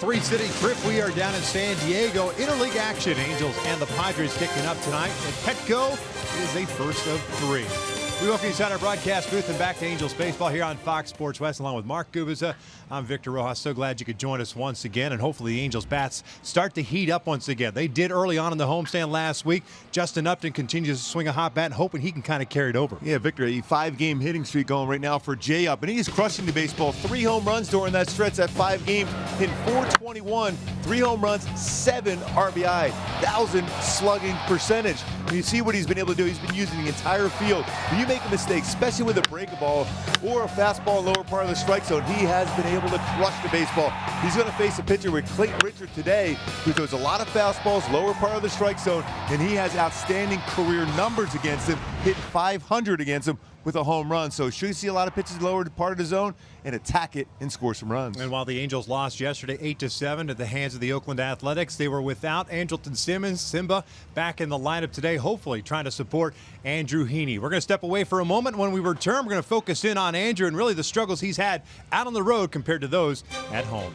three-city trip. We are down in San Diego. Interleague action. Angels and the Padres kicking up tonight. And Petco is a first of three. We welcome you inside our broadcast booth and back to Angels baseball here on Fox Sports West, along with Mark Gubiza. I'm Victor Rojas. So glad you could join us once again, and hopefully the Angels bats start to heat up once again. They did early on in the homestand last week. Justin Upton continues to swing a hot bat, hoping he can kind of carry it over. Yeah, Victor, a 5-game hitting streak going right now for Jay Up, and he's crushing the baseball. 3 home runs during that stretch, that 5 games, hitting .421, 3 home runs, 7 RBI, 1,000 slugging percentage. When you see what he's been able to do, he's been using the entire field. When you make a mistake, especially with a breaking ball or a fastball in the lower part of the strike zone, he has been able to crush the baseball. He's going to face a pitcher with Clayton Richard today, who throws a lot of fastballs, lower part of the strike zone, and he has outstanding career numbers against him, hitting .500 against him with a home run. So should you see a lot of pitches lower part of the zone and attack it and score some runs. And while the Angels lost yesterday 8-7 at the hands of the Oakland Athletics, they were without Andrelton Simmons. Simba back in the lineup today, hopefully trying to support Andrew Heaney. We're going to step away for a moment. When we return, we're going to focus in on Andrew and really the struggles he's had out on the road compared to those at home.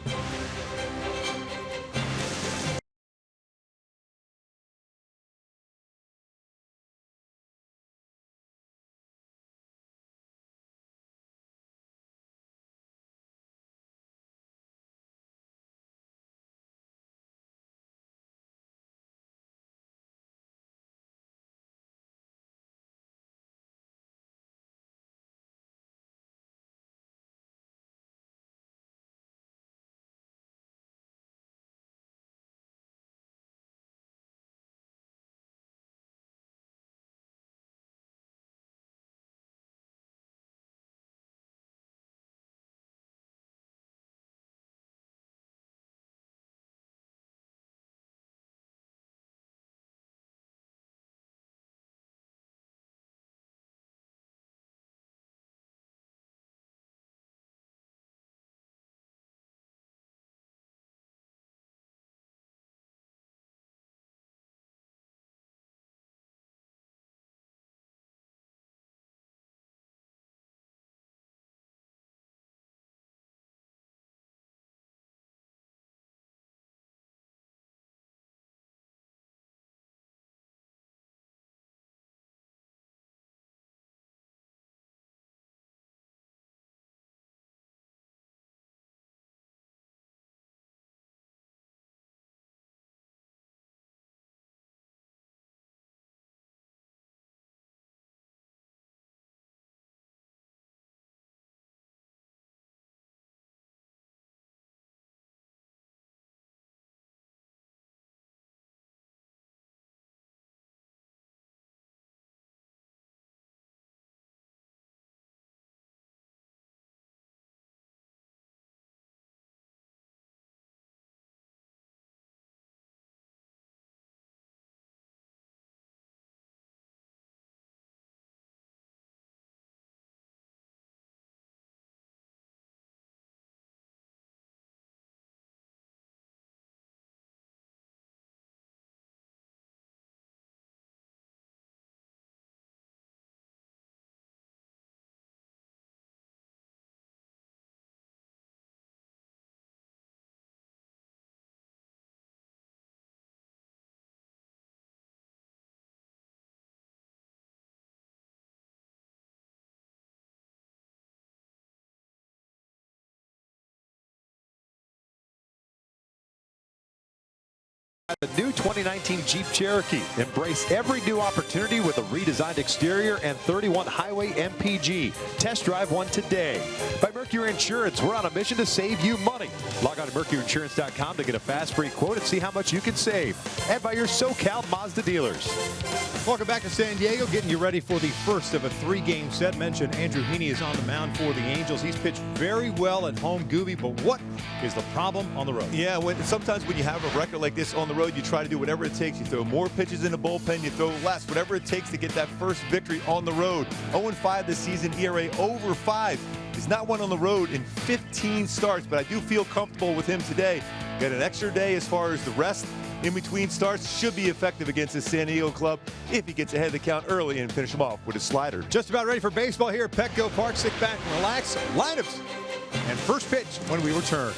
The new 2019 Jeep Cherokee. Embrace every new opportunity with a redesigned exterior and 31 highway MPG. Test drive one today. By Mercury Insurance, we're on a mission to save you money. Log on to mercuryinsurance.com to get a fast free quote and see how much you can save. And by your SoCal Mazda dealers. Welcome back to San Diego, getting you ready for the first of a 3-game set. Mentioned Andrew Heaney is on the mound for the Angels. He's pitched very well at home, Gooby, but what is the problem on the road? Yeah, sometimes when you have a record like this on the road, you try to do whatever it takes. You throw more pitches in the bullpen, you throw less, whatever it takes to get that first victory on the road. 0-5 this season, ERA over 5. He's not won on the road in 15 starts, but I do feel comfortable with him today. Got an extra day as far as the rest in between starts. Should be effective against the San Diego club if he gets ahead of the count early and finish him off with a slider. Just about ready for baseball here at Petco Park. Sit back and relax. Lineups and first pitch when we return.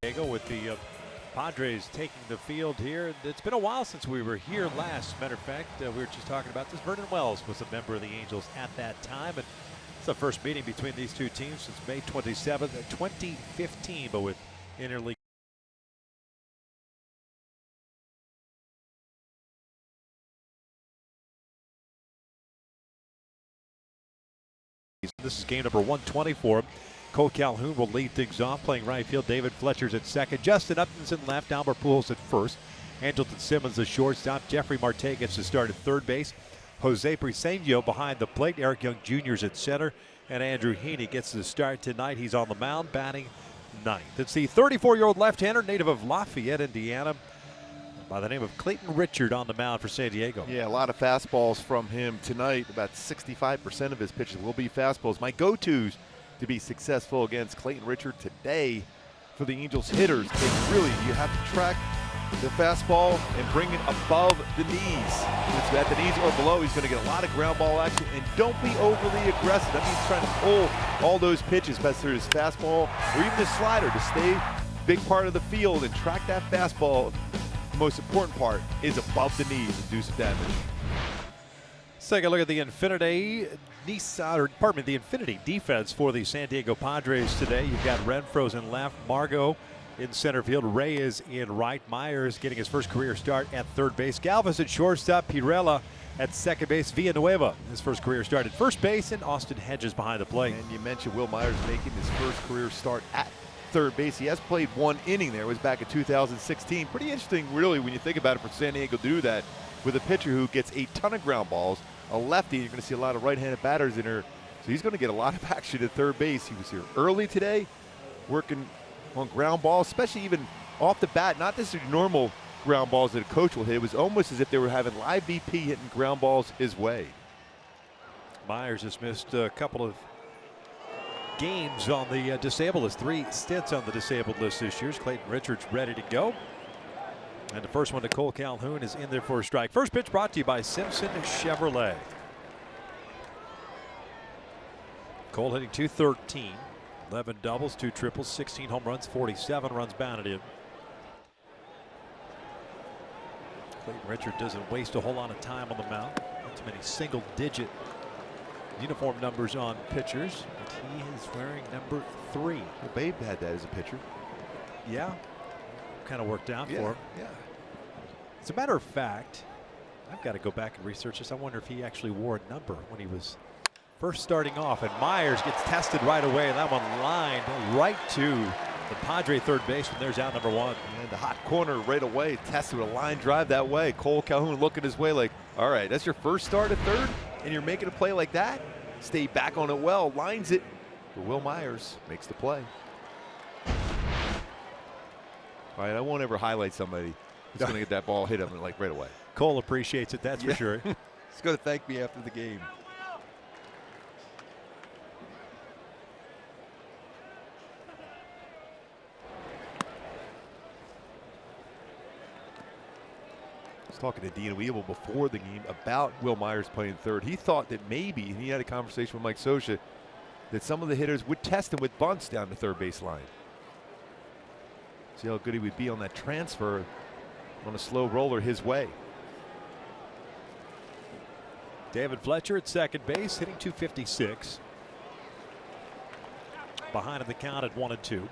Diego with the Padres taking the field here. It's been a while since we were here last. Matter of fact, we were just talking about this. Vernon Wells was a member of the Angels at that time, and it's the first meeting between these two teams since May 27th, 2015, but with interleague. This is game number 120 for him. Cole Calhoun will lead things off, playing right field. David Fletcher's at second. Justin Upton's in left. Albert Pujols at first. Angelton Simmons, the shortstop. Jeffrey Marte gets to start at third base. Jose Briseño behind the plate. Eric Young Jr.'s at center. And Andrew Heaney gets to start tonight. He's on the mound, batting ninth. It's the 34-year-old left-hander, native of Lafayette, Indiana, by the name of Clayton Richard on the mound for San Diego. Yeah, a lot of fastballs from him tonight. About 65% of his pitches will be fastballs. My go-tos to be successful against Clayton Richard today for the Angels hitters. You have to track the fastball and bring it above the knees. If it's at the knees or below, he's going to get a lot of ground ball action. And don't be overly aggressive. That means trying to pull all those pitches, whether it's fastball or even the slider, to stay big part of the field and track that fastball. The most important part is above the knees and do some damage. Let's take a look at the Infinity defense for the San Diego Padres today. You've got Renfro's in left, Margot in center field, Reyes in right, Myers getting his first career start at third base, Galvis at shortstop, Pirela at second base, Villanueva his first career start at first base, and Austin Hedges behind the plate. And you mentioned Will Myers making his first career start at third base. He has played one inning there. It was back in 2016. Pretty interesting, really, when you think about it, for San Diego to do that with a pitcher who gets a ton of ground balls. A lefty, you're going to see a lot of right-handed batters in there. So he's going to get a lot of action at third base. He was here early today, working on ground balls, especially even off the bat. Not just normal ground balls that a coach will hit. It was almost as if they were having live BP hitting ground balls his way. Myers has missed a couple of games on the disabled list, 3 stints on the disabled list this year. Clayton Richards ready to go. And the first one to Cole Calhoun is in there for a strike. First pitch brought to you by Simpson Chevrolet. Cole hitting .213, 11 doubles, 2 triples, 16 home runs, 47 runs batted in. Clayton Richard doesn't waste a whole lot of time on the mound. Not too many single-digit uniform numbers on pitchers, but he is wearing number 3. Well, Babe had that as a pitcher. Yeah. Kind of worked out for him. Yeah. As a matter of fact, I've got to go back and research this. I wonder if he actually wore a number when he was first starting off. And Myers gets tested right away. That one lined right to the Padre third baseman. There's out number 1. And the hot corner right away, tested with a line drive that way. Cole Calhoun looking his way like, all right, that's your first start at third, and you're making a play like that? Stay back on it well, lines it. But Will Myers makes the play. All right, I won't ever highlight somebody who's going to get that ball hit him like right away. Cole appreciates it, that's for sure. He's going to thank me after the game. I was talking to Dean Weeble before the game about Will Myers playing third. He thought that maybe, and he had a conversation with Mike Scioscia, that some of the hitters would test him with bunts down the third base line. See how good he would be on that transfer on a slow roller his way. David Fletcher at second base, hitting .256. Behind in the count at 1-2.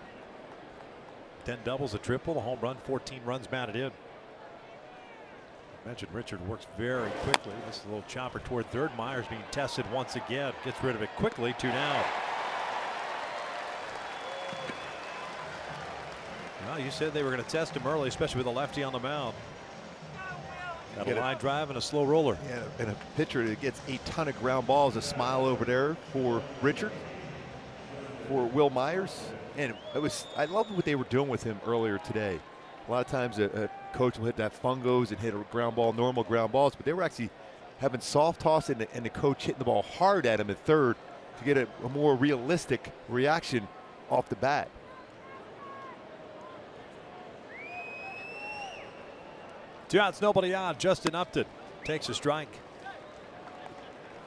10 doubles, a triple, a home run, 14 runs batted in. I mentioned Richard works very quickly. This is a little chopper toward third. Myers being tested once again. Gets rid of it quickly. 2 down. Well, you said they were going to test him early, especially with a lefty on the mound. Got a line drive and a slow roller. Yeah, and a pitcher that gets a ton of ground balls. A smile over there for Richard, for Will Myers. And I loved what they were doing with him earlier today. A lot of times a coach will hit that fungos and hit a ground ball, normal ground balls, but they were actually having soft toss and the coach hitting the ball hard at him at third to get a more realistic reaction off the bat. Two outs, nobody on. Justin Upton takes a strike.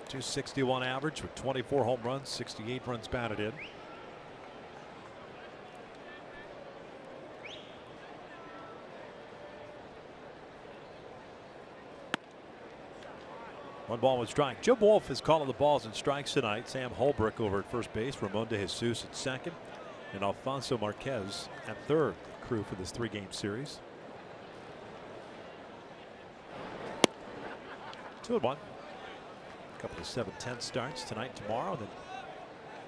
.261 average with 24 home runs, 68 runs batted in. 1 ball, 1 strike. Joe Wolf is calling the balls and strikes tonight. Sam Holbrook over at first base. Ramon de Jesus at second. And Alfonso Marquez at third. Crew for this 3-game series. 2-1. A couple of 7-10 starts tonight, tomorrow. Then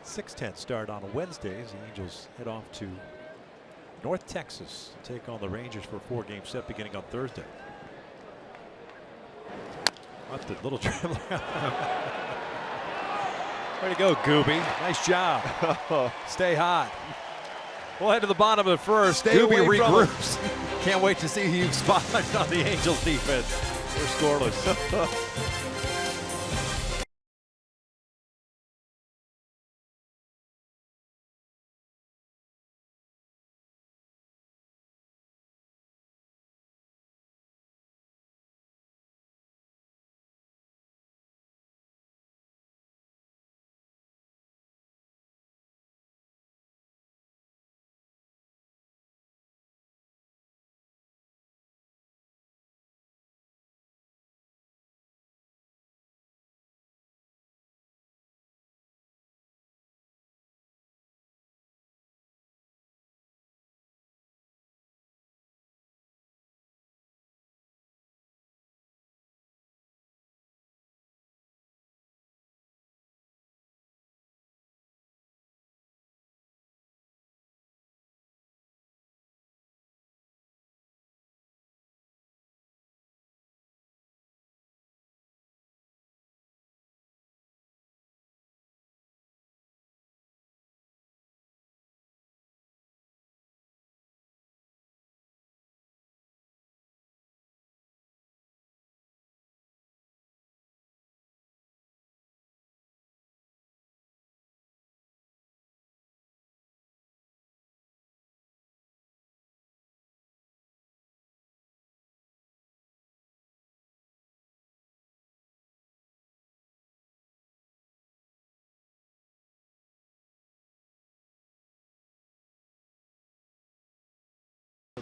6-10 start on a Wednesday as the Angels head off to North Texas to take on the Rangers for a 4-game set beginning on Thursday. Left a little trailer. Way to go, Gooby. Nice job. Stay hot. We'll head to the bottom of the first. Stay Gooby away from regroups. Can't wait to see who you spot on the Angels defense. They're scoreless.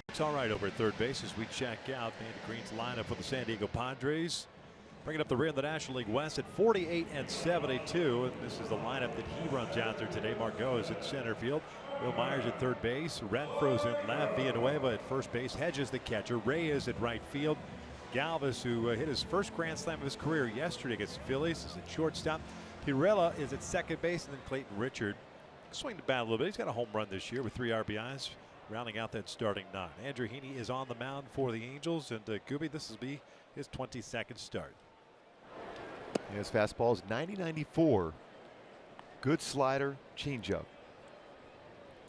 It's all right over at third base as we check out Andy Green's lineup for the San Diego Padres. Bringing up the rear in the National League West at 48 and 72. And this is the lineup that he runs out there today. Margot is in center field. Will Myers at third base. Renfro's in left. Villanueva at first base. Hedges the catcher. Reyes at right field. Galvis, who hit his first grand slam of his career yesterday against the Phillies, is at shortstop. Pirela is at second base. And then Clayton Richard swing the bat a little bit. He's got a home run this year with 3 RBIs. Rounding out that starting 9. Andrew Heaney is on the mound for the Angels, and Gooby, this will be his 22nd start. His fastball is 90-94. Good slider, changeup.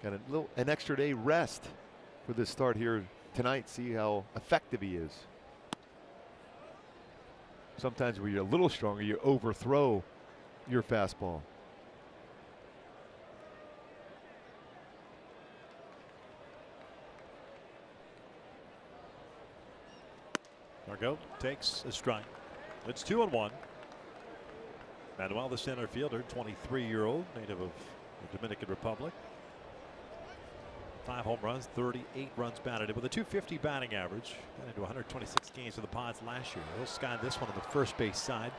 Got an extra day rest for this start here tonight. See how effective he is. Sometimes when you're a little stronger, you overthrow your fastball. Margot takes a strike. It's 2-1. Manuel, the center fielder, 23-year-old, native of the Dominican Republic. 5 home runs, 38 runs batted in with a .250 batting average. Got into 126 games for the Pods last year. He'll sky this one on the first base side.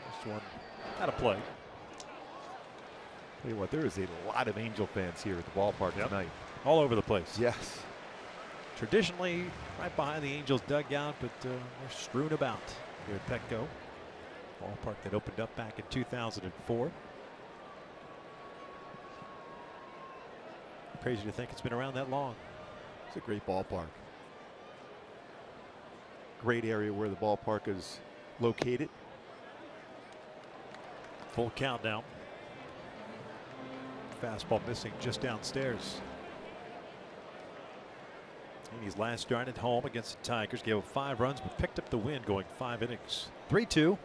This one out of play. Tell you what, there is a lot of Angel fans here at the ballpark tonight. All over the place. Yes. Traditionally right behind the Angels dugout, but they're strewn about here at Petco. Ballpark that opened up back in 2004. Crazy to think it's been around that long. It's a great ballpark. Great area where the ballpark is located. Full count now. Fastball missing just downstairs. He's last start at home against the Tigers. Gave up 5 runs, but picked up the win going 5 innings. 3-2.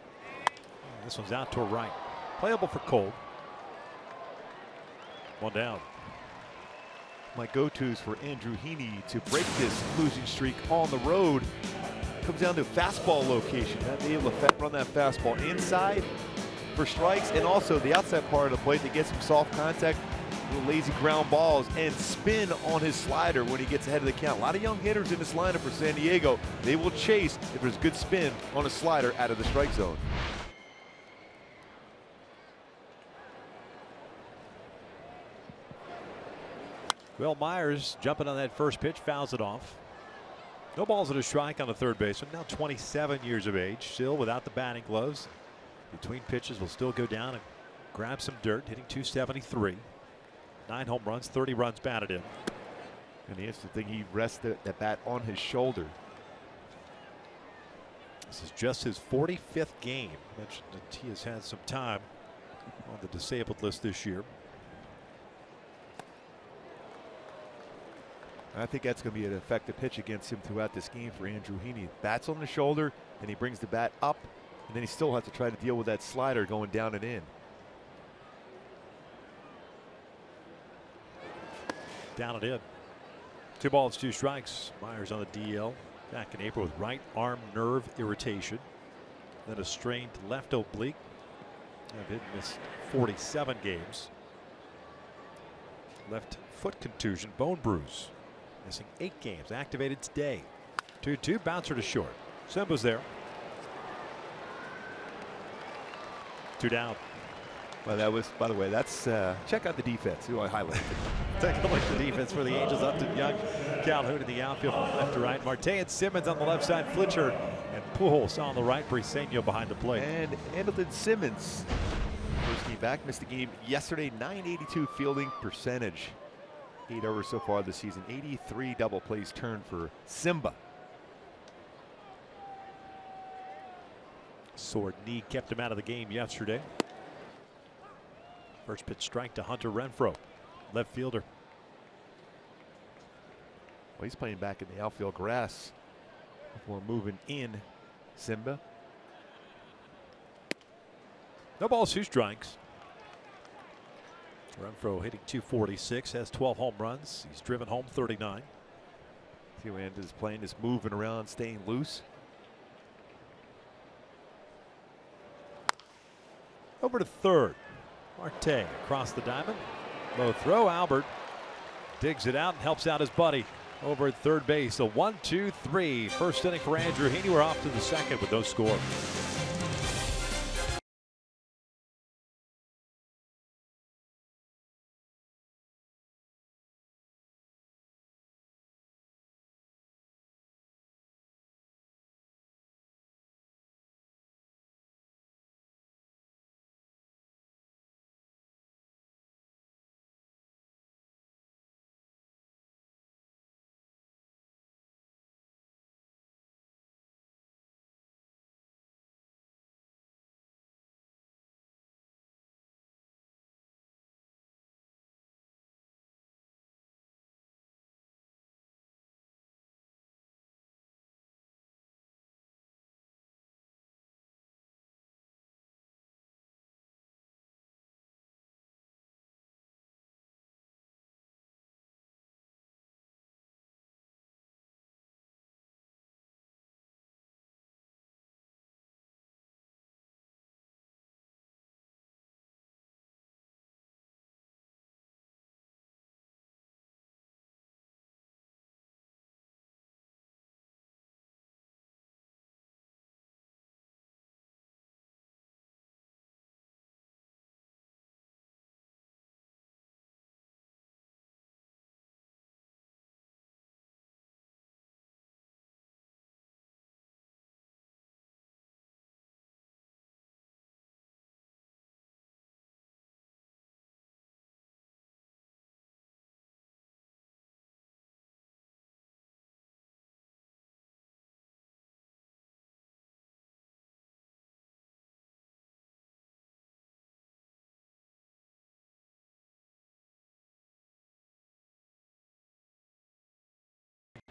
This one's out to right. Playable for Cole. 1 down. My go-tos for Andrew Heaney to break this losing streak on the road comes down to fastball location. Not being able to run that fastball inside for strikes, and also the outside part of the plate to get some soft contact little lazy ground balls and spin on his slider when he gets ahead of the count. A lot of young hitters in this lineup for San Diego. They will chase if there's good spin on a slider out of the strike zone. Will Myers jumping on that first pitch, fouls it off. No balls and a strike on the third baseman. Now 27 years of age, still without the batting gloves. Between pitches will still go down and grab some dirt, hitting .273. 9 home runs, 30 runs batted in. And the interesting thing, he rested that bat on his shoulder. This is just his 45th game. Mentioned that he has had some time on the disabled list this year. I think that's going to be an effective pitch against him throughout this game for Andrew Heaney. Bats on the shoulder, and he brings the bat up, and then he still has to try to deal with that slider going down and in. Down and in. 2 balls, 2 strikes. Myers on the DL back in April with right arm nerve irritation. Then a strained left oblique. Have hit and missed 47 games. Left foot contusion, bone bruise. Missing 8 games. Activated today. 2-2, bouncer to short. Simba's there. 2 down. Well, that was, by the way, that's check out the defense. You want to highlight it. Take a look at the defense for the Angels. Upton, Young, Calhoun in the outfield from left to right. Marte and Simmons on the left side. Fletcher and Pujols on the right. Briseño behind the plate. And Andrelton Simmons, first game back, missed the game yesterday. .982 fielding percentage. 8 overs so far this season. 83 double plays turned for Simba. Sore knee kept him out of the game yesterday. First pitch strike to Hunter Renfroe, left fielder. Well, he's playing back in the outfield grass before moving in. Simba. No balls, 2 strikes. Renfroe hitting .246, has 12 home runs. He's driven home 39. See what Andrews is playing, just moving around, staying loose. Over to third. Marte across the diamond. Low throw. Albert digs it out and helps out his buddy over at third base. A 1-2-3. First inning for Andrew Heaney. We're off to the second with no score.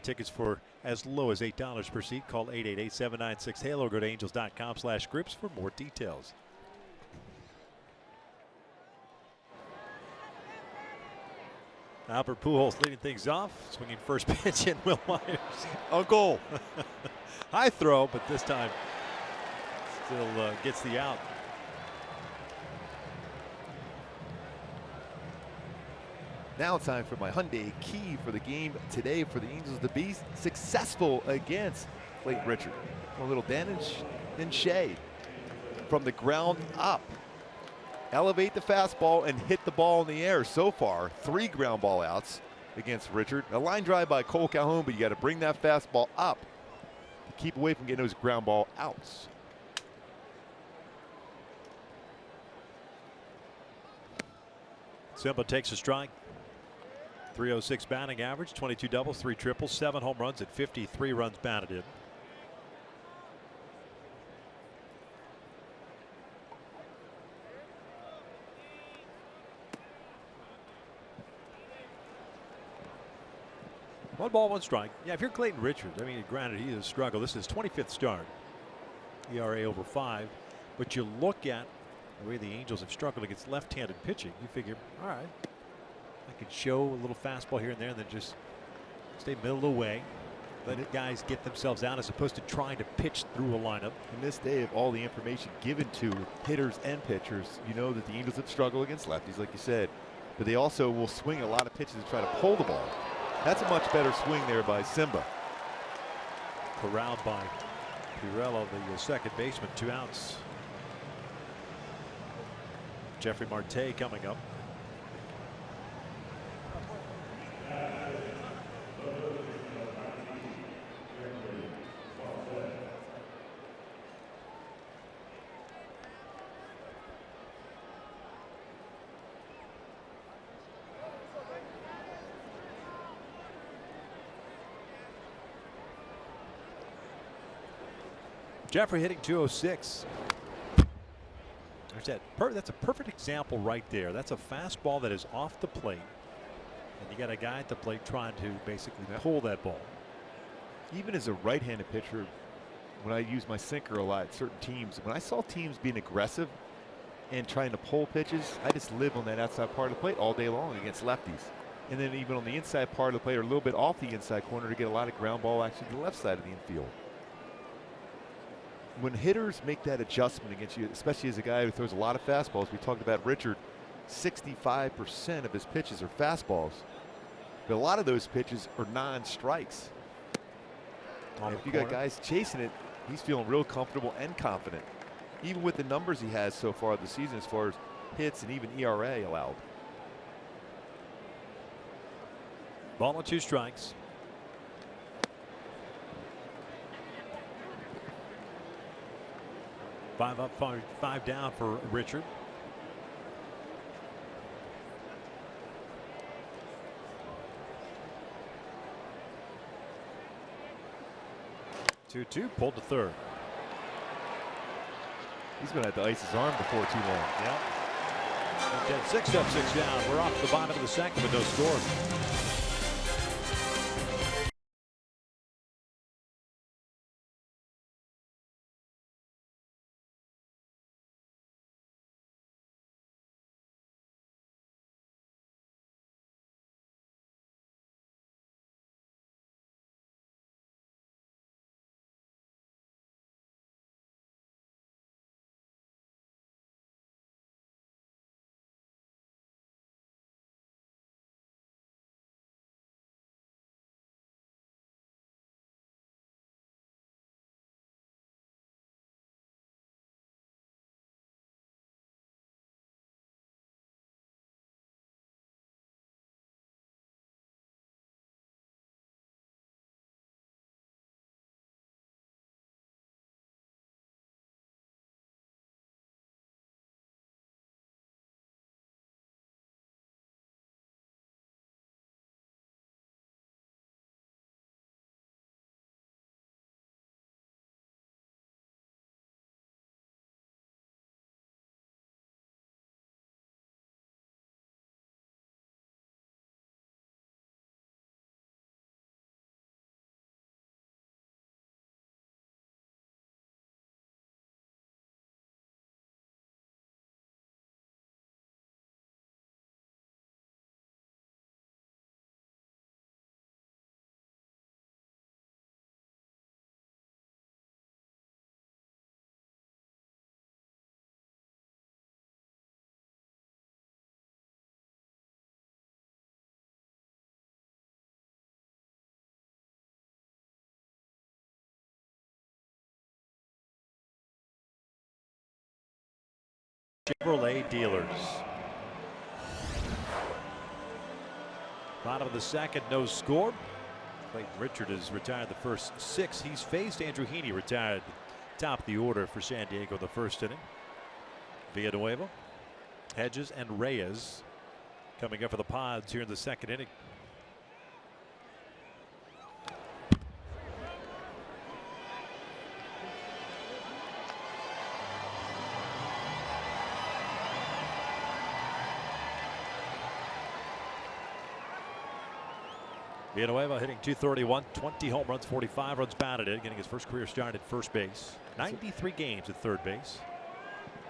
Tickets for as low as $8 per seat. Call 888-796-HALO or go to angels.com/groups for more details. Albert Pujols leading things off. Swinging first pitch in. Will Myers. Uncle. High throw, but this time still gets the out. Now it's time for my Hyundai key for the game today for the Angels to be successful against Clayton Richard. A little damage and shade from the ground up. Elevate the fastball and hit the ball in the air. So far, 3 ground ball outs against Richard. A line drive by Cole Calhoun, but you got to bring that fastball up to keep away from getting those ground ball outs. Simba takes a strike. 306 batting average, 22 doubles, 3 triples, 7 home runs at 53 runs batted in. One ball, one strike. Yeah, if you're Clayton Richards, I mean, granted, he has struggled. This is his 25th start. ERA over 5. But you look at the way the Angels have struggled against left-handed pitching. You figure, all right, I could show a little fastball here and there and then just stay middle away. Let guys get themselves out as opposed to trying to pitch through a lineup. In this day of all the information given to hitters and pitchers, you know that the Angels have struggled against lefties, like you said. But they also will swing a lot of pitches to try to pull the ball. That's a much better swing there by Simba. Corralled by Pirello, the second baseman, 2 outs. Jeffrey Marte coming up. Jeffrey hitting 206. There's that's a perfect example right there. That's a fastball that is off the plate. And you got a guy at the plate trying to basically pull that ball. Even as a right-handed pitcher, when I use my sinker a lot, certain teams, when I saw teams being aggressive and trying to pull pitches, I just live on that outside part of the plate all day long against lefties. And then even on the inside part of the plate or a little bit off the inside corner to get a lot of ground ball action to the left side of the infield. When hitters make that adjustment against you, especially as a guy who throws a lot of fastballs, we talked about Richard, 65% of his pitches are fastballs. But a lot of those pitches are non-strikes. If you got guys chasing it, he's feeling real comfortable and confident. Even with the numbers he has so far this season as far as hits and even ERA allowed. Ball and 2 strikes. Five up, 5 down for Richard. Two pulled to third. He's going to have to ice his arm before too long. Yep. 6 up, 6 down. We're off the bottom of the second with no score. Chevrolet dealers. Bottom of the second, no score. Clayton Richard has retired the first 6 he's faced. Andrew Heaney retired top of the order for San Diego in the first inning. Villanueva, Hedges, and Reyes coming up for the Pods here in the second inning. Villanueva hitting .231, 20 home runs, 45 runs batted in, getting his first career start at first base. 93 games at third base.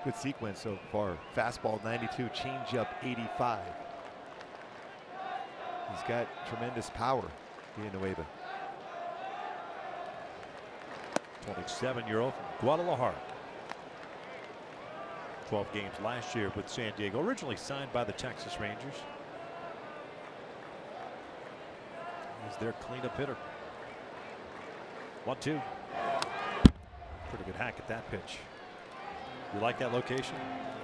Good sequence so far. Fastball 92, changeup 85. He's got tremendous power, Villanueva. 27-year-old from Guadalajara. 12 games last year with San Diego, originally signed by the Texas Rangers. He's their cleanup hitter. 1-2. Pretty good hack at that pitch. You like that location?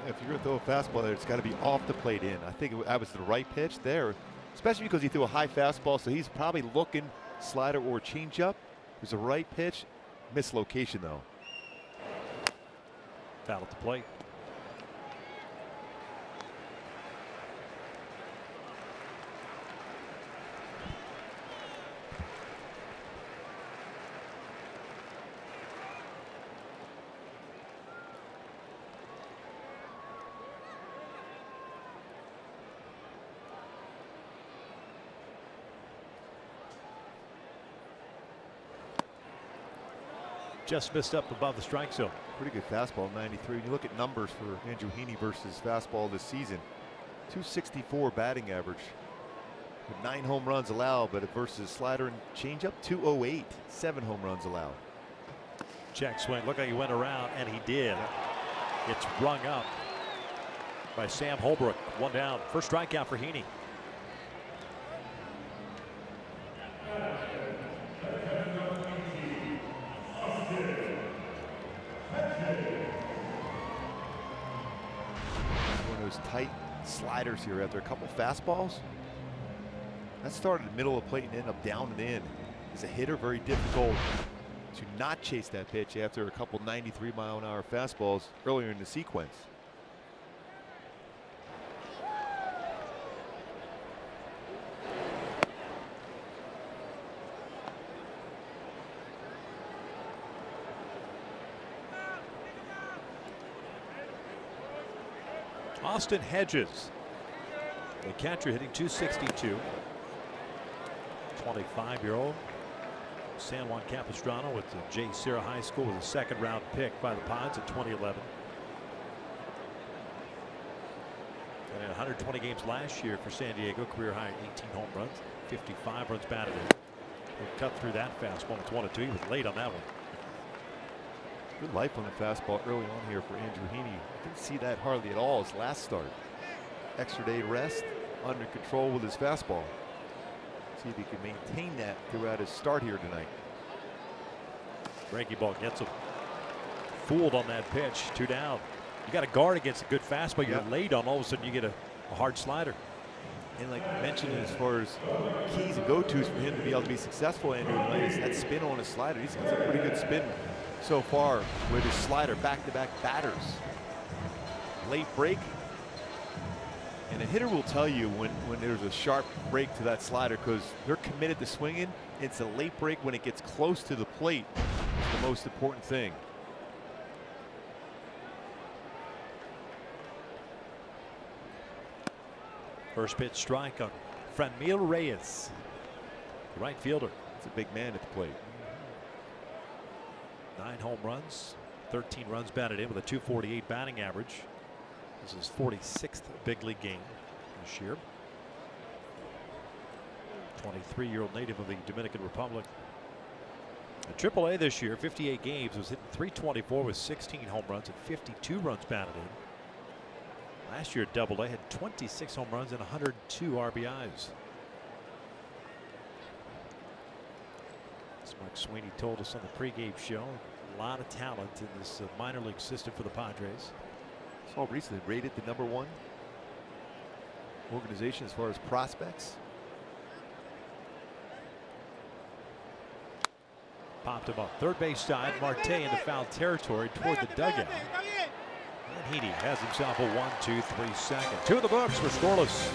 If you're going to throw a fastball there, it's got to be off the plate in. I think that was the right pitch there, especially because he threw a high fastball, so he's probably looking slider or changeup. It was the right pitch. Missed location, though. Foul at the plate. Just missed up above the strike zone. Pretty good fastball, 93. When you look at numbers for Andrew Heaney versus fastball this season, .264 batting average. With 9 home runs allowed, but versus slider and changeup, .208, 7 home runs allowed. Check swing. Look how he went around, and he did. It's rung up by Sam Holbrook. 1 down. First strikeout for Heaney. Tight sliders here after a couple fastballs. That started in the middle of the plate and ended up down and in. As a hitter, very difficult to not chase that pitch after a couple 93-mile-an-hour fastballs earlier in the sequence. Austin Hedges, the catcher, hitting .262. 25-year-old San Juan Capistrano with the J. Serra High School, with a second-round pick by the Pods in 2011. And in 120 games last year for San Diego, career high 18 home runs, 55 runs batted in. He cut through that fastball. It's 1-2. He was late on that one. Good life on the fastball early on here for Andrew Heaney. Didn't see that hardly at all his last start. Extra day rest, under control with his fastball. See if he can maintain that throughout his start here tonight. Breaking ball gets him. Fooled on that pitch. 2 down. You got to guard against a good fastball. You're late on. All of a sudden you get a hard slider. And like you mentioned, as far as keys and go-tos for him to be able to be successful, Andrew, is that spin on his slider. He's got some pretty good spin so far with his slider. Back-to-back batters. Late break. And a hitter will tell you when there's a sharp break to that slider, because they're committed to swinging. It's a late break when it gets close to the plate. It's the most important thing. First pitch strike on Franmil Reyes, right fielder. It's a big man at the plate. 9 home runs, 13 runs batted in with a .248 batting average. This is 46th big league game this year. 23-year-old native of the Dominican Republic. At AAA this year, 58 games, was hitting .324 with 16 home runs and 52 runs batted in. Last year at AA had 26 home runs and 102 RBIs. As Mark Sweeney told us on the pregame show, a lot of talent in this minor league system for the Padres. Saw recently rated the #1 organization as far as prospects. Popped him up. Third base side. Marte into foul territory toward the dugout. And Heaney has himself a 1-2-3 second. Two in the books. We're scoreless.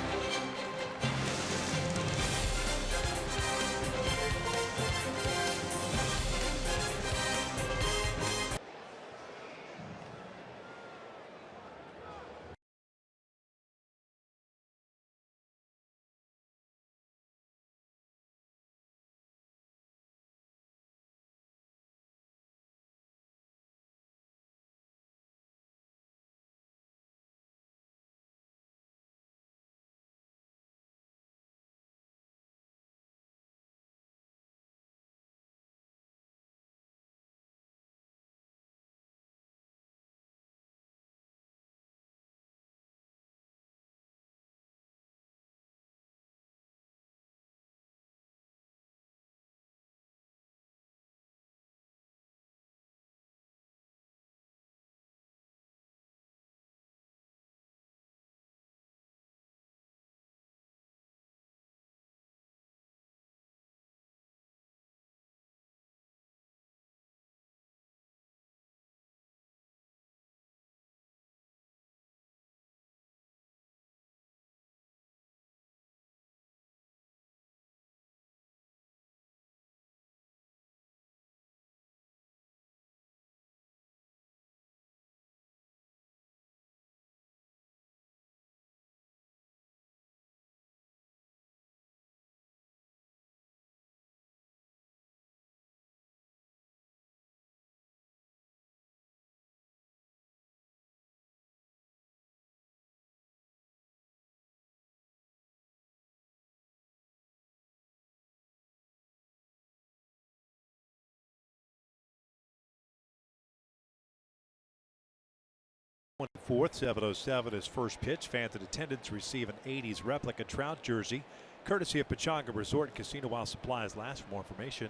Fourth, 7:07 his first pitch. Fans in attendance receive an 80s replica Trout jersey, courtesy of Pechanga Resort and Casino while supplies last. For more information,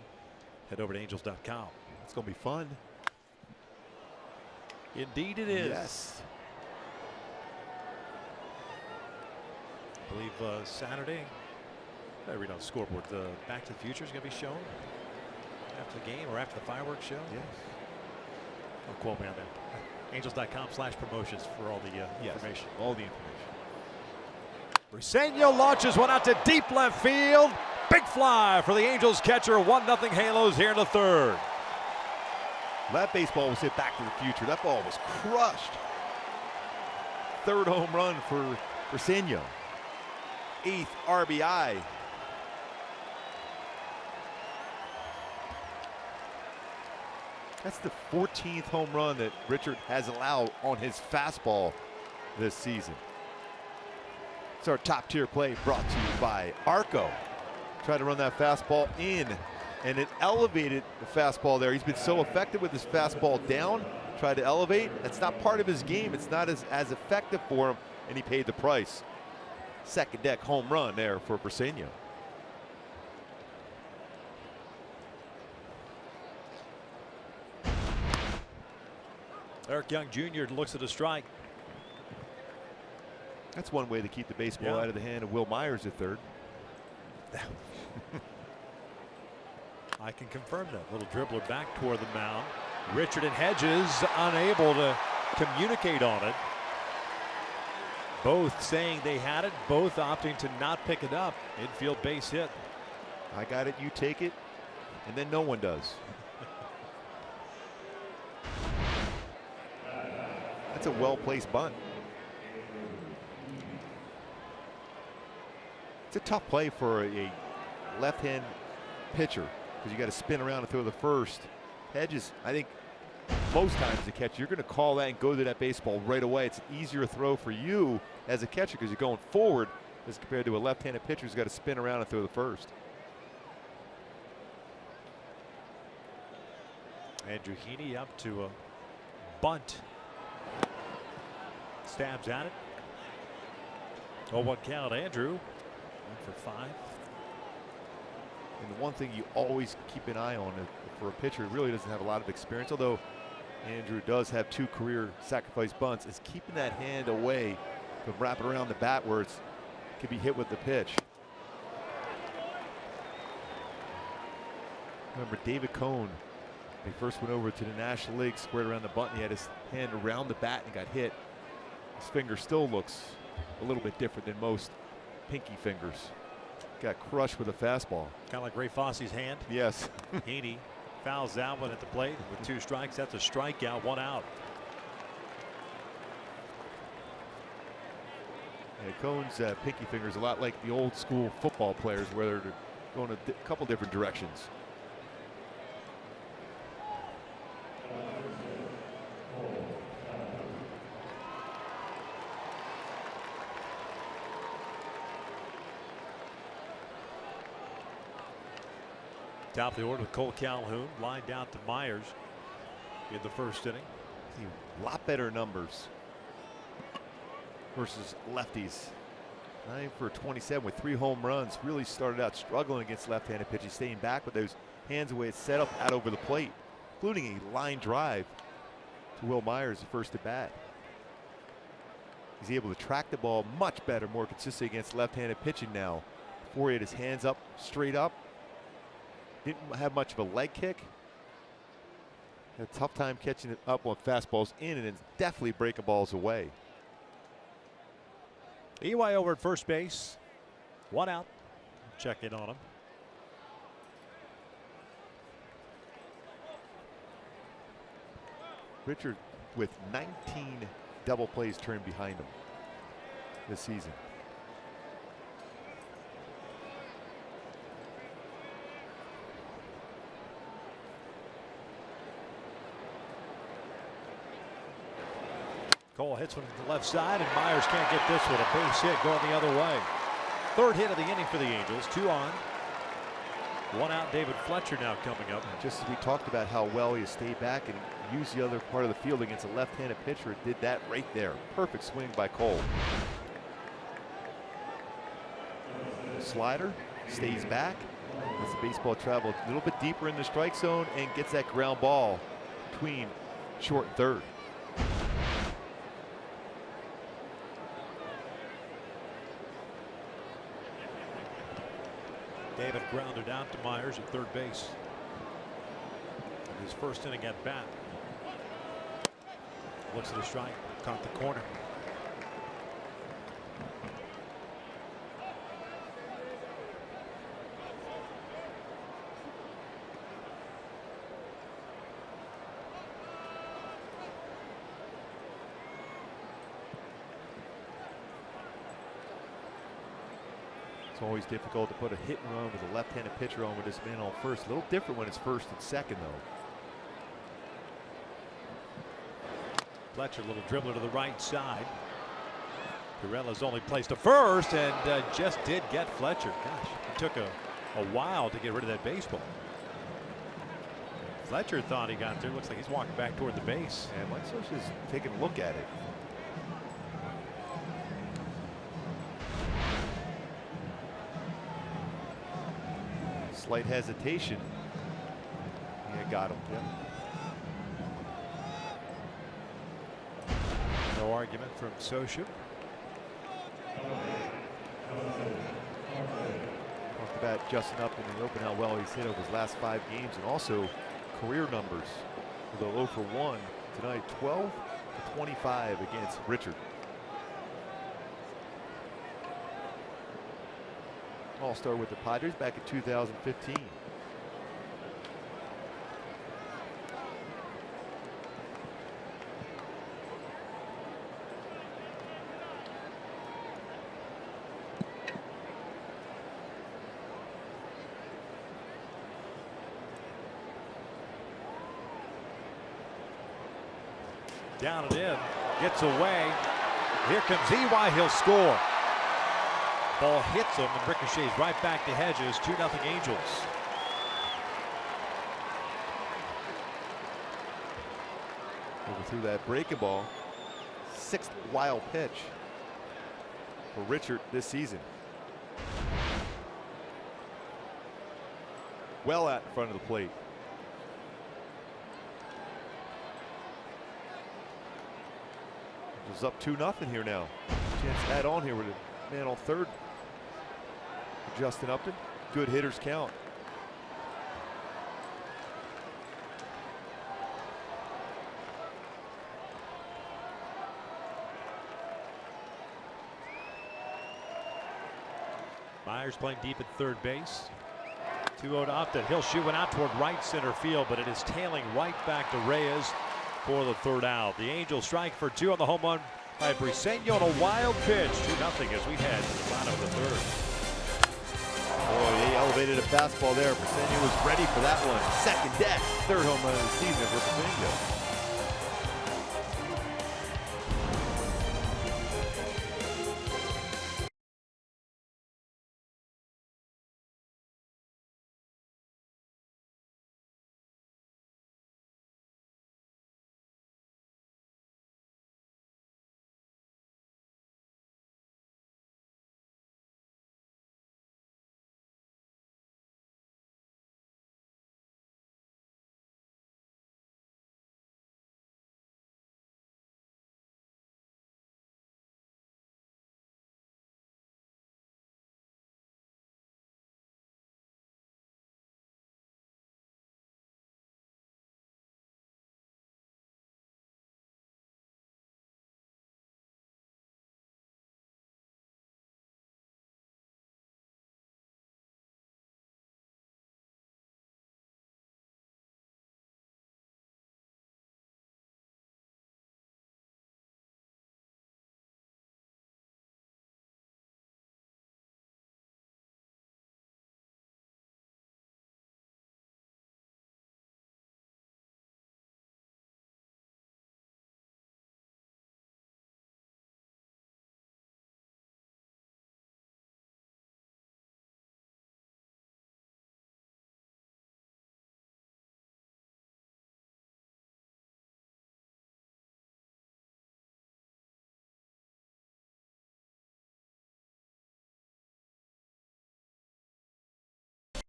head over to angels.com. It's going to be fun. Indeed it is. Yes. I believe Saturday, I read on the scoreboard, the Back to the Future is going to be shown after the game or after the fireworks show. Yes. Don't quote me on that. Angels.com/promotions for all the information. All the information. Briseño launches one out to deep left field. Big fly for the Angels catcher. 1-0 Halos here in the third. That baseball was hit Back to the Future. That ball was crushed. Third home run for Briseño. 8th RBI. That's the 14th home run that Richard has allowed on his fastball this season. It's our top tier play brought to you by Arco. Tried to run that fastball in, and it elevated the fastball there. He's been so effective with his fastball down, tried to elevate. That's not part of his game. It's not as effective for him, and he paid the price. Second deck home run there for Briseño. Eric Young Jr. looks at a strike. That's one way to keep the baseball out of the hand of Will Myers at third. I can confirm that. Little dribbler back toward the mound. Richard and Hedges unable to communicate on it. Both saying they had it, both opting to not pick it up. Infield base hit. I got it, you take it, and then no one does. That's a well-placed bunt. It's a tough play for a left-hand pitcher because you got to spin around and throw the first. Hedges, I think most times the catcher, you're going to call that and go to that baseball right away. It's an easier throw for you as a catcher because you're going forward as compared to a left-handed pitcher who's got to spin around and throw the first. Andrew Heaney up to a bunt. Stabs at it. 0-1 count. Andrew 1 for 5. And the one thing you always keep an eye on for a pitcher who really doesn't have a lot of experience, although Andrew does have 2 career sacrifice bunts, is keeping that hand away from wrapping around the bat where it could be hit with the pitch. Remember David Cohn, when he first went over to the National League, squared around the bunt, and he had his hand around the bat and got hit. His finger still looks a little bit different than most pinky fingers. Got crushed with a fastball. Kind of like Ray Fosse's hand. Yes. Heaney fouls that one at the plate with 2 strikes. That's a strikeout, 1 out. Yeah, Cohn's pinky finger is a lot like the old school football players where they're going a couple different directions. Top of the order with Cole Calhoun, lined out to Myers in the first inning. A lot better numbers versus lefties. 9 for 27 with 3 home runs. Really started out struggling against left-handed pitching, staying back with those hands away, set up out over the plate, including a line drive to Will Myers, the first at bat. He's able to track the ball much better, more consistent against left-handed pitching now. Before he had his hands up, straight up. Didn't have much of a leg kick. Had a tough time catching it up on fastballs in, and then definitely breaking balls away. EY over at first base. 1 out. Check in on him. Richard with 19 double plays turned behind him this season. Cole hits one to the left side, and Myers can't get this one. A base hit going the other way. 3rd hit of the inning for the Angels. 2 on. 1 out. David Fletcher now coming up. Just as we talked about how well he stayed back and used the other part of the field against a left-handed pitcher, did that right there. Perfect swing by Cole. Slider stays back. Lets the baseball travel a little bit deeper in the strike zone and gets that ground ball between short and third. David grounded out to Myers at third base. In his first inning at bat. Looks at the strike, caught the corner. It's always difficult to put a hit and run with a left-handed pitcher on with this man on first. A little different when it's first and second, though. Fletcher, a little dribbler to the right side. Pirella's only placed to first and just did get Fletcher. Gosh, it took a while to get rid of that baseball. Fletcher thought he got there. Looks like he's walking back toward the base. And Mike Scioscia's taking a look at it. Slight hesitation. Yeah, got him. Yep. No argument from Scioscia. Talked about Justin Upton and open how well he's hit over his last 5 games, and also career numbers. With a 0 for 1 tonight, 12 to 25 against Richard. All-star with the Padres back in 2015. Down and in, gets away. Here comes EY, he'll score. Ball hits him and ricochets right back to Hedges. 2-0 Angels. Over through that breaking ball. 6th wild pitch for Richard this season. Well out in front of the plate. Angels up 2-0 here now. Chance to add on here with a man on third. Justin Upton. Good hitters count. Myers playing deep at third base. 2-0 to Upton. He'll shoot one out toward right center field, but it is tailing right back to Reyes for the third out. The Angels strike for 2 on the home run by Briseño on a wild pitch. 2-0 as we head to the bottom of the third. Oh, he elevated a fastball there. Briseño was ready for that one. Second deck. Third home run of the season for Briseño.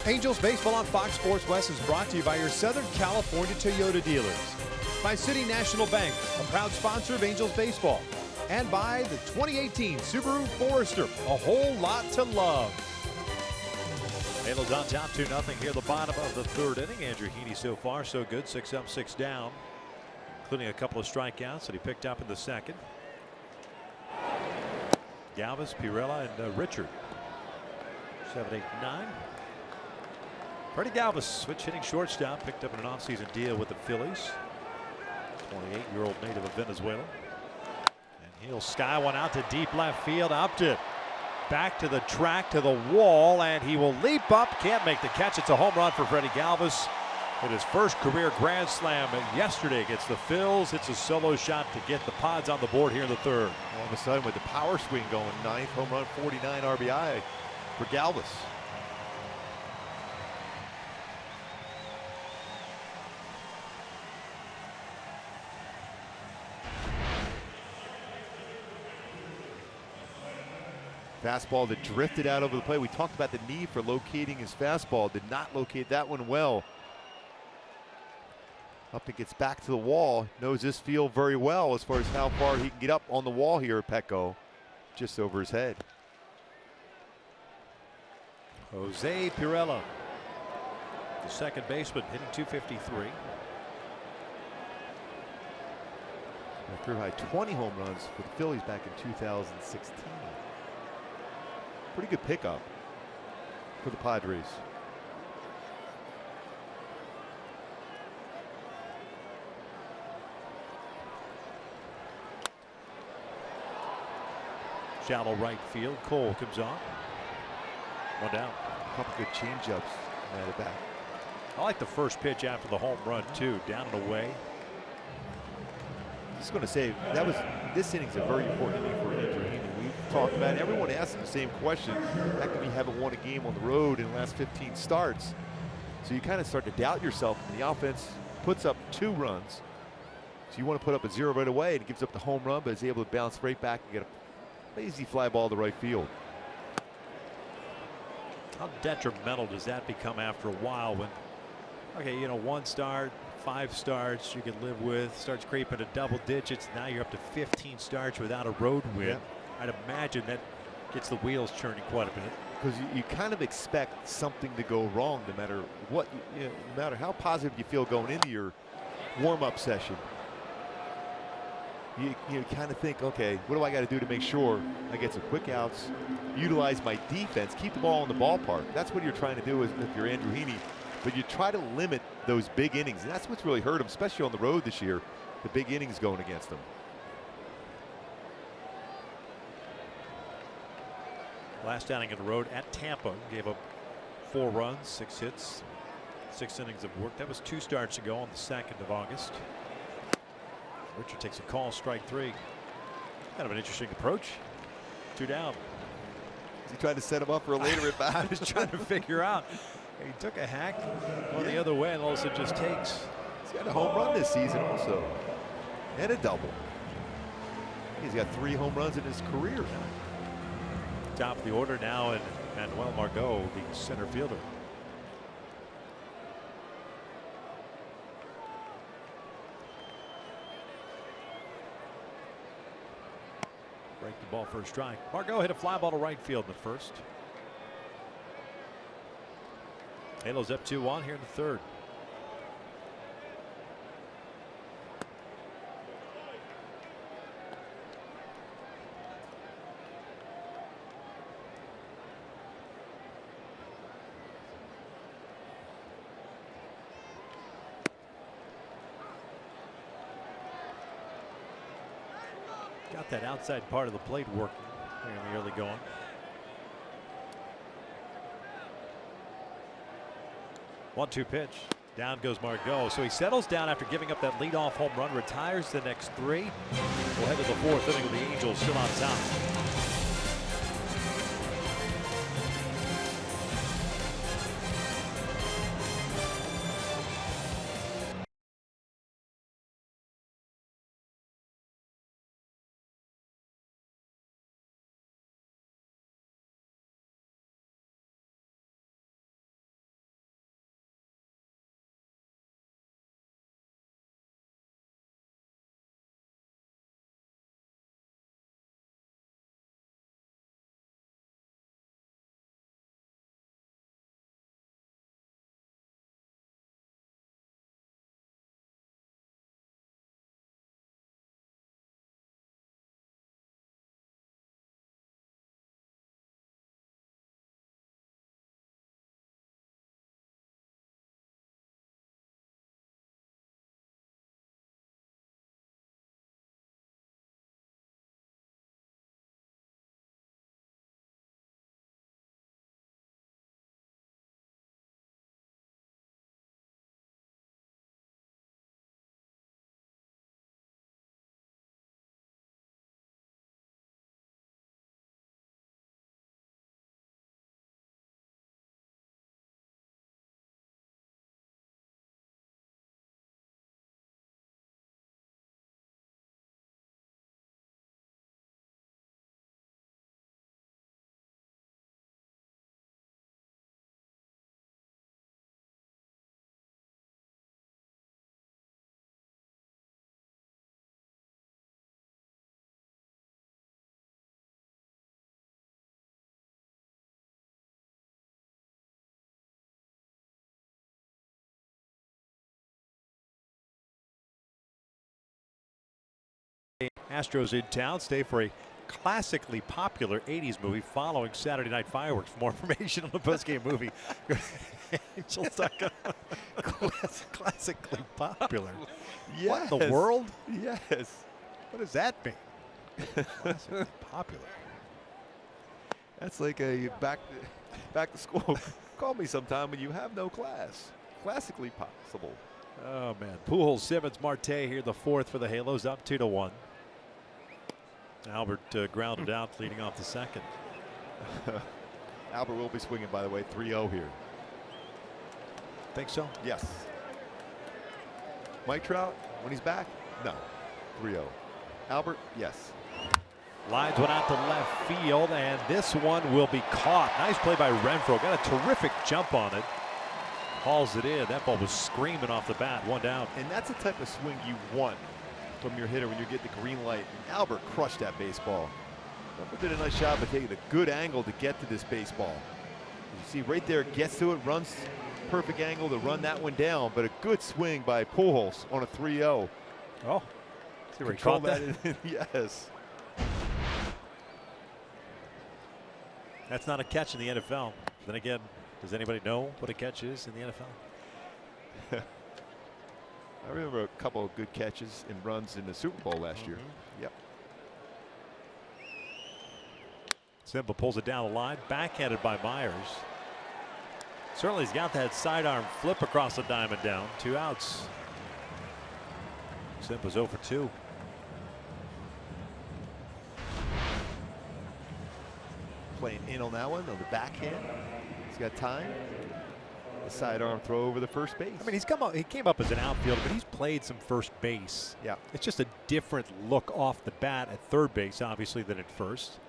Angels Baseball on Fox Sports West is brought to you by your Southern California Toyota dealers, by City National Bank, a proud sponsor of Angels Baseball, and by the 2018 Subaru Forester, a whole lot to love. Angels on top 2-0 here, the bottom of the third inning. Andrew Heaney so far so good, 6 up, 6 down, including a couple of strikeouts that he picked up in the second. Galvis, Pirela, and Richard. 7, 8, 9. Freddie Galvis, switch hitting shortstop, picked up in an offseason deal with the Phillies. 28-year-old native of Venezuela. And he'll sky one out to deep left field. Upton back to the track, to the wall, and he will leap up. Can't make the catch. It's a home run for Freddie Galvis. Hit his first career grand slam yesterday against the Phils. It's a solo shot to get the Pods on the board here in the third. All of a sudden with the power swing going, 9th home run, 49 RBI for Galvis. Fastball that drifted out over the plate. We talked about the need for locating his fastball. Did not locate that one well. Upton gets back to the wall. Knows this field very well as far as how far he can get up on the wall here at Petco. Just over his head. Jose Pirela, the second baseman, hitting 253. A career high 20 home runs for the Phillies back in 2016. Pretty good pickup for the Padres. Shallow right field. Cole comes on. One down. A couple good changeups at the back. I like the first pitch after the home run too. Down and away. Just going to say this inning's a very important inning for Andrew Heaney. We've talked about it. Everyone asks him the same question. How come you haven't won a game on the road in the last 15 starts? So you kind of start to doubt yourself. And the offense puts up 2 runs. So you want to put up a 0 right away, and it gives up the home run, but is able to bounce right back and get a lazy fly ball to right field. How detrimental does that become after a while when, okay, you know, 1 start, 5 starts you can live with, starts creeping to double digits. Now you're up to 15 starts without a road win. Yeah. I'd imagine that gets the wheels churning quite a bit. Because you kind of expect something to go wrong no matter what, no matter how positive you feel going into your warm-up session. You kind of think, okay, what do I got to do to make sure I get some quick outs, utilize my defense, keep the ball in the ballpark. That's what you're trying to do if you're Andrew Heaney. But you try to limit those big innings, and that's what's really hurt him, especially on the road this year, the big innings going against him. Last outing on the road at Tampa, gave up 4 runs, 6 hits, 6 innings of work. That was 2 starts ago on the 2nd of August. Richard takes a call, strike 3. Kind of an interesting approach. 2 down. Is he trying to set him up for a later at bat? I was trying to figure out. He took a hack, going the other way, and all of a sudden just takes. He's got a home run this season also, and a double. He's got 3 home runs in his career. Top of the order now, and Manuel Margot, the center fielder. Break the ball for a strike. Margot hit a fly ball to right field in the first. Halos up 2-1 here in the 3rd. Got that outside part of the plate working here in the early going. One-two pitch. Down goes Margot. So he settles down after giving up that leadoff home run, retires the next 3. We'll head to the 4th inning with the Angels still on top. Astros in town. Stay for a classically popular 80s movie following Saturday Night Fireworks. For more information on the postgame movie, go to Angels.com. Classically popular. Yes. What in the world? Yes. What does that mean? Classically popular. That's like a back to school. Call me sometime when you have no class. Classically possible. Oh man. Pujols, Simmons, Marte here the 4th for the Halos, up 2-1. Albert grounded out leading off the 2nd. Albert will be swinging, by the way, 3-0 here. Think so? Yes. Mike Trout, when he's back? No. 3-0. Albert, yes. Lines went out to left field, and this one will be caught. Nice play by Renfroe. Got a terrific jump on it. hauls it in. That ball was screaming off the bat. One down. And that's the type of swing you want from your hitter when you get the green light. And Albert crushed that baseball. Albert did a nice job of taking a good angle to get to this baseball. You see right there, gets to it, runs perfect angle to run that one down, but a good swing by Pujols on a 3-0. Oh, see where he Control caught that? in. Yes. That's not a catch in the NFL. Then again, does anybody know what a catch is in the NFL? I remember a couple of good catches and runs in the Super Bowl last year. Yep. Simba pulls it down the line, backhanded by Myers. Certainly he's got that sidearm flip across the diamond down. 2 outs. Simba's 0 for 2. Playing in on that one on the backhand. He's got time. The sidearm throw over the first base. I mean, he came up as an outfielder, but he's played some first base. Yeah. It's just a different look off the bat at third base, obviously, than at first.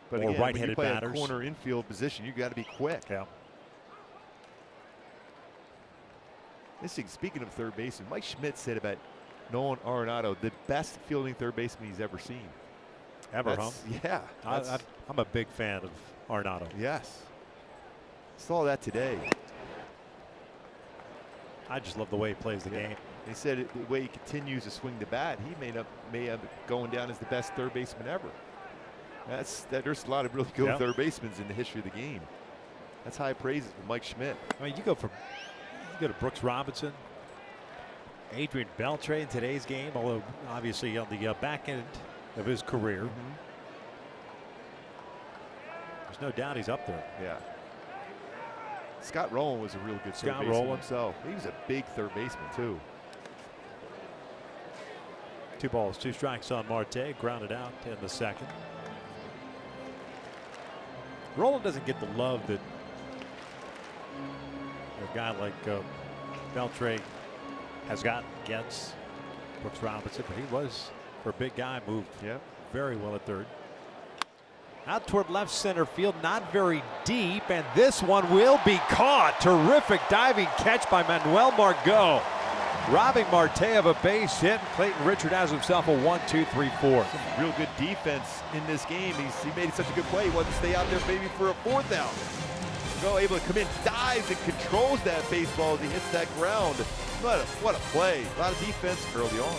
But or again, right-handed when you batters. play a corner infield position, you got to be quick. Yeah. Speaking of third baseman, Mike Schmidt said about Nolan Arenado, the best fielding third baseman he's ever seen. Ever, huh? Yeah. I'm a big fan of Arenado. Yes. Saw that today. I just love the way he plays the game. He said the way he continues to swing the bat, he may end up going down as the best third baseman ever. There's a lot of really good third basemen in the history of the game. That's high praises for Mike Schmidt. I mean, you go to Brooks Robinson, Adrian Beltre in today's game, although obviously on the back end of his career. There's no doubt he's up there. Yeah. Scott Rowland was a real good third baseman himself. He was a big third baseman too. 2 balls, 2 strikes on Marte, grounded out in the second. Rowland doesn't get the love that a guy like Beltre has gotten against Brooks Robinson, but he was, for a big guy, moved very well at third. Out toward left center field, not very deep, and this one will be caught. Terrific diving catch by Manuel Margot, robbing Marte of a base hit. Clayton Richard has himself a 1-2-3-4. Some real good defense in this game. He made such a good play. He wanted to stay out there maybe for a 4th out. Margot able to come in, dives, and controls that baseball as he hits that ground. What a play. A lot of defense early on.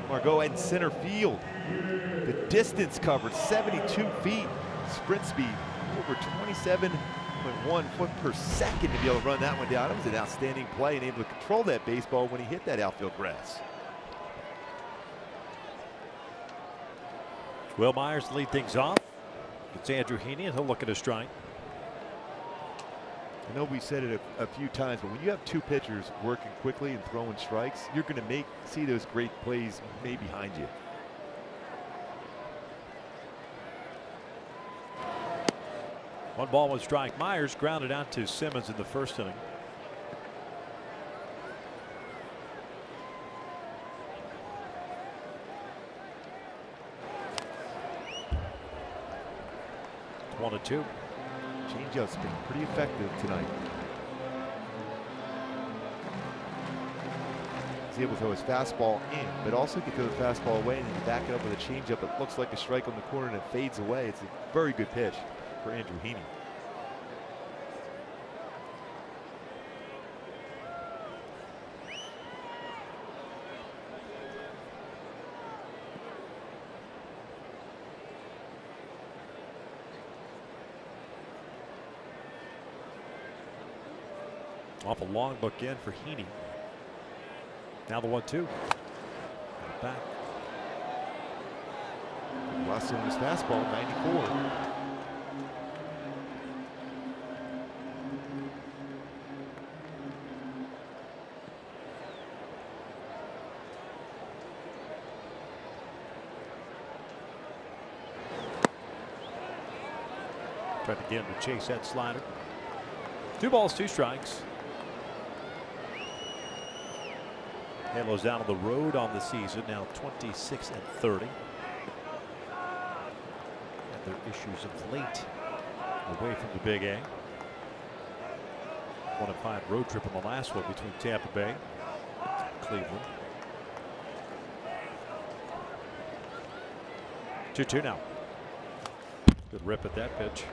Margot in center field. The distance covered, 72 feet. Sprint speed, over 27.1 foot per second to be able to run that one down. It was an outstanding play and able to control that baseball when he hit that outfield grass. Will Myers lead things off. It's Andrew Heaney, and he'll look at a strike. I know we said it a few times, but when you have two pitchers working quickly and throwing strikes, you're going to see those great plays made behind you. One ball, one strike. Myers grounded out to Simmons in the first inning. It's 1-2. Changeup's been pretty effective tonight. He's able to throw his fastball in, but also can throw the fastball away and then back it up with a changeup. It looks like a strike on the corner and it fades away. It's a very good pitch for Andrew Heaney. Off a long look in for Heaney. Now the 1-2. Back. Lost on his fastball, 94. Tried again to chase that slider. 2 balls, 2 strikes. Halos down on the road on the season, now 26-30. Had their issues of late away from the Big A. 1-5 road trip on the last one between Tampa Bay and Cleveland. 2-2 now. Good rip at that pitch.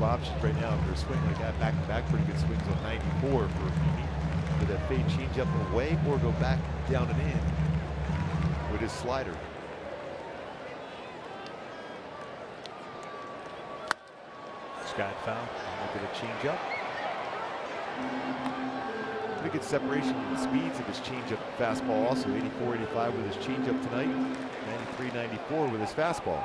Options right now for a swing like that, back to back, pretty good swings on 94 for Heaney. With that fade change up and away, or go back down and in with his slider. Sky foul. Look at a change up. Pretty good separation in the speeds of his changeup fastball. Also 84-85 with his changeup tonight. 93-94 with his fastball.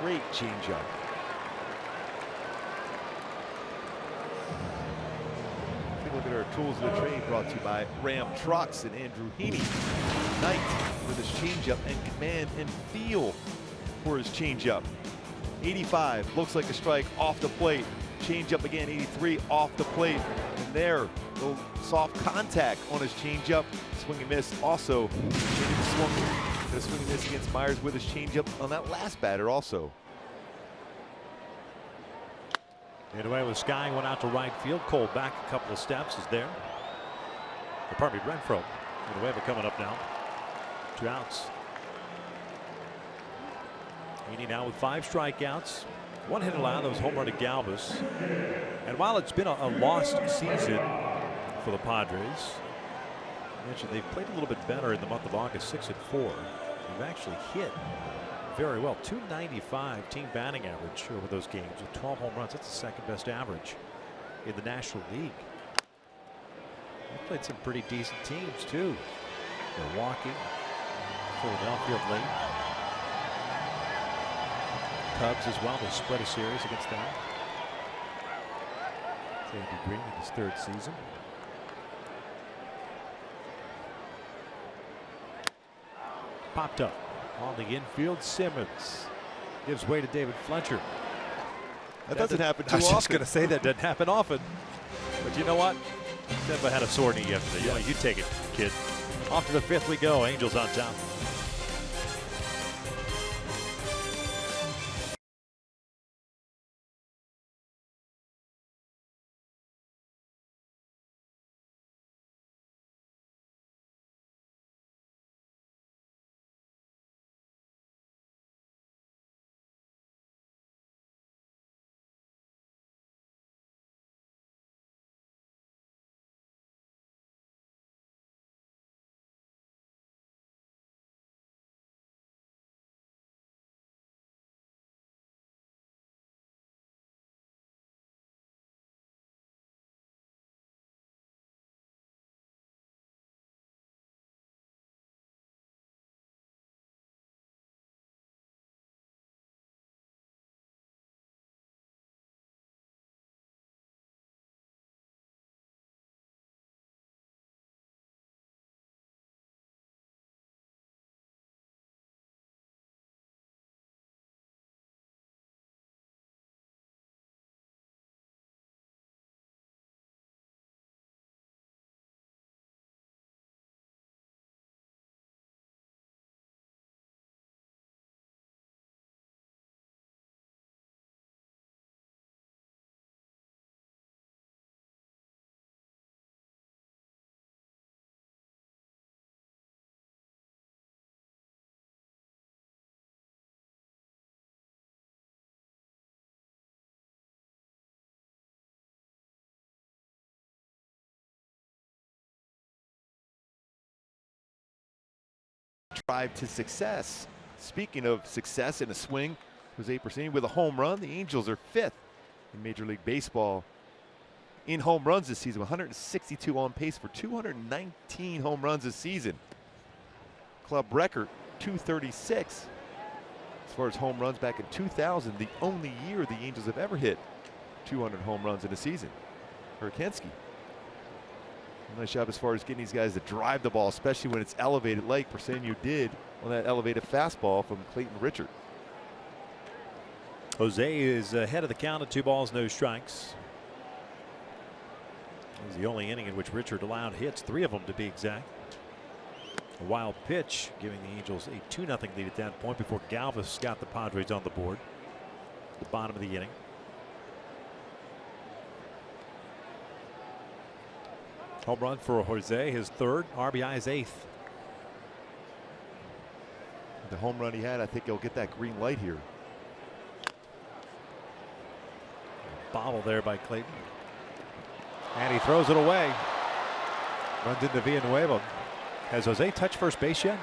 Great changeup. Take a look at our tools of the trade, brought to you by Ram Trucks and Andrew Heaney. Knight with his changeup and command and feel for his changeup. 85 looks like a strike off the plate. Changeup again, 83 off the plate. And there, little soft contact on his changeup. Swing and miss. Also, swung. Swing and miss against Myers with his changeup on that last batter also. And away with Sky, went out to right field. Cole back a couple of steps is there. Pardon me, Renfro. And away coming up now. 2 outs. Heaney now with 5 strikeouts. 1 hit allowed. That was home run to Galvis. And while it's been a lost season for the Padres, I mentioned they've played a little bit better in the month of August, 6-4. They've actually hit very well. 295 team batting average over those games with 12 home runs. That's the second best average in the National League. They've played some pretty decent teams too. Milwaukee, Philadelphia of late. Cubs as well. They split a series against them. Andy Green in his 3rd season. Popped up on the infield. Simmons gives way to David Fletcher. That doesn't happen too often. I was just going often. to say that doesn't happen often. But you know what? Simba had a sore knee yesterday. You know, you take it, kid. Off to the 5th we go. Angels on top. drive to success. Speaking of success in a swing, Jose Percini with a home run. The Angels are 5th in Major League Baseball in home runs this season, 162 on pace for 219 home runs this season. Club record 236 as far as home runs back in 2000, the only year the Angels have ever hit 200 home runs in a season. Hurricansky. Nice job as far as getting these guys to drive the ball, especially when it's elevated like Percini did on that elevated fastball from Clayton Richard. Jose is ahead of the count at 2 balls, no strikes. It was the only inning in which Richard allowed hits, 3 of them to be exact. A wild pitch giving the Angels a 2-0 lead at that point before Galvis got the Padres on the board at the bottom of the inning. Home run for Jose, his 3rd, RBI is 8th. The home run he had, I think he'll get that green light here. Bobble there by Clayton. And he throws it away. Runs into Villanueva. Has Jose touched first base yet?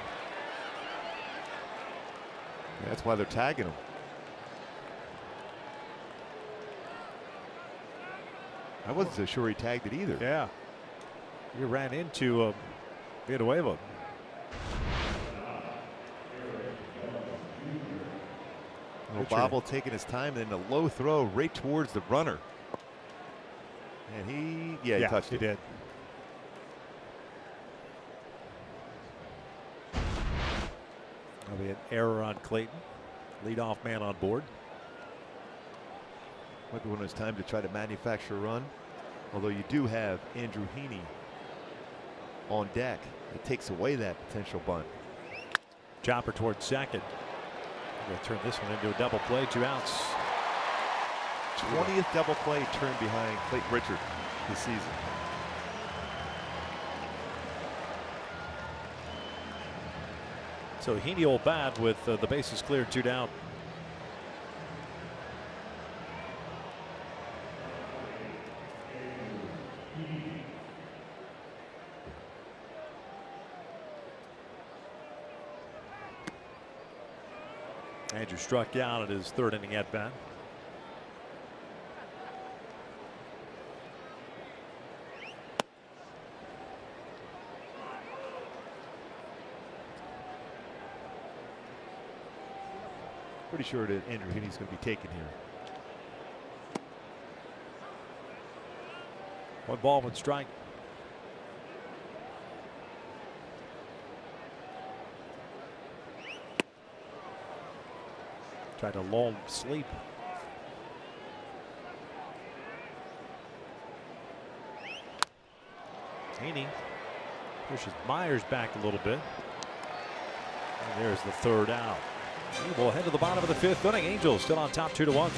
Yeah, that's why they're tagging him. I wasn't so sure he tagged it either. Yeah. He ran into Villanueva. Bobble taking his time, and then a low throw right towards the runner. And he touched it. He did. That'll be an error on Clayton. Leadoff man on board. Might be one of those times to try to manufacture a run. Although you do have Andrew Heaney on deck. It takes away that potential bunt. Chopper towards second. Going to turn this one into a double play, 2 outs. 20th double play turned behind Clayton Richard this season. So Heaney will bat with the bases cleared, 2 down. Andrew struck out at his 3rd inning at bat. Pretty sure that Andrew Heaney's going to be taken here. 1 ball, 1 strike. Tried to lull him to sleep. Heaney pushes Myers back a little bit. And there's the 3rd out. We'll head to the bottom of the 5th inning. Angels still on top 2-1.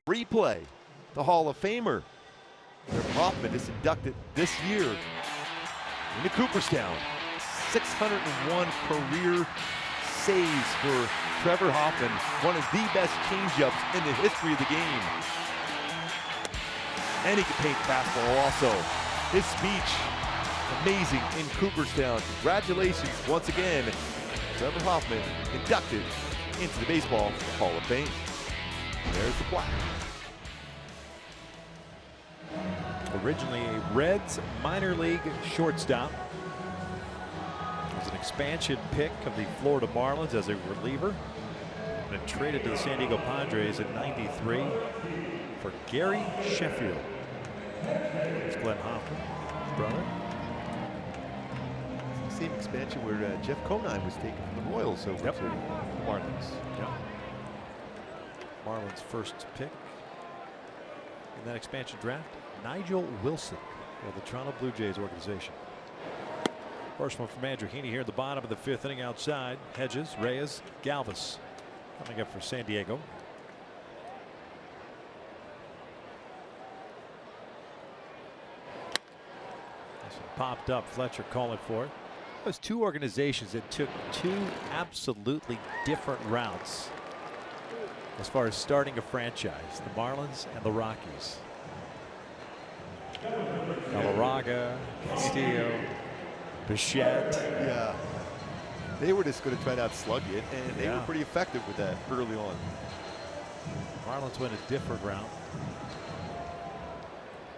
replay. The Hall of Famer, Trevor Hoffman, is inducted this year into Cooperstown. 601 career saves for Trevor Hoffman, one of the best changeups in the history of the game. And he can paint fastball also. His speech, amazing in Cooperstown. Congratulations once again, Trevor Hoffman, inducted into the Baseball Hall of Fame. There's the plaque. Originally a Reds minor league shortstop. Was an expansion pick of the Florida Marlins as a reliever. And traded to the San Diego Padres in '93 for Gary Sheffield. It's Glenn Hoffman, his brother. It's the same expansion where Jeff Conine was taken from the Royals over to the Marlins. Yep. Marlins' first pick in that expansion draft, Nigel Wilson of the Toronto Blue Jays organization. First one from Andrew Heaney here at the bottom of the fifth inning outside. Hedges, Reyes, Galvis coming up for San Diego. This one popped up. Fletcher calling for it. Those two organizations that took two absolutely different routes as far as starting a franchise, the Marlins and the Rockies. Galarraga, Castillo, Bichette. Yeah. They were just going to try to outslug it, and they were pretty effective with that early on. Marlins went a different route.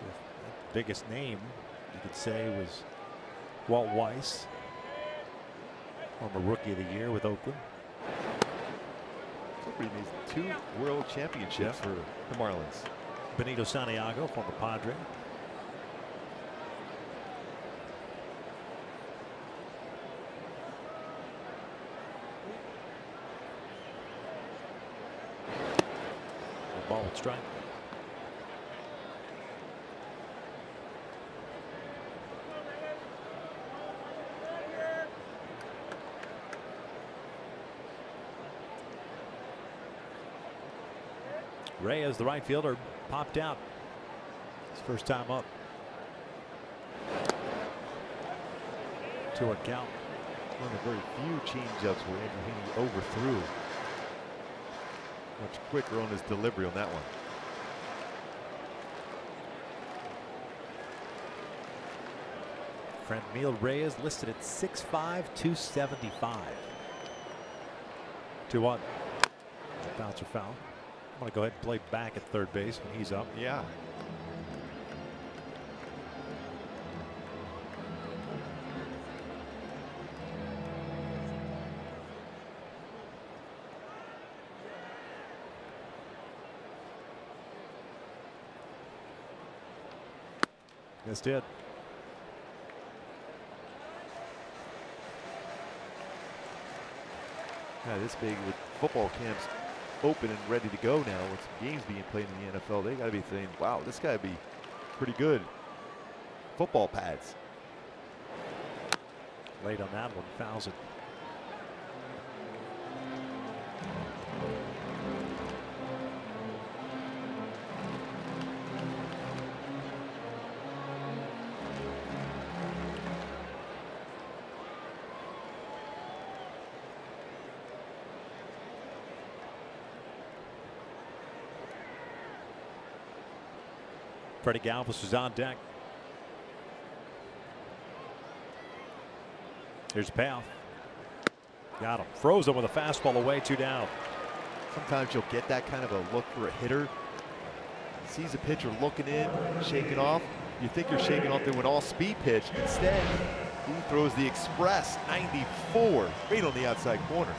The biggest name, you could say, was Walt Weiss, former Rookie of the Year with Oakland. It's pretty amazing. 2 world championships for the Marlins. Benito Santiago, former Padre. Ball and strike. Reyes, the right fielder, popped out. His first time up. 2-1 count. One of the very few changeups where Andrew Heaney overthrew. Much quicker on his delivery on that one. Franmil Reyes listed at 6'5", 275. 2-1. Bouncer foul. I'm going to go ahead and play back at third base when he's up. Yeah. Missed it. Yeah, this big with football camps open and ready to go now with some games being played in the NFL. They got to be thinking, wow, this got to be pretty good. Football pads. Late on that one, fouls it. Freddie Galvis is on deck. Here's a payoff. Got him. Froze him with a fastball away, 2 down. Sometimes you'll get that kind of a look for a hitter. Sees a pitcher looking in, shaking off. You think you're shaking off the all-speed pitch. Instead, he throws the express 94 right on the outside corner.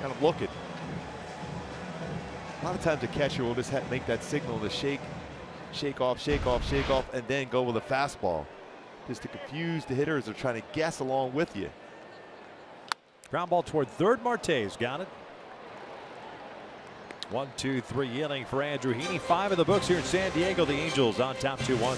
Kind of looking. A lot of times a catcher will just make that signal to shake off, and then go with a fastball. Just to confuse the hitters. They're trying to guess along with you. Ground ball toward third. Marte's got it. 1-2-3 inning for Andrew Heaney. 5 in the books here in San Diego. The Angels on top 2-1.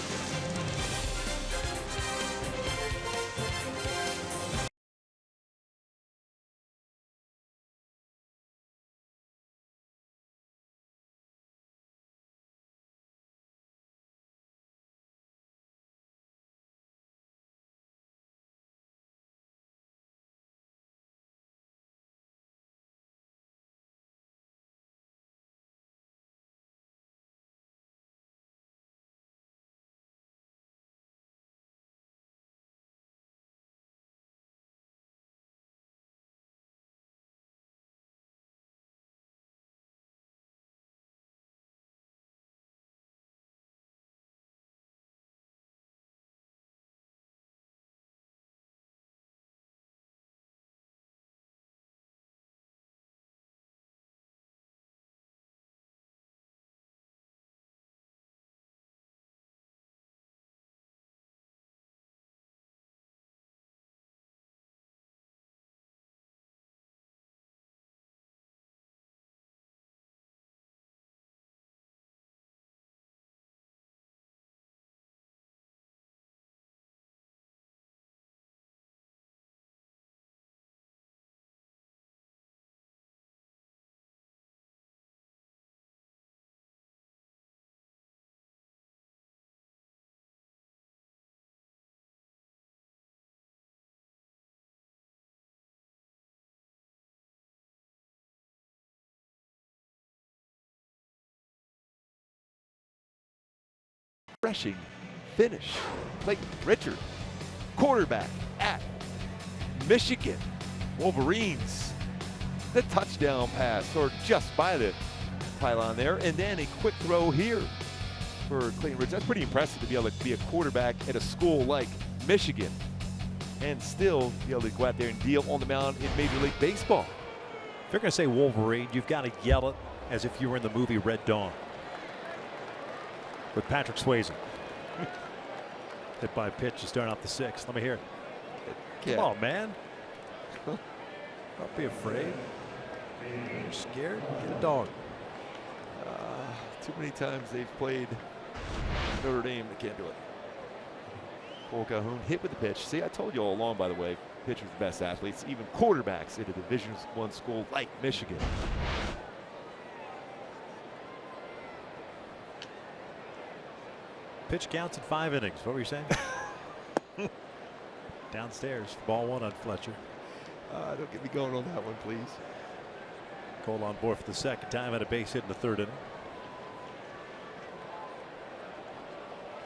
refreshing finish. Clayton Richard, quarterback at Michigan Wolverines. The touchdown pass, or just by the pylon there, and then a quick throw here for Clayton Richard. That's pretty impressive to be able to be a quarterback at a school like Michigan and still be able to go out there and deal on the mound in Major League Baseball. If you're going to say Wolverine, you've got to yell it as if you were in the movie Red Dawn with Patrick Swayze. Hit by a pitch to start off the sixth. Let me hear it. Come on, man. Don't be afraid. You're scared? Get a dog. Too many times they've played Notre Dame. They can't do it. Cole Calhoun hit with the pitch. See, I told you all along, by the way, pitchers are the best athletes, even quarterbacks at a Division I school like Michigan. Pitch counts in 5 innings. What were you saying? Downstairs. Ball 1 on Fletcher. Don't get me going on that one, please. Cole on board for the second time at a base hit in the 3rd inning.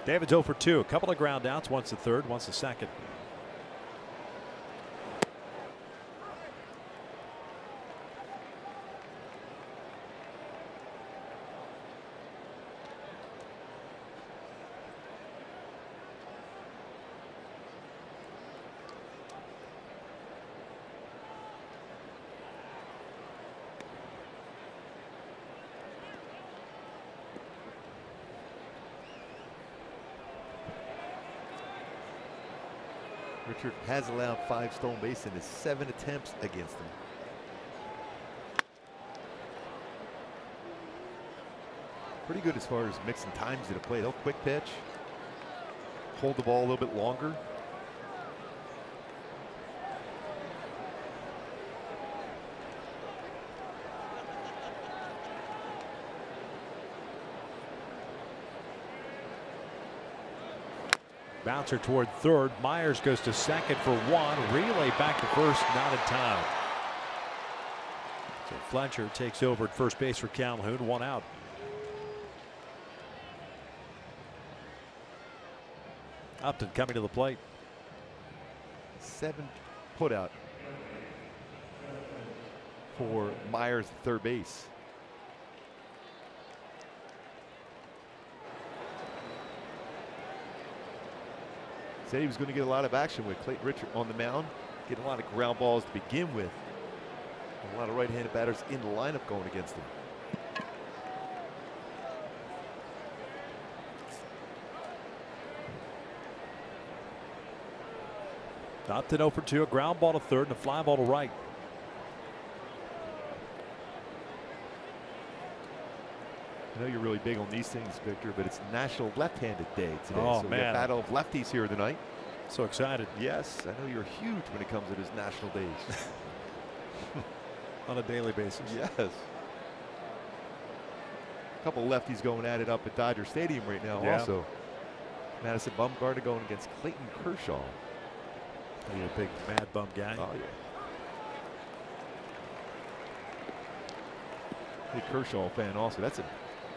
David's 0 for 2. A couple of ground outs. Once the 3rd, once the 2nd. Richard has allowed 5 stolen bases in his 7 attempts against him. Pretty good as far as mixing times to the plate. He'll quick pitch, hold the ball a little bit longer. Bouncer toward 3rd. Myers goes to 2nd for 1. Relay back to 1st, not in time. So Fletcher takes over at first base for Calhoun. 1 out. Upton coming to the plate. 7 put out for Myers at 3rd base. Said he was going to get a lot of action with Clayton Richard on the mound, getting a lot of ground balls to begin with. A lot of right-handed batters in the lineup going against him. Upton 0 for 2. A ground ball to 3rd and a fly ball to right. I know you're really big on these things, Victor, but it's National Left-Handed Day today. Oh, so man. we have Battle of Lefties here tonight. So excited. Yes, I know you're huge when it comes to these national days. On a daily basis. Yes. A couple of lefties going at it up at Dodger Stadium right now also. Madison Bumgarner going against Clayton Kershaw. He's a big mad bum guy. Oh, yeah. Big Kershaw fan also. That's a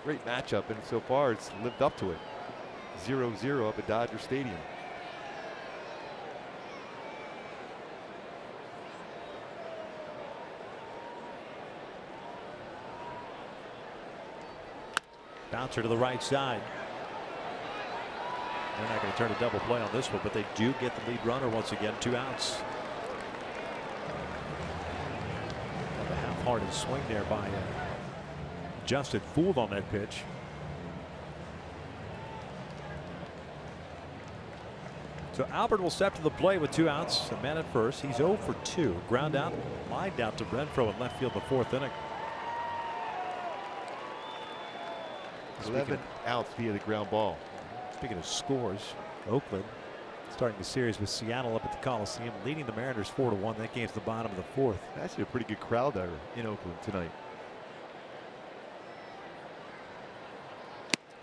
great matchup, and so far it's lived up to it. 0-0 up at Dodger Stadium. Bouncer to the right side. They're not going to turn a double play on this one, but they do get the lead runner once again. 2 outs. A half-hearted swing there by Justin. Fooled on that pitch. So Albert will step to the plate with 2 outs. A man at first. He's 0 for 2. Ground out, lined out to Renfro in left field in the 4th inning. 11 outs via the ground ball. Speaking of scores, Oakland starting the series with Seattle up at the Coliseum, leading the Mariners 4-1. That game's the bottom of the 4th. Actually a pretty good crowd there in Oakland tonight.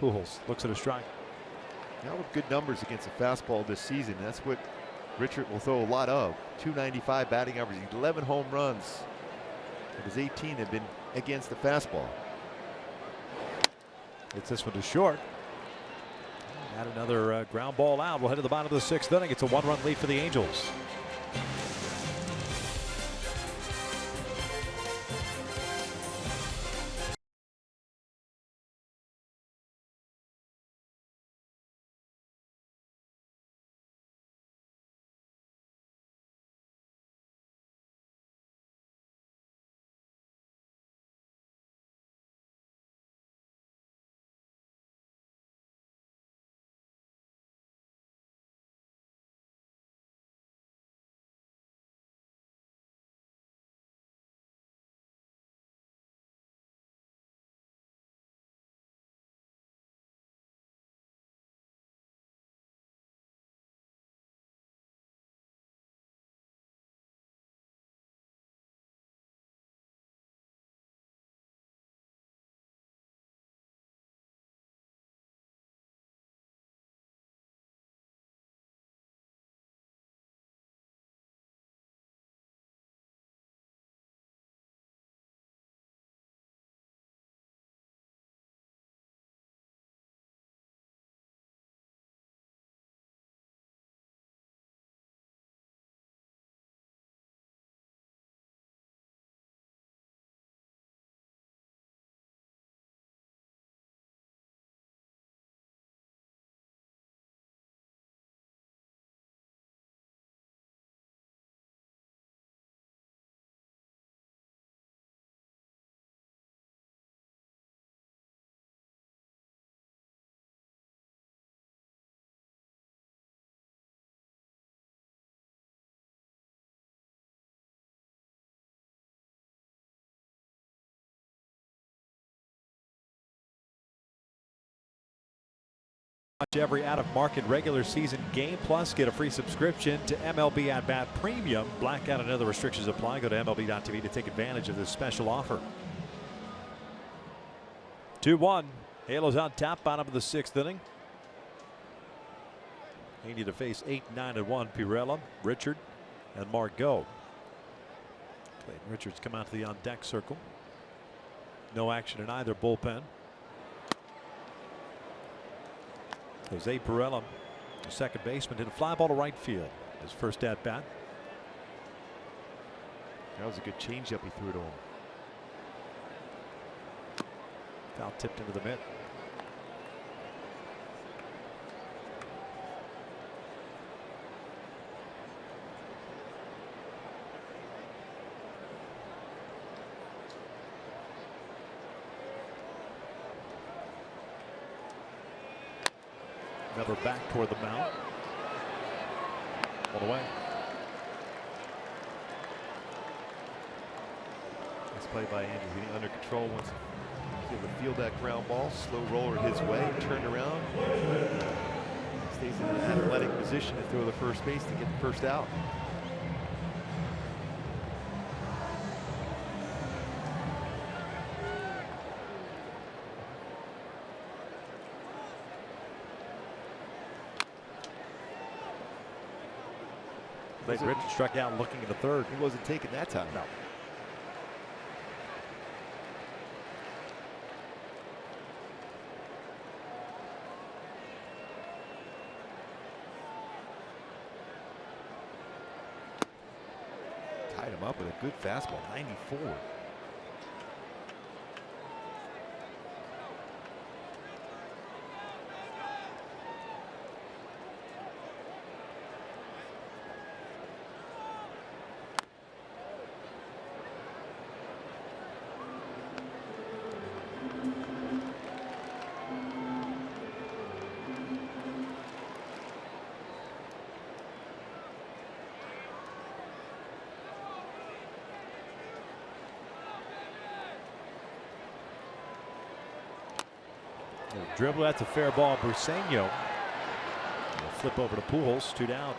Pujols looks at a strike. Now with good numbers against the fastball this season. That's what Richard will throw a lot of. 295 batting average, 11 home runs. Of his 18 have been against the fastball. It's this one to short. Had another ground ball out. We'll head to the bottom of the sixth inning. It's a one-run lead for the Angels. Watch every out-of-market regular season game, plus get a free subscription to MLB At Bat Premium. Blackout and other restrictions apply. Go to MLB.tv to take advantage of this special offer. 2-1. Halos on top, bottom of the sixth inning. They need to face 8, 9, and 1. Pirella, Richard, and Margot. Clayton Richards come out to the on-deck circle. No action in either bullpen. Jose Pirella, the second baseman, hit a fly ball to right field. His first at bat. That was a good changeup he threw to him. Foul tipped into the mitt. Another back toward the mound. All the way. Nice play by Andrews, getting under control once he's able to field that ground ball. Slow roller his way, turned around. Stays in an athletic position to throw the first base to get the first out. Richard struck out looking at the third. He wasn't taking that time. No. Tied him up with a good fastball, 94. Dribble, that's a fair ball. Briseño. Flip over to Pujols, 2 down.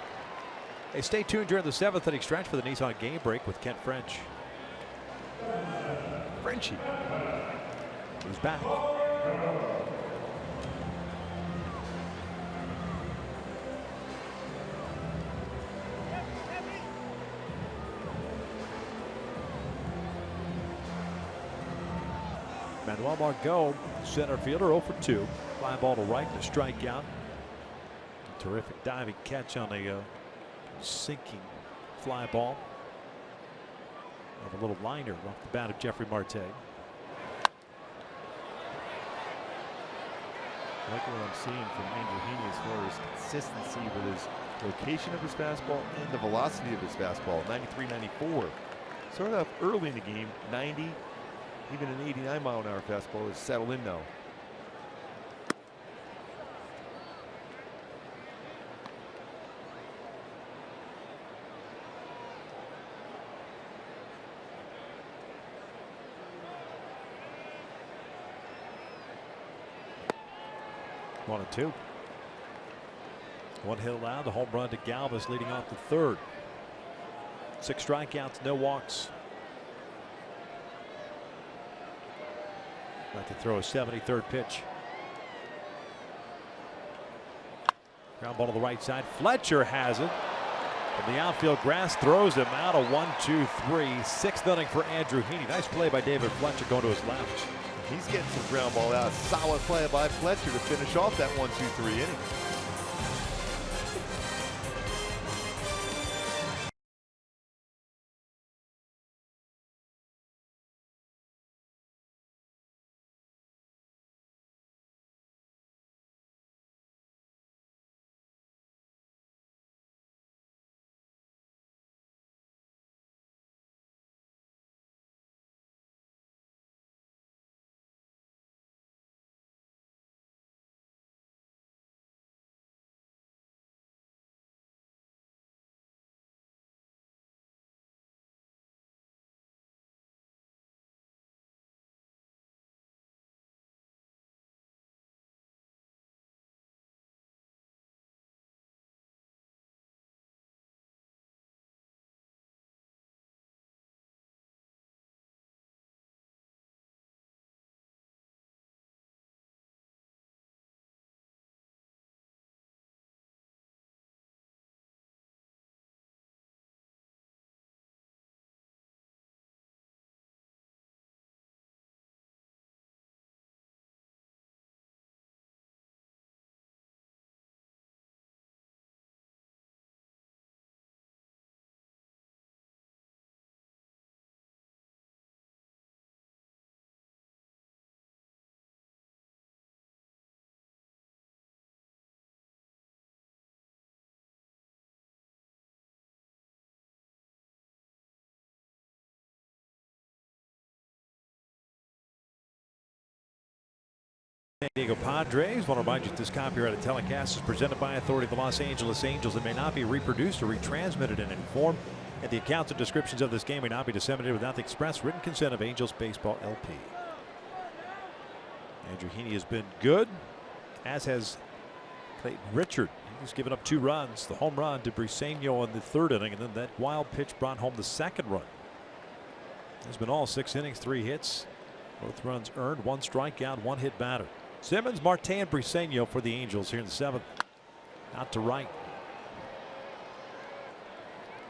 Hey, stay tuned during the 7th inning stretch for the Nissan Game Break with Kent French. Frenchie. He's back. Manuel Margot, center fielder, 0 for 2. Fly ball to right and a strikeout. Terrific diving catch on a sinking fly ball. Of a little liner off the bat of Jeffrey Marte. I like what I'm seeing from Angel Heaney as far as consistency with his location of his fastball and the velocity of his fastball. 93, 94. Started off early in the game, 90, even an 89 mile an hour fastball is settled in now. One and two. One hit allowed, the home run to Galvis leading off the third. 6 strikeouts, no walks. About to throw a 73rd pitch. Ground ball to the right side. Fletcher has it. From the outfield grass, throws him out. A 1-2-3. 6th inning for Andrew Heaney. Nice play by David Fletcher going to his left. He's getting some ground ball out. Solid play by Fletcher to finish off that 1-2-3 inning. San Diego Padres. Want to remind you that this copyrighted telecast is presented by authority of the Los Angeles Angels and may not be reproduced or retransmitted in any form. And the accounts and descriptions of this game may not be disseminated without the express written consent of Angels Baseball LP. Andrew Heaney has been good, as has Clayton Richard. He's given up 2 runs. The home run to Briseño in the 3rd inning, and then that wild pitch brought home the 2nd run. He's been all 6 innings, 3 hits. Both runs earned, 1 strikeout, 1 hit batter. Simmons, Marte, and Briseño for the Angels here in the 7th. Out to right.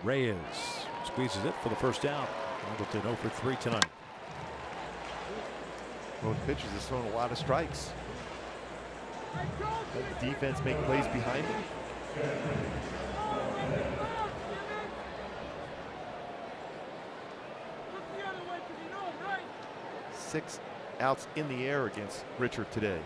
Reyes squeezes it for the first out. Hamilton 0 for 3 tonight. Both pitchers have thrown a lot of strikes. Let the defense make plays behind him. Six outs in the air against Richard today.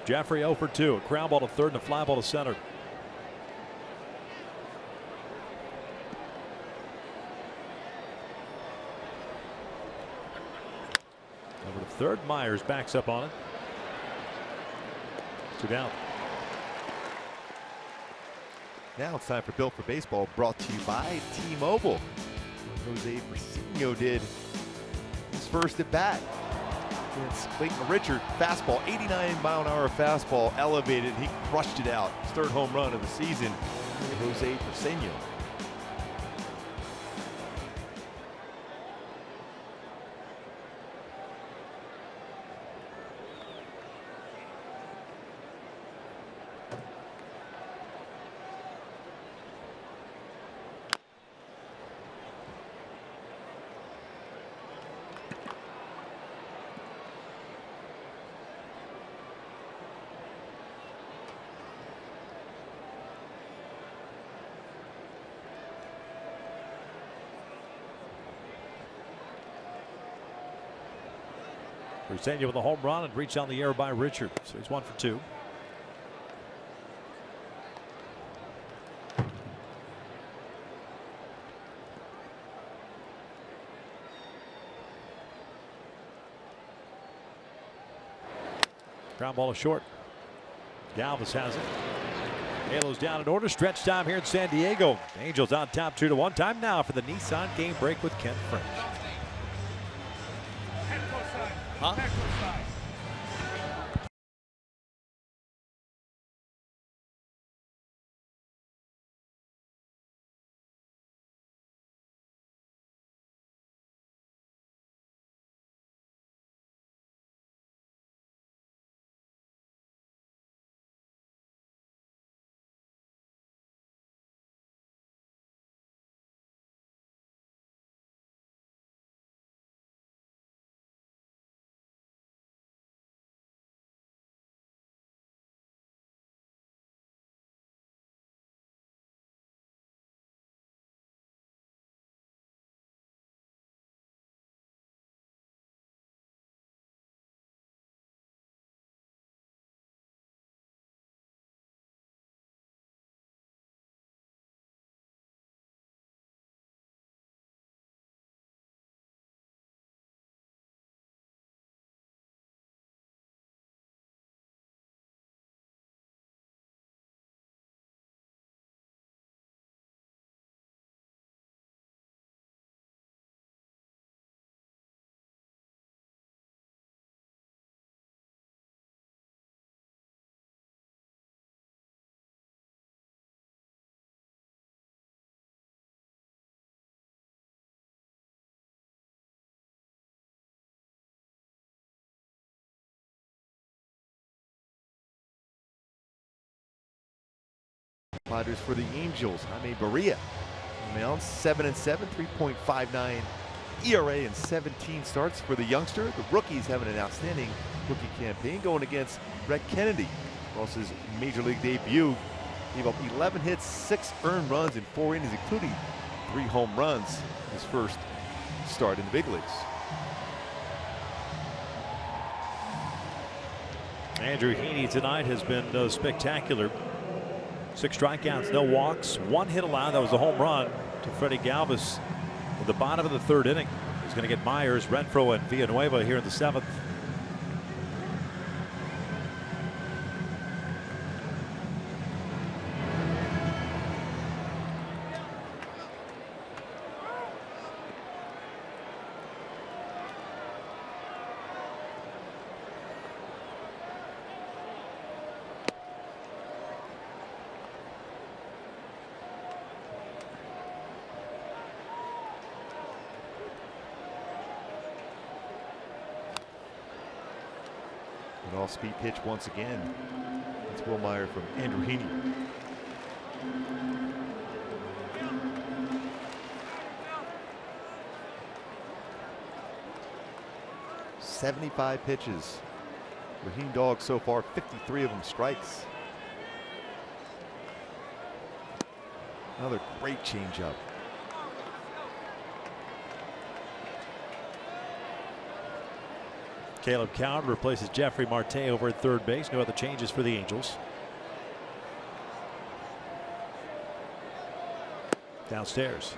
Jeffrey 0 for 2. A ground ball to 3rd and a fly ball to center. Over to 3rd. Myers backs up on it. 2 down. Now it's time for Built for Baseball, brought to you by T-Mobile. Jose Briseño did his first at bat against Clayton Richard. Fastball, 89-mile-an-hour fastball, elevated. He crushed it out. His 3rd home run of the season. Jose Briseño. Briseno with a home run and reached on the air by Richard. So he's 1 for 2. Ground ball is short. Galvis has it. Halos down in order. Stretch time here in San Diego. Angels on top 2-1. Time now for the Nissan game break with Ken French. Huh? Padres for the Angels. Jaime Barria. Mound 7-7, 3.59 ERA and 17 starts for the youngster. The rookie's having an outstanding rookie campaign going against Brett Kennedy. Ross's major league debut. Gave up 11 hits, 6 earned runs in 4 innings, including 3 home runs. His first start in the big leagues. Andrew Heaney tonight has been spectacular. 6 strikeouts, no walks, 1 hit allowed. That was a home run to Freddie Galvis in the bottom of the 3rd inning. He's going to get Myers, Renfroe, and Villanueva here in the 7th. An off-speed pitch once again. It's Wilmeyer from Andrew Heaney. "75 pitches. Raheem Dog so far, 53 of them strikes. Another great changeup. Caleb Coward replaces Jeffrey Marte over at 3rd base. No other changes for the Angels. Downstairs.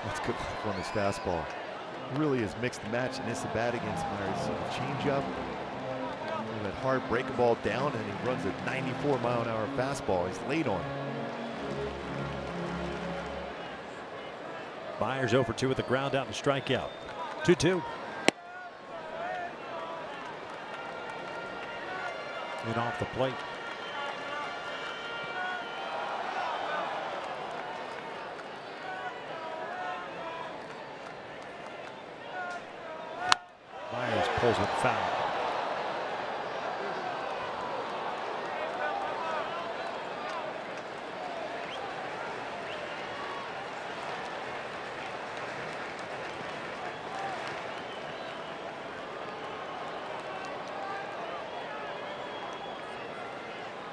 That's good on his fastball. Really has mixed the match and it's a bat against Myers. Changeup, that hard breaking ball down, and he runs a 94-mile-an-hour fastball. He's late on it. Myers 0 for 2 with the ground out and strikeout. 2-2. And off the plate. Myers pulls it foul.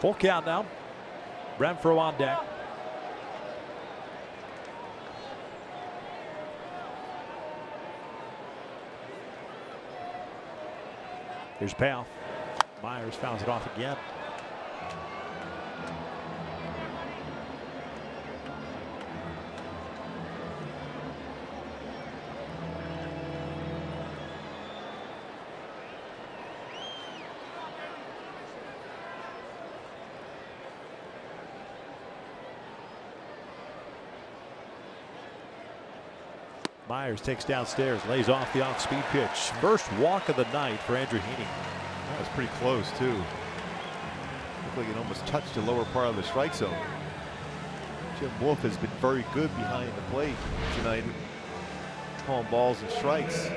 Full count now. Renfro on deck. Here's payoff. Myers fouls it off again. Myers takes downstairs, lays off the off-speed pitch. First walk of the night for Andrew Heaney. That was pretty close, too. Looked like it almost touched the lower part of the strike zone. Jim Wolf has been very good behind the plate tonight, calling balls and strikes.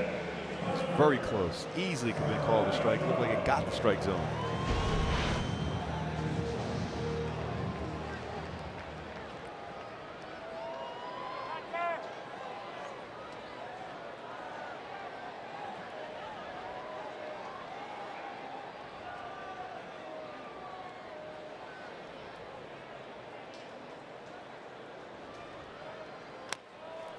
It's very close. Easily could have been called a strike. Looked like it got the strike zone.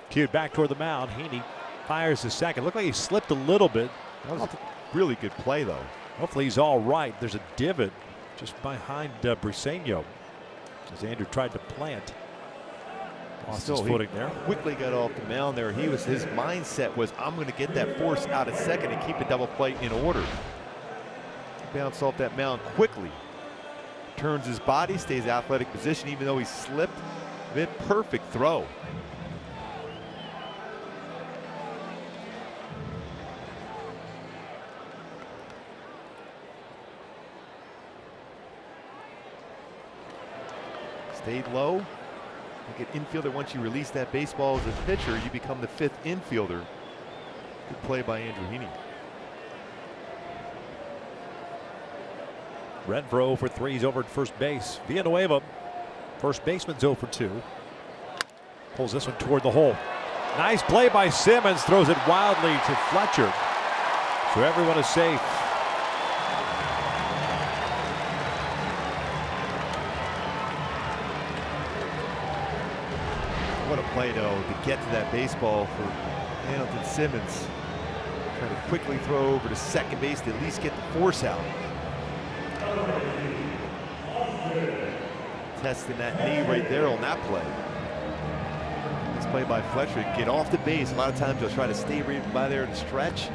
Cued back toward the mound. Heaney fires the second. Looked like he slipped a little bit. That was a really good play, though. Hopefully he's all right. There's a divot just behind Briseño as Andrew tried to plant. Lost his footing there. Quickly got off the mound there. His mindset was, I'm going to get that force out at second and keep the double play in order. Bounce off that mound quickly. Turns his body, stays athletic position even though he slipped. Perfect throw. Stayed low. Like an infielder, once you release that baseball as a pitcher, you become the fifth infielder. Good play by Andrew Heaney. Renfro for 3. He's over at first base. Villanueva, first baseman's 0 for 2. Pulls this one toward the hole. Nice play by Simmons. Throws it wildly to Fletcher. So everyone is safe. What a play, though, to get to that baseball for Hamilton Simmons. Trying to quickly throw over to second base to at least get the force out. Testing that knee right there on that play. This play by Fletcher. Get off the base. A lot of times they'll try to stay right by there and stretch.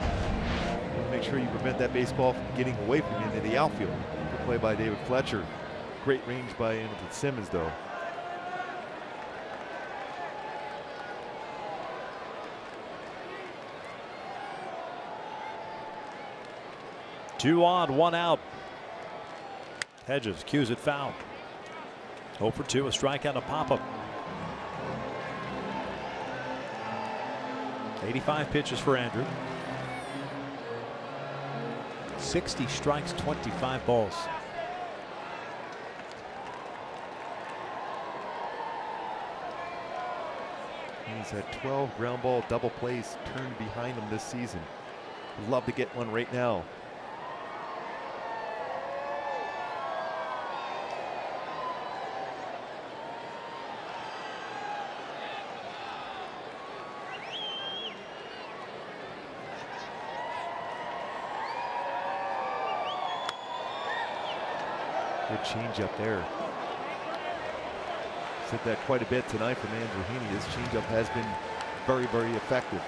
Make sure you prevent that baseball from getting away from you into the outfield. Good play by David Fletcher. Great range by Hamilton Simmons, though. Two on, 1 out. Hedges cues it foul. 0 for 2, a strikeout, a pop-up. 85 pitches for Andrew. 60 strikes, 25 balls. He's had 12 ground ball double plays turned behind him this season. Would love to get one right now. Good changeup there. Said that quite a bit tonight from Andrew Heaney. His changeup has been very, very effective.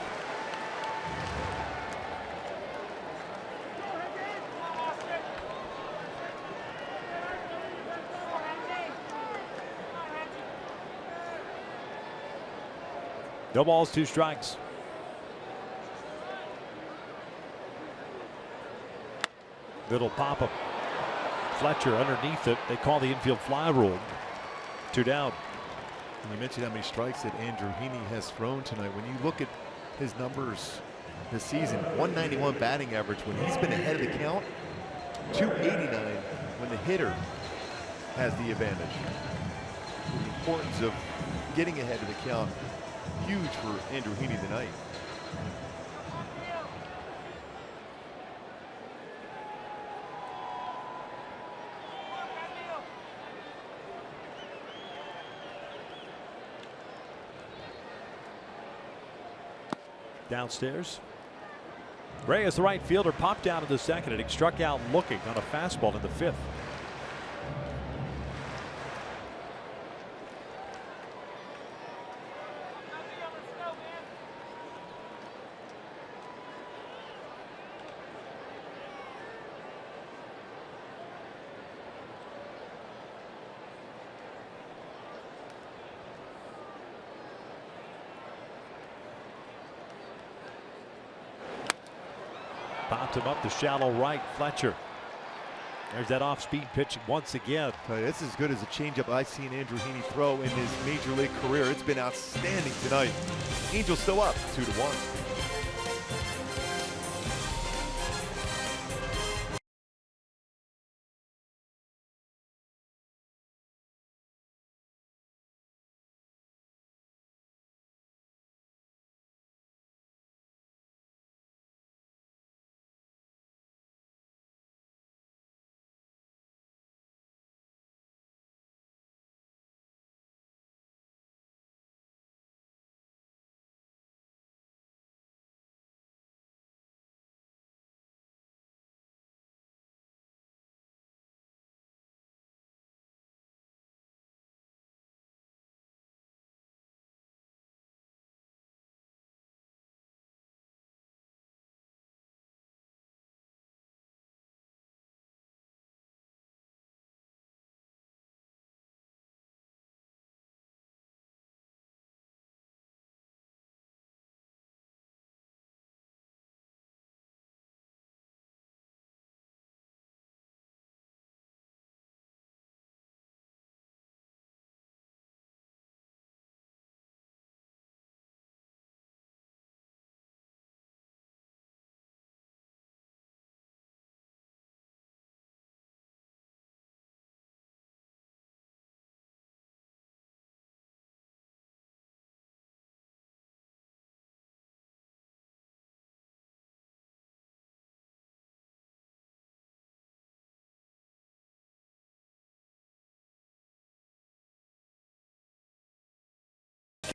No balls, 2 strikes. Little pop-up. Fletcher underneath it. They call the infield fly rule. 2 down. And you mentioned how many strikes that Andrew Heaney has thrown tonight. When you look at his numbers this season, 191 batting average when he's been ahead of the count, 289 when the hitter has the advantage. The importance of getting ahead of the count, huge for Andrew Heaney tonight. Downstairs. Ray is the right fielder, popped down in the second inning, struck out looking on a fastball in the fifth. Popped him up to shallow right. Fletcher. There's that off-speed pitch once again. That's as good as a changeup I've seen Andrew Heaney throw in his major league career. It's been outstanding tonight. Angels still up 2-1.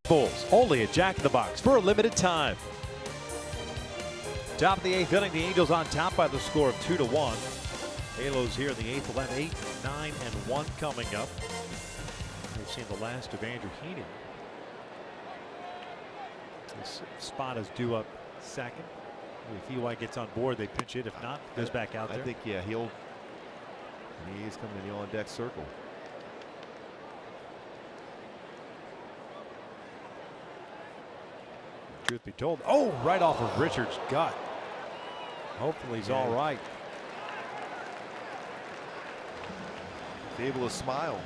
Bulls only at Jack in the Box for a limited time. Top of the eighth inning, the Angels on top by the score of 2-1. Halos here in the eighth, 11, 8, 9, and 1 coming up. We've seen the last of Andrew Heaney. This spot is due up second. If EY gets on board, they pitch it. If not, goes back out there. I think, yeah, he's coming in the on-deck circle. Truth be told, oh, right off of Richards' gut. Hopefully he's all right. He's able to smile.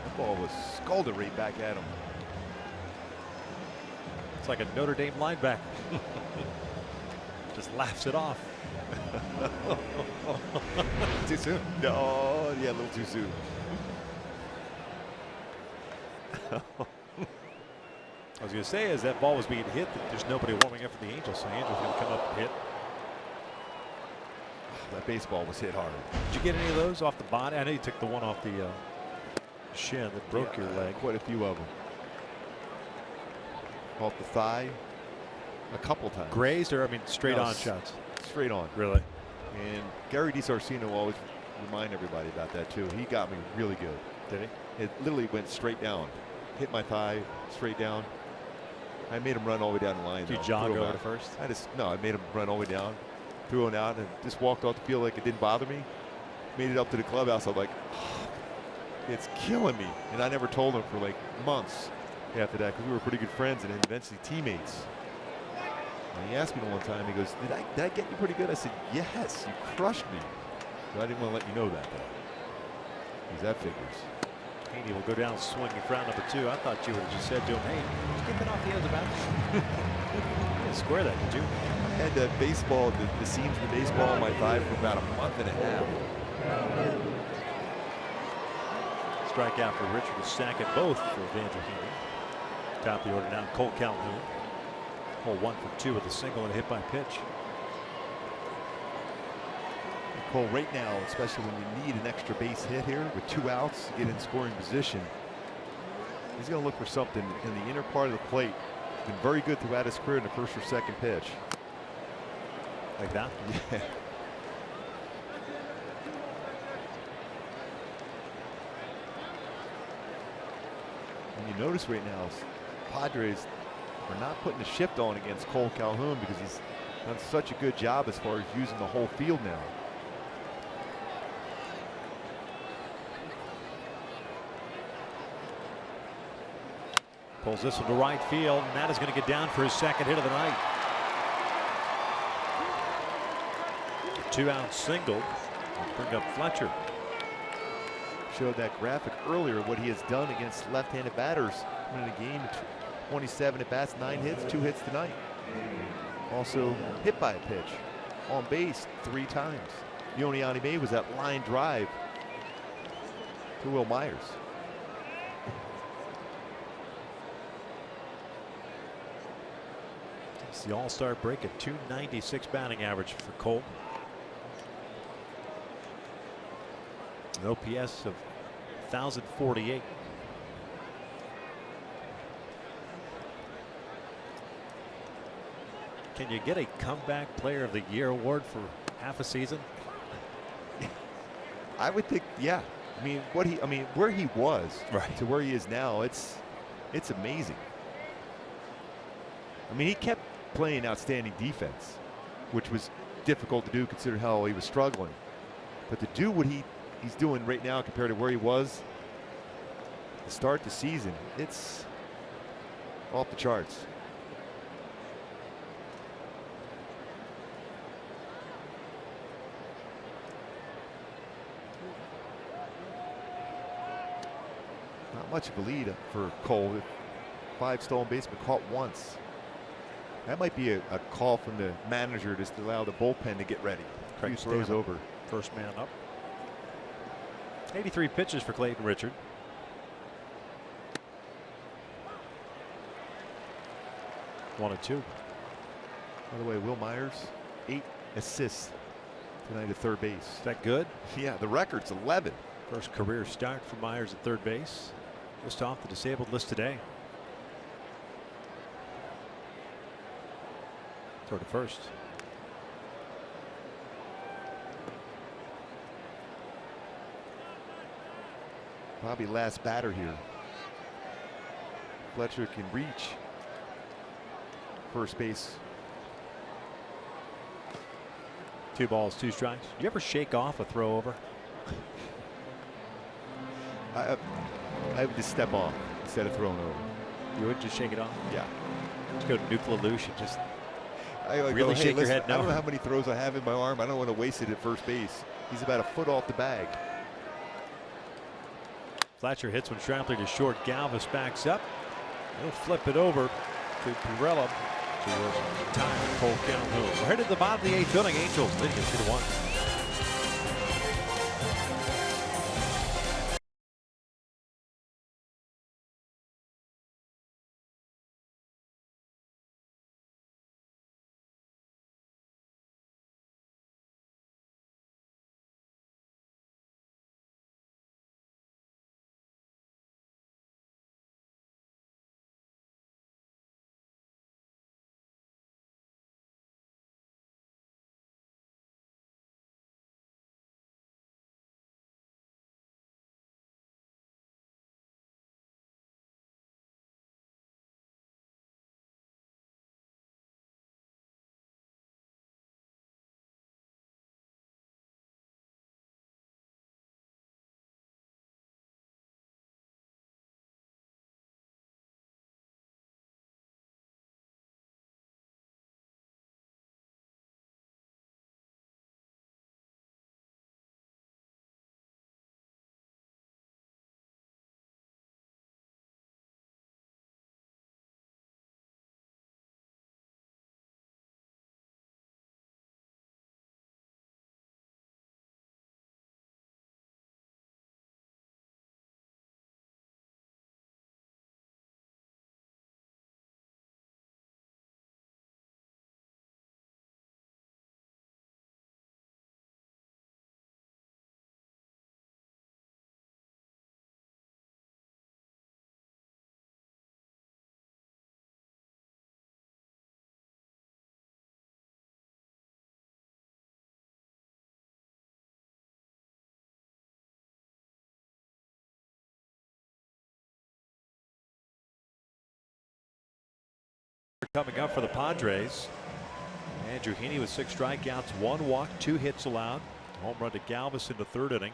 That ball was scalded right back at him. It's like a Notre Dame linebacker. Just laughs it off. Too soon? No, yeah, a little too soon. I was going to say, as that ball was being hit, that there's nobody warming up for the Angels, so Angels going to come up and hit. That baseball was hit hard. Did you get any of those off the body? I know you took the one off the shin that broke your leg. Quite a few of them. Off the thigh, a couple times. Grazed, or I mean straight on shots? Straight on. Really? And Gary DiSarcino will always remind everybody about that too. He got me really good. Did he? It literally went straight down. Hit my thigh, straight down. I made him run all the way down the line. Did you jog over to first? I made him run all the way down, threw him out, and just walked off the field like it didn't bother me. Made it up to the clubhouse. I'm like, oh, it's killing me. And I never told him for like months after that, because we were pretty good friends and eventually teammates. And he asked me one time, he goes, did I get you pretty good? I said, yes, you crushed me. So I didn't want to let you know that though, because that figures. Heaney will go down swinging for round number 2. I thought you would have just said to him, hey, just get that off the end of the bat. You didn't square that, did you? I had that baseball, the seams of the baseball on my thigh for about a month and a half. Strikeout for Richard, the second, both for Andrew Heaney. Top of the order now, Cole Calhoun. Hole 1 for 2 with a single and a hit by pitch. Cole, right now, especially when you need an extra base hit here with 2 outs to get in scoring position, he's going to look for something in the inner part of the plate Been very good throughout his career in the first or second pitch. Like that? Yeah. And you notice right now, Padres are not putting the shift on against Cole Calhoun because he's done such a good job as far as using the whole field now. Pulls this one to right field, and that is going to get down for his second hit of the night. A 2-out single. Bring up Fletcher. Showed that graphic earlier what he has done against left-handed batters in a game. 27 at bats, 9 hits, 2 hits tonight. Also hit by a pitch, on base 3 times. The only out he made was that line drive to Will Myers. It's the All-Star break at .296 batting average for Cole. An OPS of 1,048. Can you get a comeback player of the year award for half a season? I would think, yeah. I mean, where he was right to where he is now, it's amazing. I mean, he kept playing outstanding defense, which was difficult to do considering how he was struggling. But to do what he's doing right now compared to where he was to start the season, it's off the charts. Not much of a lead for Cole. 5 stolen bases, but caught once. That might be a call from the manager just to allow the bullpen to get ready. Craig throws over. First man up. 83 pitches for Clayton Richard. One and 2. By the way, Will Myers, 8 assists tonight at third base. Is that good? Yeah, the record's 11. First career start for Myers at third base. Just off the disabled list today. Throw to first. Probably last batter here. Fletcher can reach first base. 2 balls, 2 strikes. You ever shake off a throw over? I would just step off instead of throwing over. You would just shake it off? Yeah. Let's go to Nucleolution. Just I like really go, shake your listen, head no. I don't know how many throws I have in my arm. I don't want to waste it at first base. He's about a foot off the bag. Fletcher hits one sharply to short. Galvis backs up. He'll flip it over to Pirella to time Cole Calhoun. We're headed to the bottom of the 8th inning. Angels leading it 2-1. coming up for the Padres. Andrew Heaney with 6 strikeouts, 1 walk, 2 hits allowed. Home run to Galvis in the 3rd inning.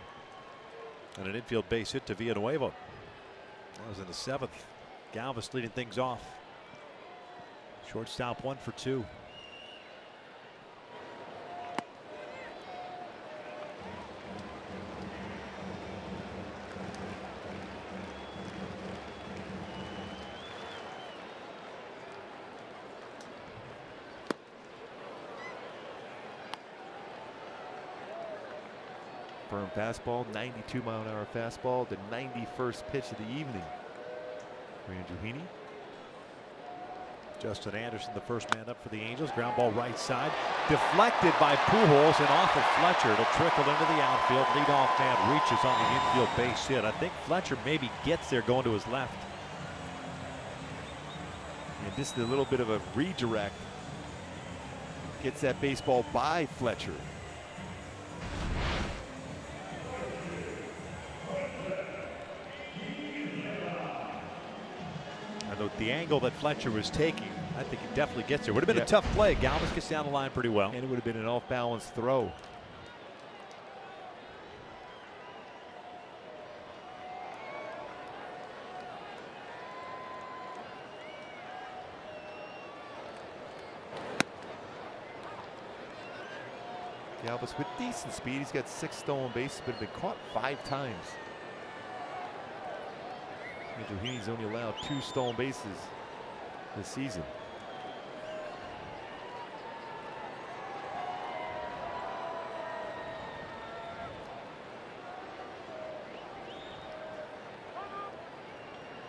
And an infield base hit to Villanueva. That was in the 7th. Galvis leading things off. Shortstop 1 for 2. Firm fastball, 92-mile-an-hour fastball, the 91st pitch of the evening for Andrew Heaney. Justin Anderson, the first man up for the Angels. Ground ball right side. Deflected by Pujols and off of Fletcher. It'll trickle into the outfield. Leadoff man reaches on the infield base hit. I think Fletcher maybe gets there going to his left. And this is a little bit of a redirect. Gets that baseball by Fletcher. The angle that Fletcher was taking, I think he definitely gets there. Would have been a tough play. Galvis gets down the line pretty well. And it would have been an off-balance throw. Galvis with decent speed. He's got 6 stolen bases, but been caught 5 times. Andrew Heaney's only allowed 2 stolen bases this season.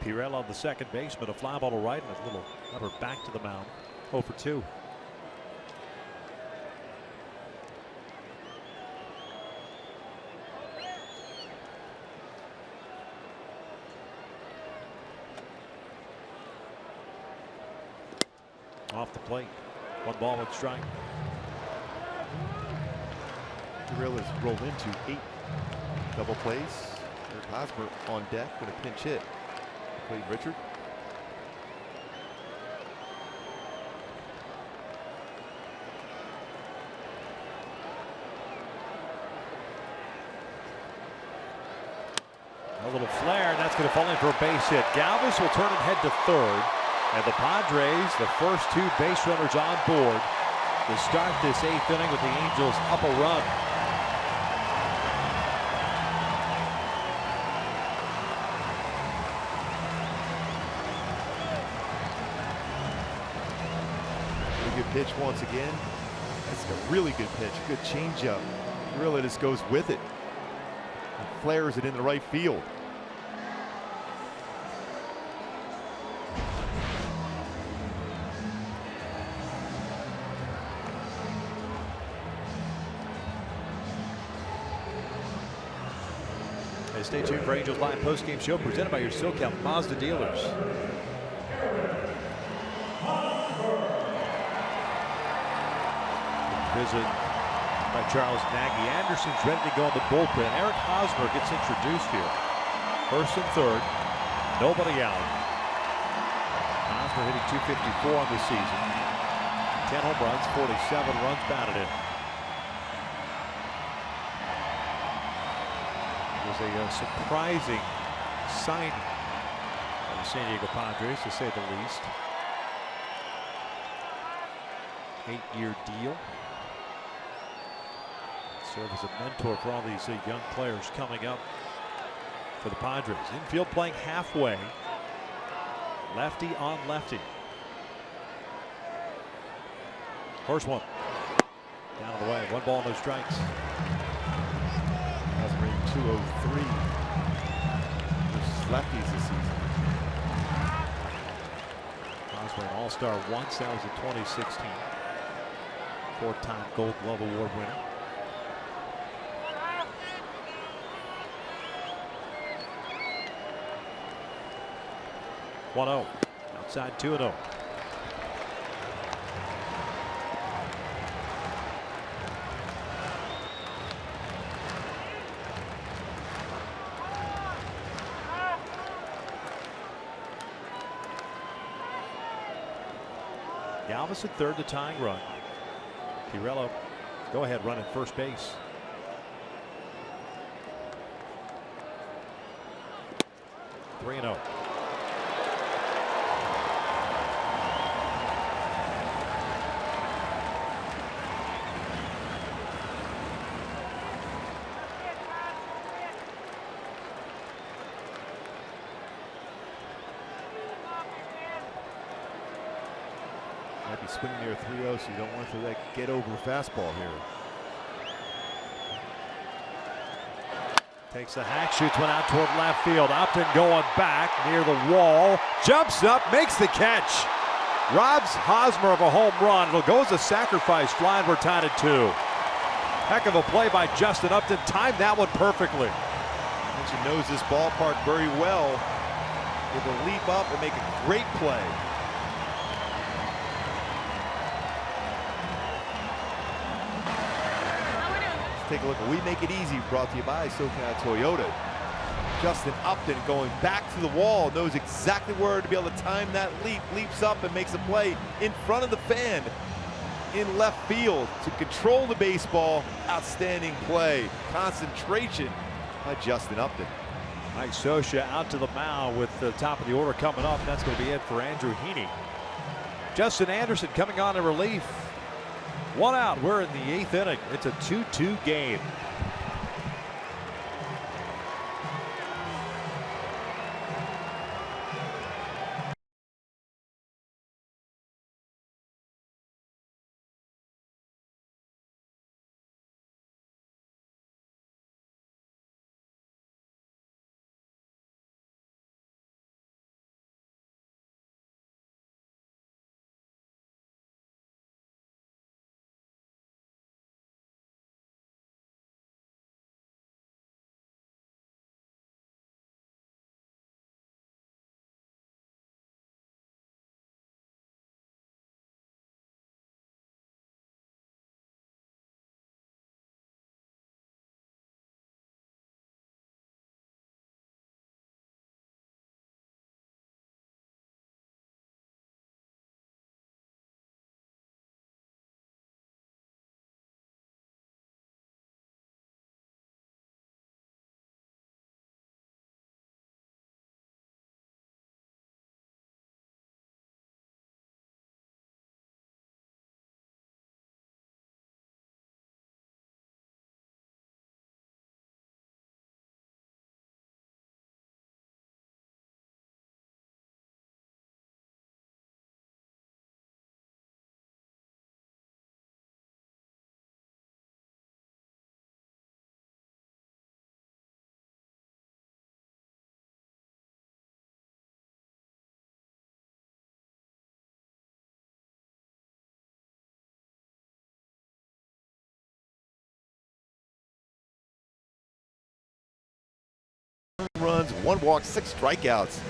Pirello, the second baseman, a fly ball to right and a little rubber back to the mound. 0 for 2. Off the plate. 1 ball, 1 strike. Gorilla's rolled into 8 double plays. Eric Hosmer on deck with a pinch hit. Clayton Richard. A little flare, and that's going to fall in for a base hit. Galvis will turn and head to 3rd. And the Padres, the first 2 base runners on board to start this 8th inning with the Angels up a run. Really good pitch once again. That's a really good pitch, good changeup. Gorilla just goes with it and flares it in the right field. Stay tuned for Angels Live postgame show presented by your SoCal Mazda dealers. Visit by Charles Nagy. Anderson's ready to go in the bullpen. Eric Hosmer gets introduced here. 1st and 3rd. Nobody out. Hosmer hitting .254 on the season. 10 home runs, 47 runs batted in. A surprising signing of the San Diego Padres, to say the least. 8-year deal. Serve as a mentor for all these young players coming up for the Padres. Infield playing halfway. Lefty on lefty. First one. Down and away. 1 ball, no strikes. 203 versus lefties this season. Hosmer an all-star once. That was in 2016. 4-time Gold Glove Award winner. One 0. Outside 2-0. Galvis at third, the tying run. Pirello, go ahead run at first base. Three and 0. Might be swinging near 3-0, so you don't want to let get over fastball here. Takes a hack, shoots one out toward left field. Upton going back near the wall. Jumps up, makes the catch. Robs Hosmer of a home run. It'll go as a sacrifice fly, and we're tied at 2. Heck of a play by Justin Upton. Timed that one perfectly. He knows this ballpark very well. Able to leap up and make a great play. Take a look at We Make It Easy, brought to you by SoCal Toyota. Justin Upton going back to the wall, knows exactly where to be able to time that leap, leaps up and makes a play in front of the fan in left field to control the baseball. Outstanding play, concentration by Justin Upton. Mike Scioscia out to the mound with the top of the order coming up. That's going to be it for Andrew Heaney. Justin Anderson coming on in relief. 1 out. We're in the 8th inning. It's a 2-2 game. Runs, 1 walk, 6 strikeouts.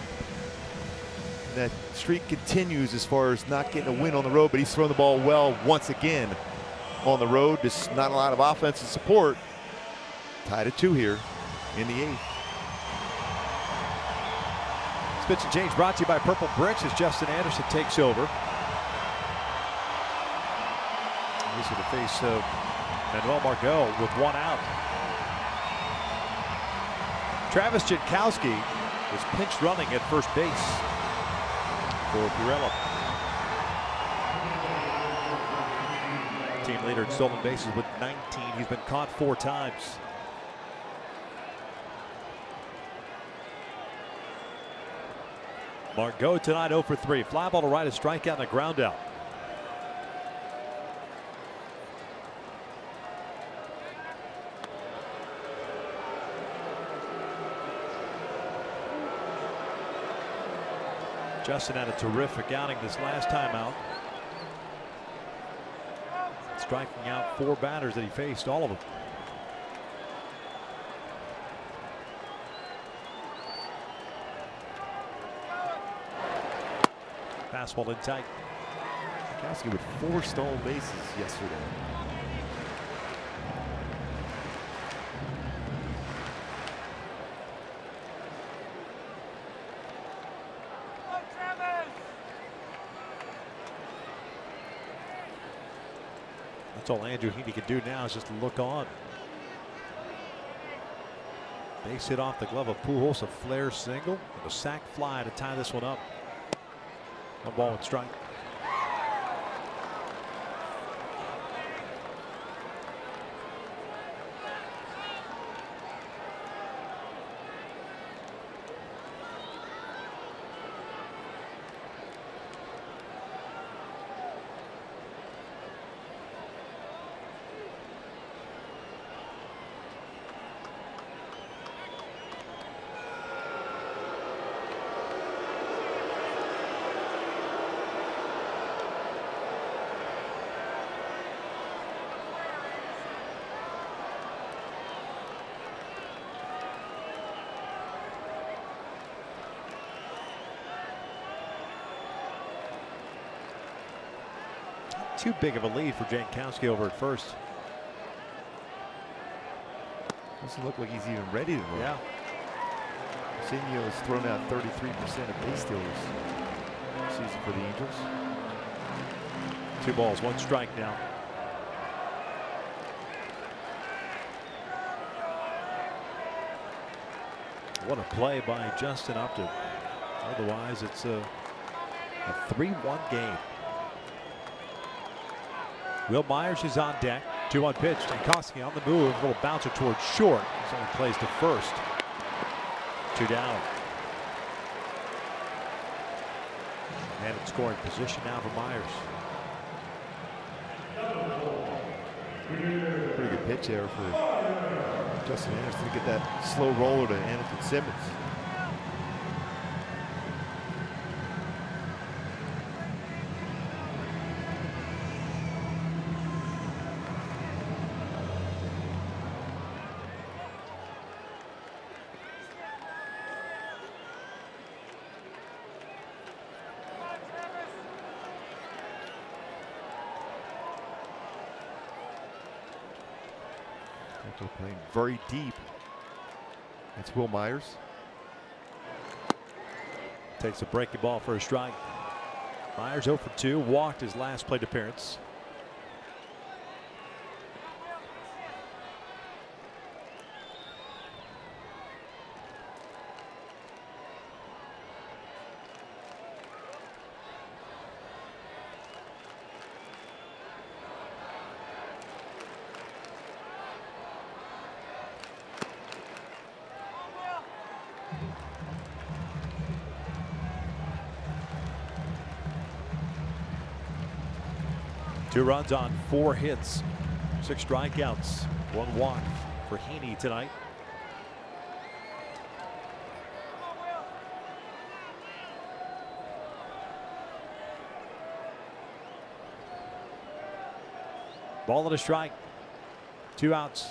That streak continues as far as not getting a win on the road, but he's thrown the ball well once again on the road. Just not a lot of offensive support. Tied at 2 here in the 8th. This pitch and change brought to you by Purple Bricks as Justin Anderson takes over. He's going to face Manuel Margot with 1 out. Travis Jankowski was pinch running at first base for Pirello. Team leader in stolen bases with 19. He's been caught 4 times. Margot tonight 0 for 3. Fly ball to right, a strikeout and a ground out. Justin had a terrific outing this last time out. Striking out 4 batters that he faced, all of them. Fastball in tight. Jankowski with 4 stolen bases yesterday. That's all Andrew Heaney can do now is just look on. Base hit off the glove of Pujols, a flare single, and a sac fly to tie this one up. 1-1 strike. Too big of a lead for Jankowski over at first. Doesn't look like he's even ready to move. Yeah. Senio has thrown out 33% of base stealers this season for the Angels. 2 balls, 1 strike now. What a play by Justin Upton. Otherwise, it's a 3-1 game. Will Myers is on deck. 2-1 pitch. Jankowski on the move. A little bouncer towards short. He's only plays to first. 2 down. And in scoring position now for Myers. Pretty good pitch there for Justin Anderson to get that slow roller to Anderson Simmons. Playing very deep. It's Will Myers. Takes a breaking ball for a strike. Myers 0 for 2. Walked his last plate appearance. Two runs on 4 hits, 6 strikeouts, 1 walk for Heaney tonight. Ball and a strike. 2 outs.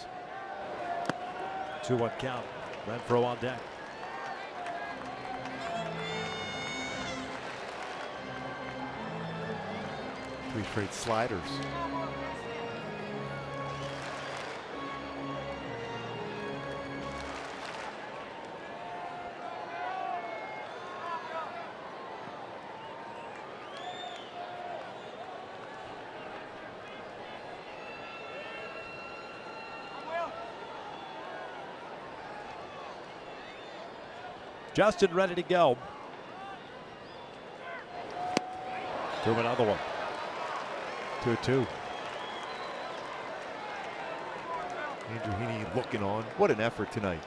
2-1 count. Renfroe on deck. Three straight sliders. Justin ready to go. To another one. 2-2. Andrew Heaney looking on. What an effort tonight.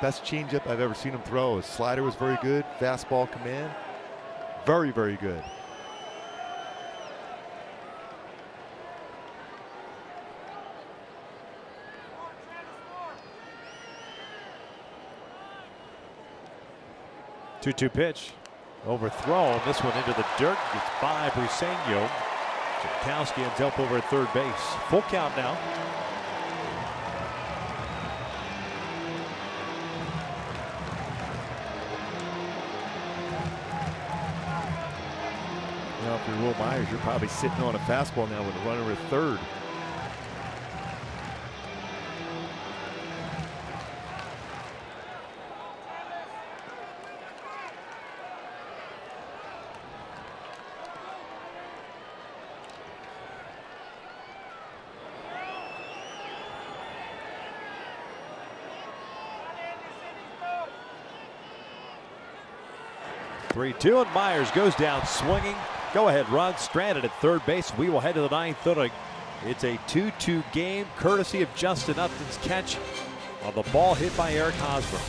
Best changeup I've ever seen him throw. His slider was very good. Fastball command. Very, very good. Two pitch. Overthrown. This one into the dirt. Gets by Briseño. Jankowski ends up over at third base. Full count now. Well, if you're Will Myers, you're probably sitting on a fastball now with a runner at third. 3-2, and Myers goes down swinging. Go-ahead run, stranded at third base. We will head to the ninth inning. It's a 2-2 game, courtesy of Justin Upton's catch on the ball hit by Eric Hosmer.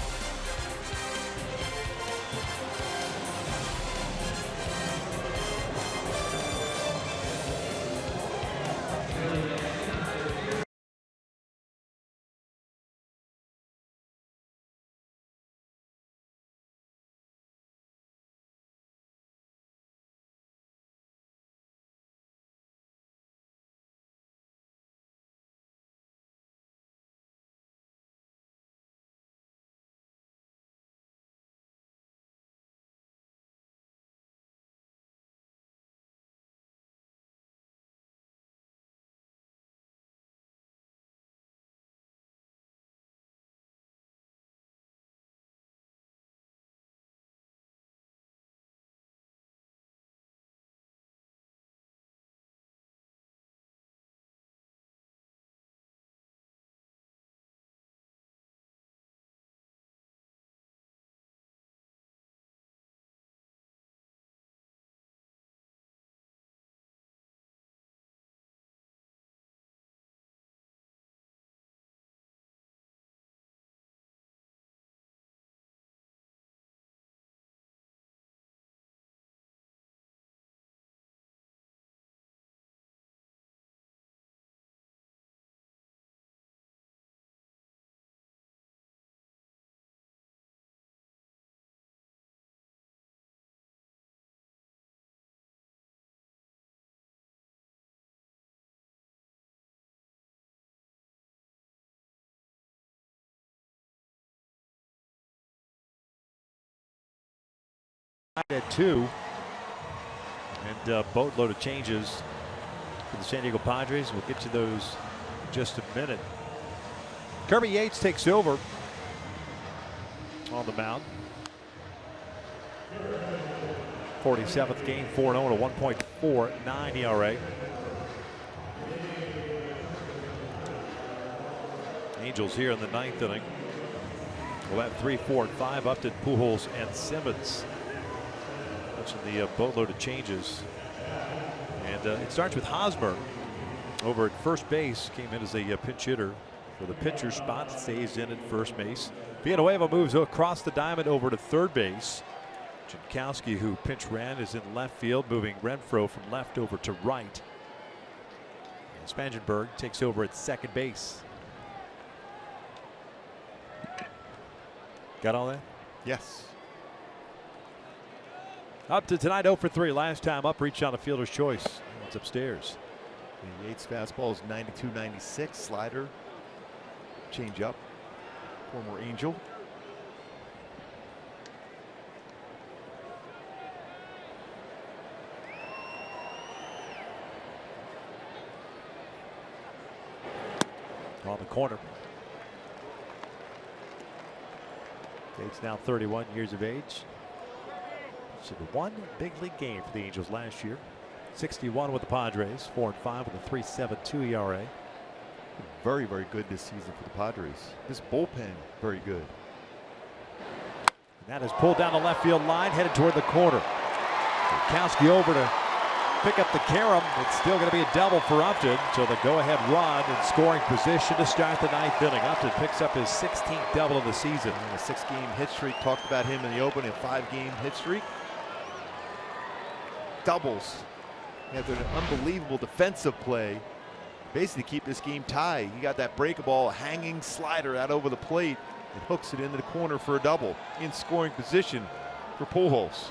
At 2, and a boatload of changes for the San Diego Padres. We'll get to those in just a minute. Kirby Yates takes over on the mound. 47th game, 4-0 and a 1.49 ERA. Angels here in the ninth inning. We'll have 3, 4, and 5. Upton, Pujols, and Simmons. The boatload of changes, and it starts with Hosmer over at first base. Came in as a pinch hitter for the pitcher spot. Stays in at first base. Villanueva moves across the diamond over to third base. Jankowski, who pinch ran, is in left field, moving Renfroe from left over to right. And Spangenberg takes over at second base. Got all that? Yes. Up to tonight, 0 for 3. Last time up, reached on a fielder's choice. It's upstairs. The Yates fastball is 92-96. Slider, change up. Former Angel. On the corner. Yates now 31 years of age. One big league game for the Angels last year. 61 with the Padres, 4-5 with a 3.72 ERA. Very, very good this season for the Padres. This bullpen, very good. And that is pulled down the left field line, headed toward the corner. Jankowski over to pick up the carom. It's still going to be a double for Upton. So the go-ahead run in scoring position to start the ninth inning. Upton picks up his 16th double of the season. And a 6-game hit streak. Talked about him in the open. A 5-game hit streak. Doubles after an unbelievable defensive play. Basically keep this game tied. You got that breakable hanging slider out over the plate and hooks it into the corner for a double in scoring position for Pujols.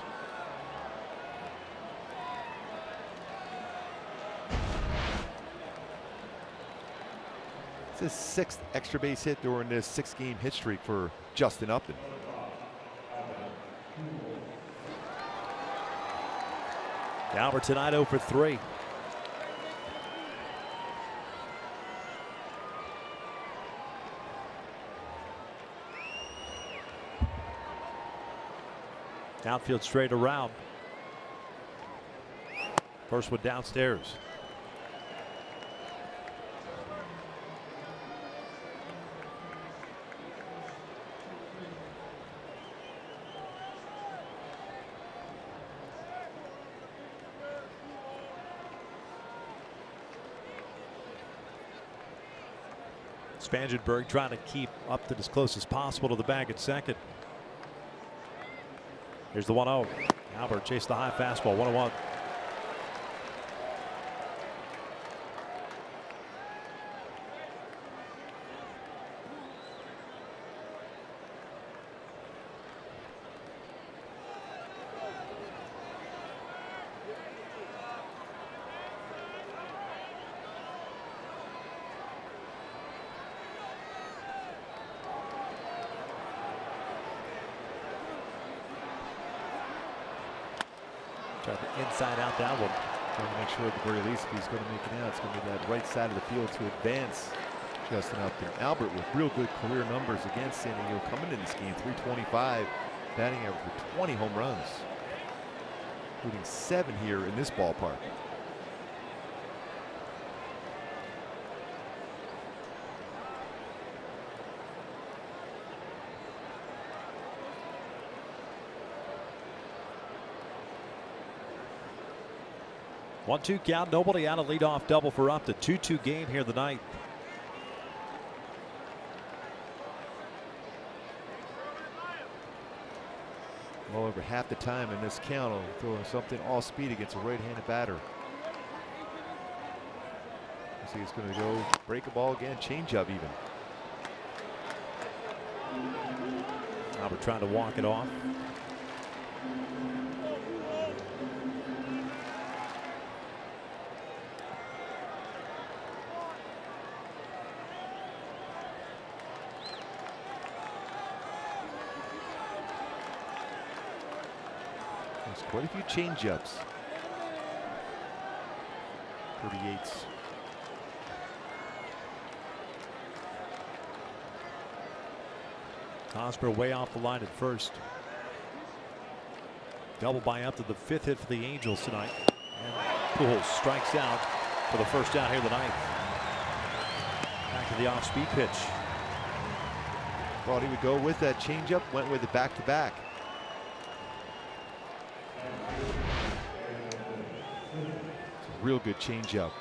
It's his 6th extra base hit during this 6-game hit streak for Justin Upton. Albert tonight 0 for 3. Outfield straight around. First one downstairs. Spangenberg trying to keep Upton as close as possible to the bag at second. Here's the 1-0. Albert chased the high fastball. 1-1. Tried to inside out that one. Trying to make sure at the very least if he's going to make it out, it's going to be that right side of the field to advance Justin Upton. Albert with real good career numbers against San Diego coming into this game. 325 batting average with 20 home runs, including 7 here in this ballpark. One-two count, nobody out. A leadoff double for Upton. 2-2 game here tonight. Well over half the time in this count, throwing something all speed against a right-handed batter. See, he's going to go break a ball again, changeup even. Albert trying to walk it off. There's quite a few changeups. 38s. Hosmer way off the line at first. Double by up to the 5th hit for the Angels tonight. And Pujols strikes out for the first out here tonight. Back to the off-speed pitch. Thought he would go with that changeup, went with it back-to-back. Real good changeup.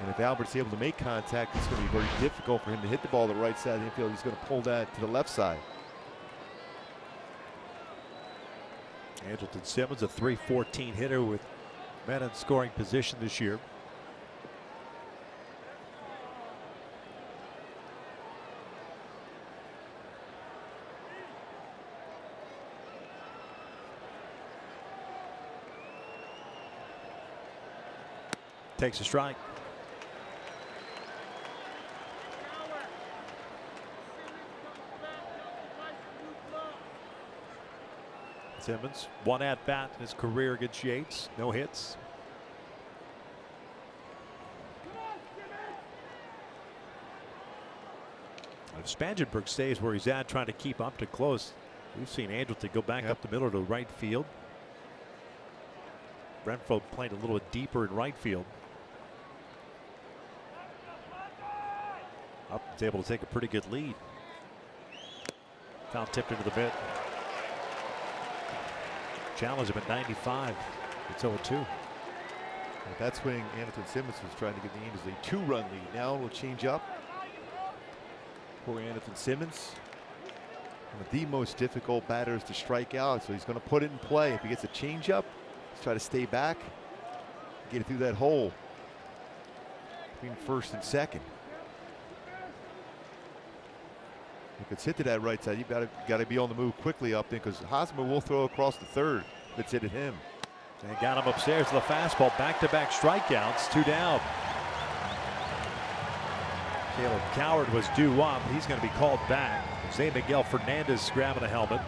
And if Albert's able to make contact, it's going to be very difficult for him to hit the ball to the right side of the infield. He's going to pull that to the left side. Andrelton Simmons, a .314 hitter with men in scoring position this year. Takes a strike. Simmons, one at bat in his career against Yates, no hits. If Spangenberg stays where he's at, trying to keep Upton close, we've seen Andrelton go back up the middle to right field. Renfroe playing a little deeper in right field. Upton's able to take a pretty good lead. Foul tipped into the bit. Challenge him at 95. It's 0-2. At that swing, Andrelton Simmons was trying to give the Angels a 2-run lead. Now we'll change up for Andrelton Simmons. One of the most difficult batters to strike out, so he's going to put it in play. If he gets a changeup, he's try to stay back, get it through that hole between first and second. If it's hit to that right side, you've got to be on the move quickly up there, because Hosmer will throw across the third if it's hit at him. And got him upstairs to the fastball. Back-to-back strikeouts, 2 down. Caleb Coward was due up. He's going to be called back. Jose Miguel Fernandez grabbing a helmet.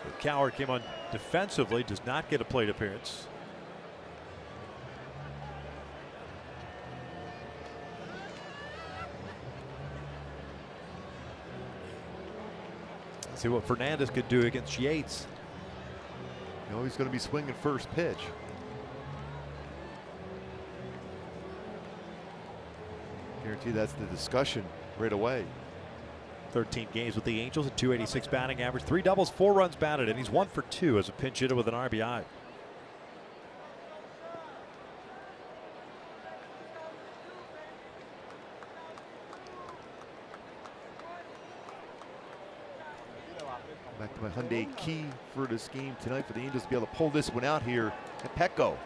But Coward came on defensively, does not get a plate appearance. See what Fernandez could do against Yates. You know, he's going to be swinging first pitch. Guarantee that's the discussion right away. 13 games with the Angels, a .286 batting average, 3 doubles, 4 runs batted, and he's 1 for 2 as a pinch hitter with an RBI. Back to my Hyundai key for this game tonight for the Angels to be able to pull this one out here at Petco.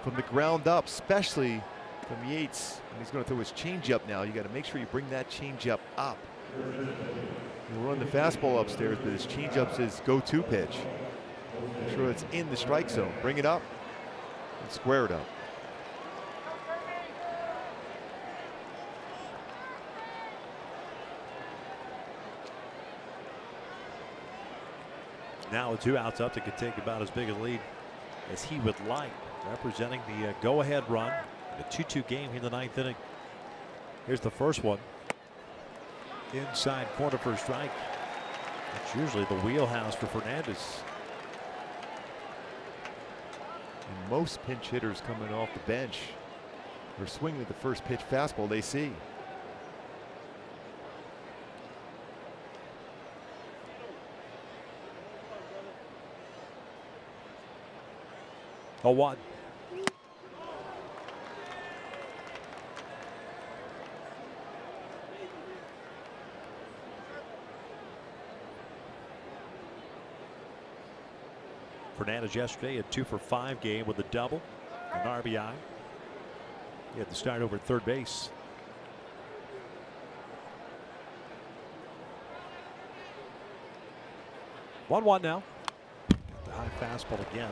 From the ground up, especially from Yates. And he's going to throw his changeup now. You got to make sure you bring that changeup up. He'll run the fastball upstairs, but his changeup's his go-to pitch. Make sure it's in the strike zone. Bring it up and square it up. Now with 2 outs up, they could take about as big a lead as he would like. Representing the go-ahead run. A 2-2 game here in the 9th inning. Here's the first one. Inside corner for a strike. That's usually the wheelhouse for Fernandez. And most pinch hitters coming off the bench are swinging at the first pitch fastball they see. A 1. Fernandez yesterday a 2-for-5 game with a double, an RBI. He had to start over at third base. One now. Got the high fastball again.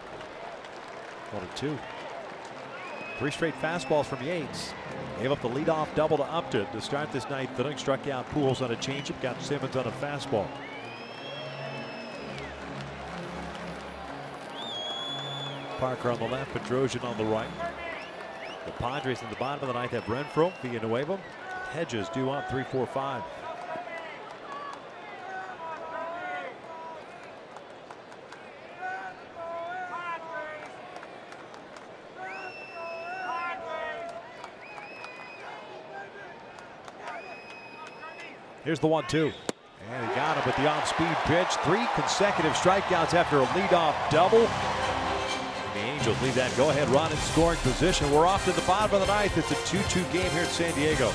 1-2. 3 straight fastballs from Yates. Gave up the leadoff double to Upton to start this 9th inning. Struck out Pujols on a changeup. Got Simmons on a fastball. Parker on the left, Petrosian on the right. The Padres in the bottom of the 9th have Renfroe, Villanueva, Hedges due up 3, 4, 5. Here's the 1-2. And he got him with the off-speed pitch. 3 consecutive strikeouts after a leadoff double. And the Angels leave that go-ahead run in scoring position. We're off to the bottom of the 9th. It's a 2-2 game here at San Diego.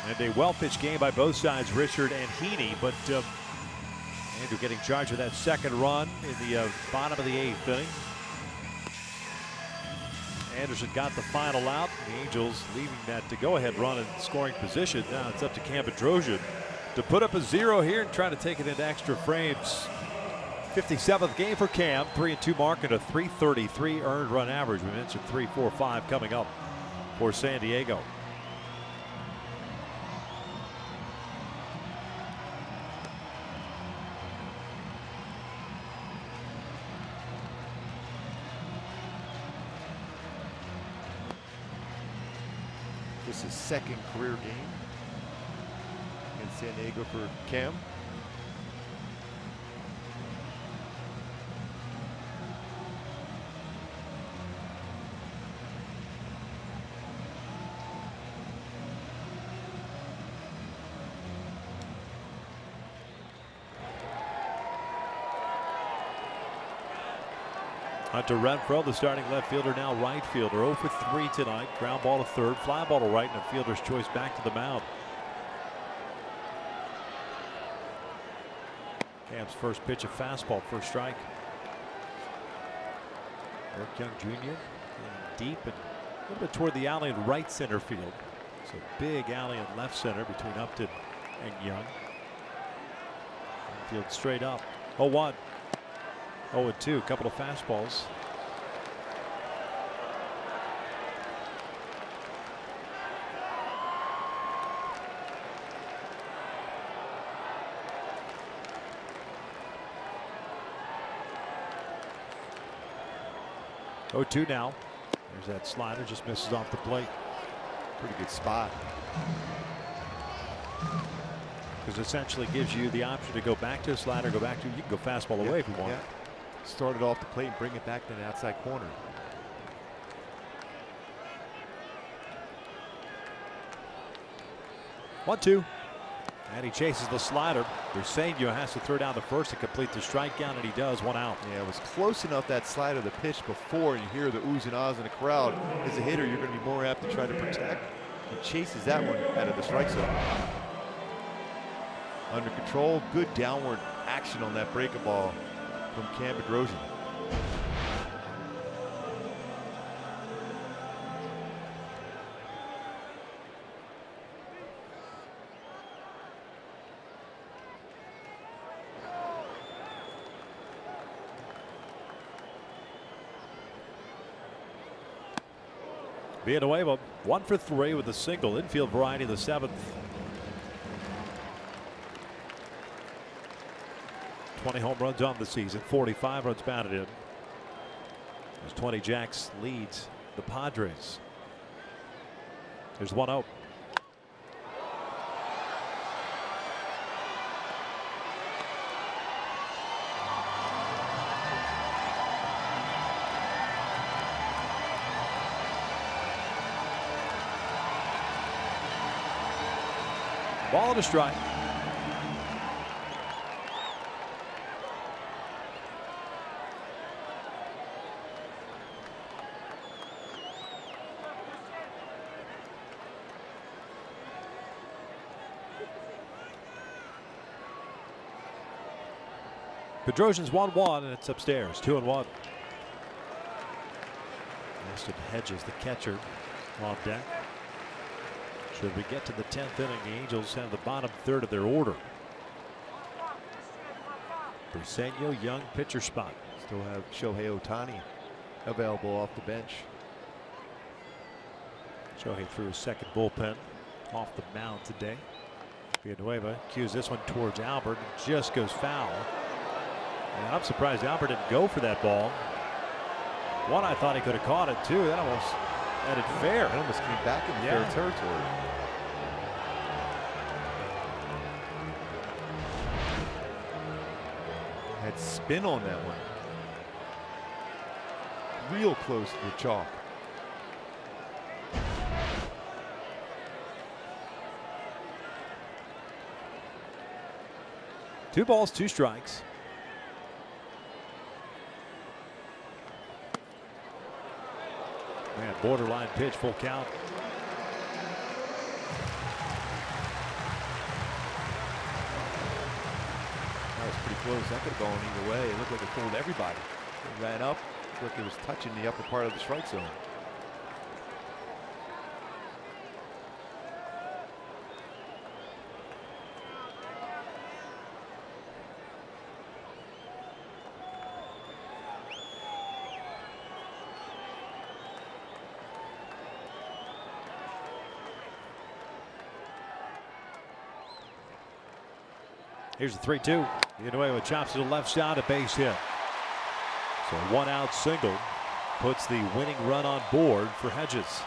And a well-pitched game by both sides, Richard and Heaney. But Andrew getting charged with that second run in the bottom of the 8th inning. Anderson got the final out. The Angels leaving that to go-ahead run in scoring position. Now it's up to Cam Petrosian to put up a 0 here and try to take it into extra frames. 57th game for Cam, 3-2 mark and a .333 earned run average. We mentioned 3-4-5 coming up for San Diego. This is second career game in San Diego for Cam. Hunter Renfro, the starting left fielder, now right fielder. 0 for 3 tonight. Ground ball to third, fly ball to right, and a fielder's choice back to the mound. Cam's first pitch, a fastball, first strike. Eric Young Jr. deep and a little bit toward the alley in right center field. So big alley in left center between Upton and Young. Field straight up. 0-1. 0-2. A couple of fastballs. Oh, 2 now. There's that slider, just misses off the plate. Pretty good spot. Because essentially gives you the option to go back to a slider, go back to, you can go fastball away if you want. Start it off the plate and bring it back to the outside corner. 1-2. And he chases the slider. Briseño has to throw down the first to complete the strikeout, and he does. 1 out. Yeah, it was close enough, that slider, the pitch before, and you hear the oohs and ahs in the crowd. As a hitter, you're going to be more apt to try to protect. He chases that one out of the strike zone. Under control, good downward action on that breaking ball from Cam Bedrosian. Villanueva 1 for 3 with a single, infield variety in the 7th. 20 home runs on the season, 45 runs batted in. As 20 Jacks leads the Padres. There's 1-0. Ball to strike. Bedrosian's 1-1 and it's upstairs. 2-1. Austin Hedges, the catcher, on deck. Should we get to the 10th inning, the Angels have the bottom third of their order. Briseño, Young, pitcher spot. Still have Shohei Ohtani available off the bench. Shohei threw his second bullpen off the mound today. Villanueva cues this one towards Albert and just goes foul. And I'm surprised Albert didn't go for that ball. One, I thought he could have caught it too. That almost headed fair. It almost came back in fair territory. Had spin on that one. Real close to the chalk. Two balls, 2 strikes. Man, borderline pitch, full count. That was pretty close. That could have gone either way. It looked like it fooled everybody. It ran up. Looked like it was touching the upper part of the strike zone. Here's the 3-2. Villanueva chops to the left side, a base hit. So a 1-out single puts the winning run on board for Hedges.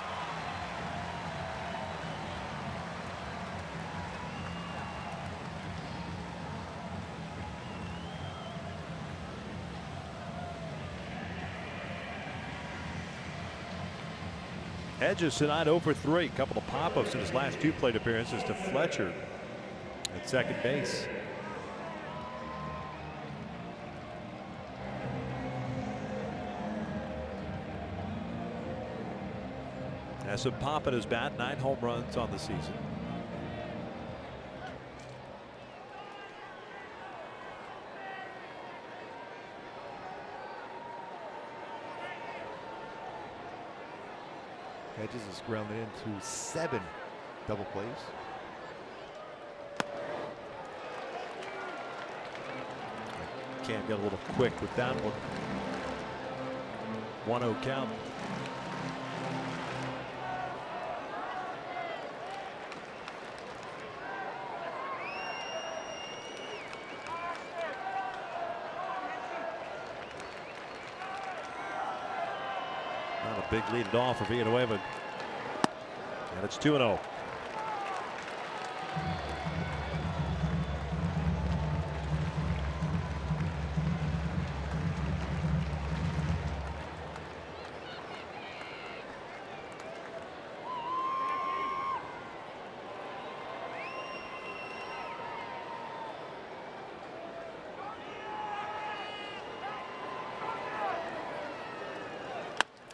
Hedges tonight 0 for 3. A couple of pop-ups in his last 2 plate appearances to Fletcher at second base. Has some pop in his bat, 9 home runs on the season. Hedges is grounded into 7 double plays. Cam got a little quick with that one. 1-0 count. Not a big lead at all for Villanueva. And it's 2-0.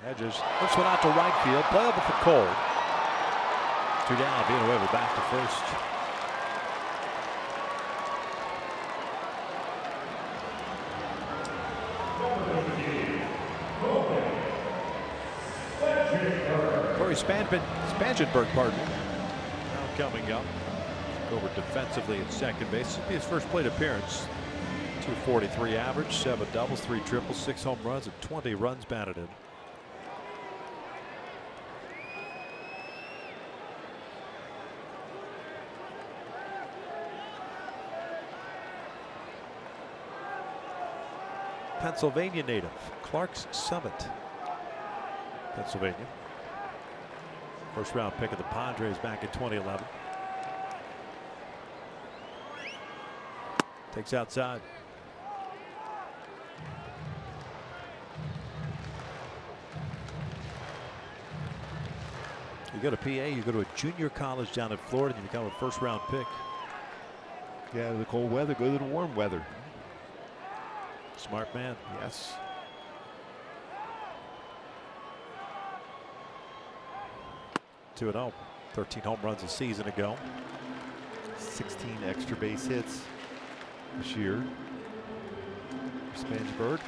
Hedges lifts one out to right field. Playable for Cole. 2 down. Villanueva back to first. Corey Spangenberg, pardon me. Now coming up. Over defensively at second base. This will be his first plate appearance. 243 average, 7 doubles, 3 triples, 6 home runs, and 20 runs batted in. Pennsylvania native, Clark's Summit, Pennsylvania. First round pick of the Padres back in 2011. Takes outside. You go to PA, you go to a junior college down in Florida, and you become a first round pick. Yeah, the cold weather, go to the warm weather. Smart man. Yes. Two 2-0. 13 home runs a season ago. 16 extra base hits this year. Spangenberg.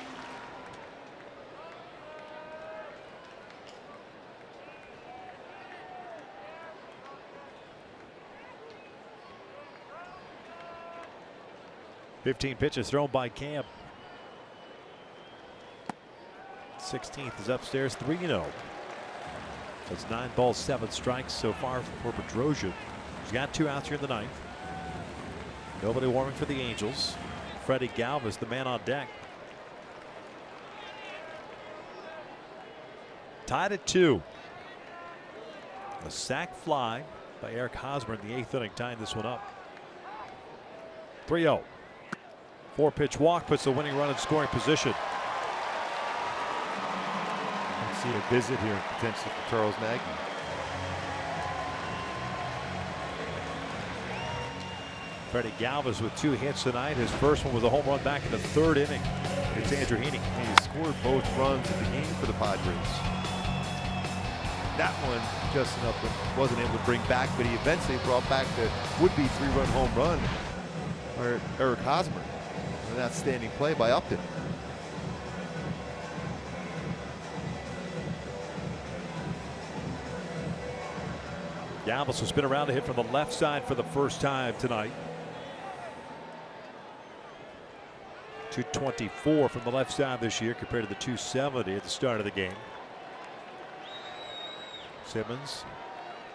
.15 pitches thrown by Cam. 16th is upstairs, 3-0. That's 9 balls, 7 strikes so far for Bedrosian. He's got 2 outs here in the 9th. Nobody warming for the Angels. Freddie Galvis, the man on deck. Tied at 2. A sac fly by Eric Hosmer in the 8th inning, tying this one up. 3-0. 4-pitch walk puts the winning run in scoring position. See a visit here potentially for Charles Nagy. Freddie Galvis with 2 hits tonight. His first one was a home run back in the 3rd inning. It's Andrew Heaney. He scored both runs at the game for the Padres. That one Justin Upton wasn't able to bring back, but he eventually brought back the would-be 3-run home run for Eric Hosmer. An outstanding play by Upton. Galvis will spin around to hit from the left side for the first time tonight. 224 from the left side this year compared to the 270 at the start of the game. Simmons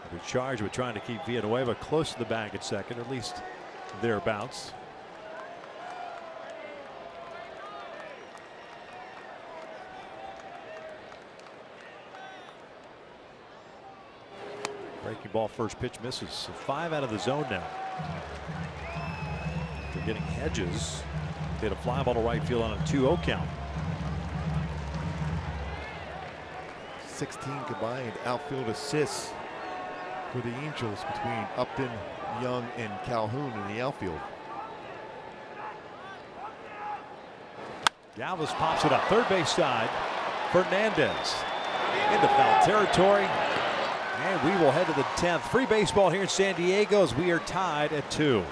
will be charged with trying to keep Villanueva close to the bag at second, or at least thereabouts. Breaking ball, first pitch misses. So 5 out of the zone now. They're getting Hedges. Hit a fly ball to right field on a 2-0 count. 16 combined outfield assists for the Angels between Upton, Young, and Calhoun in the outfield. Galvis pops it up third base side. Fernandez into foul territory. And we will head to the 10th. Free baseball here in San Diego as we are tied at 2.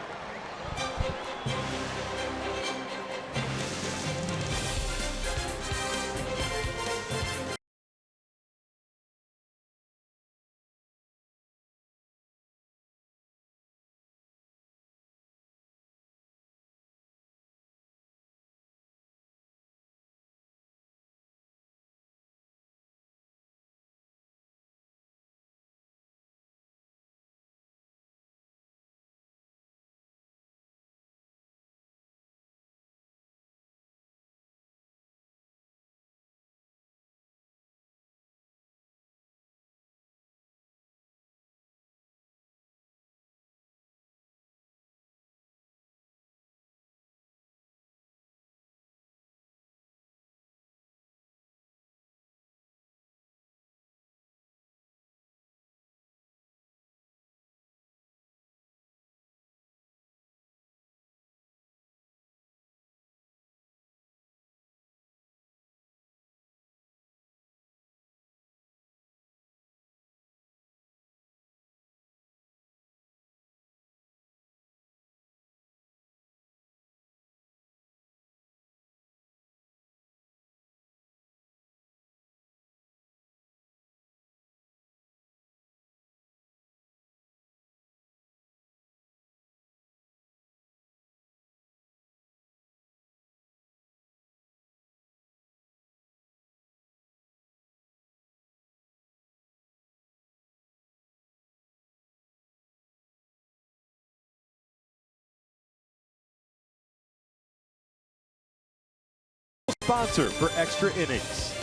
Sponsor for extra innings.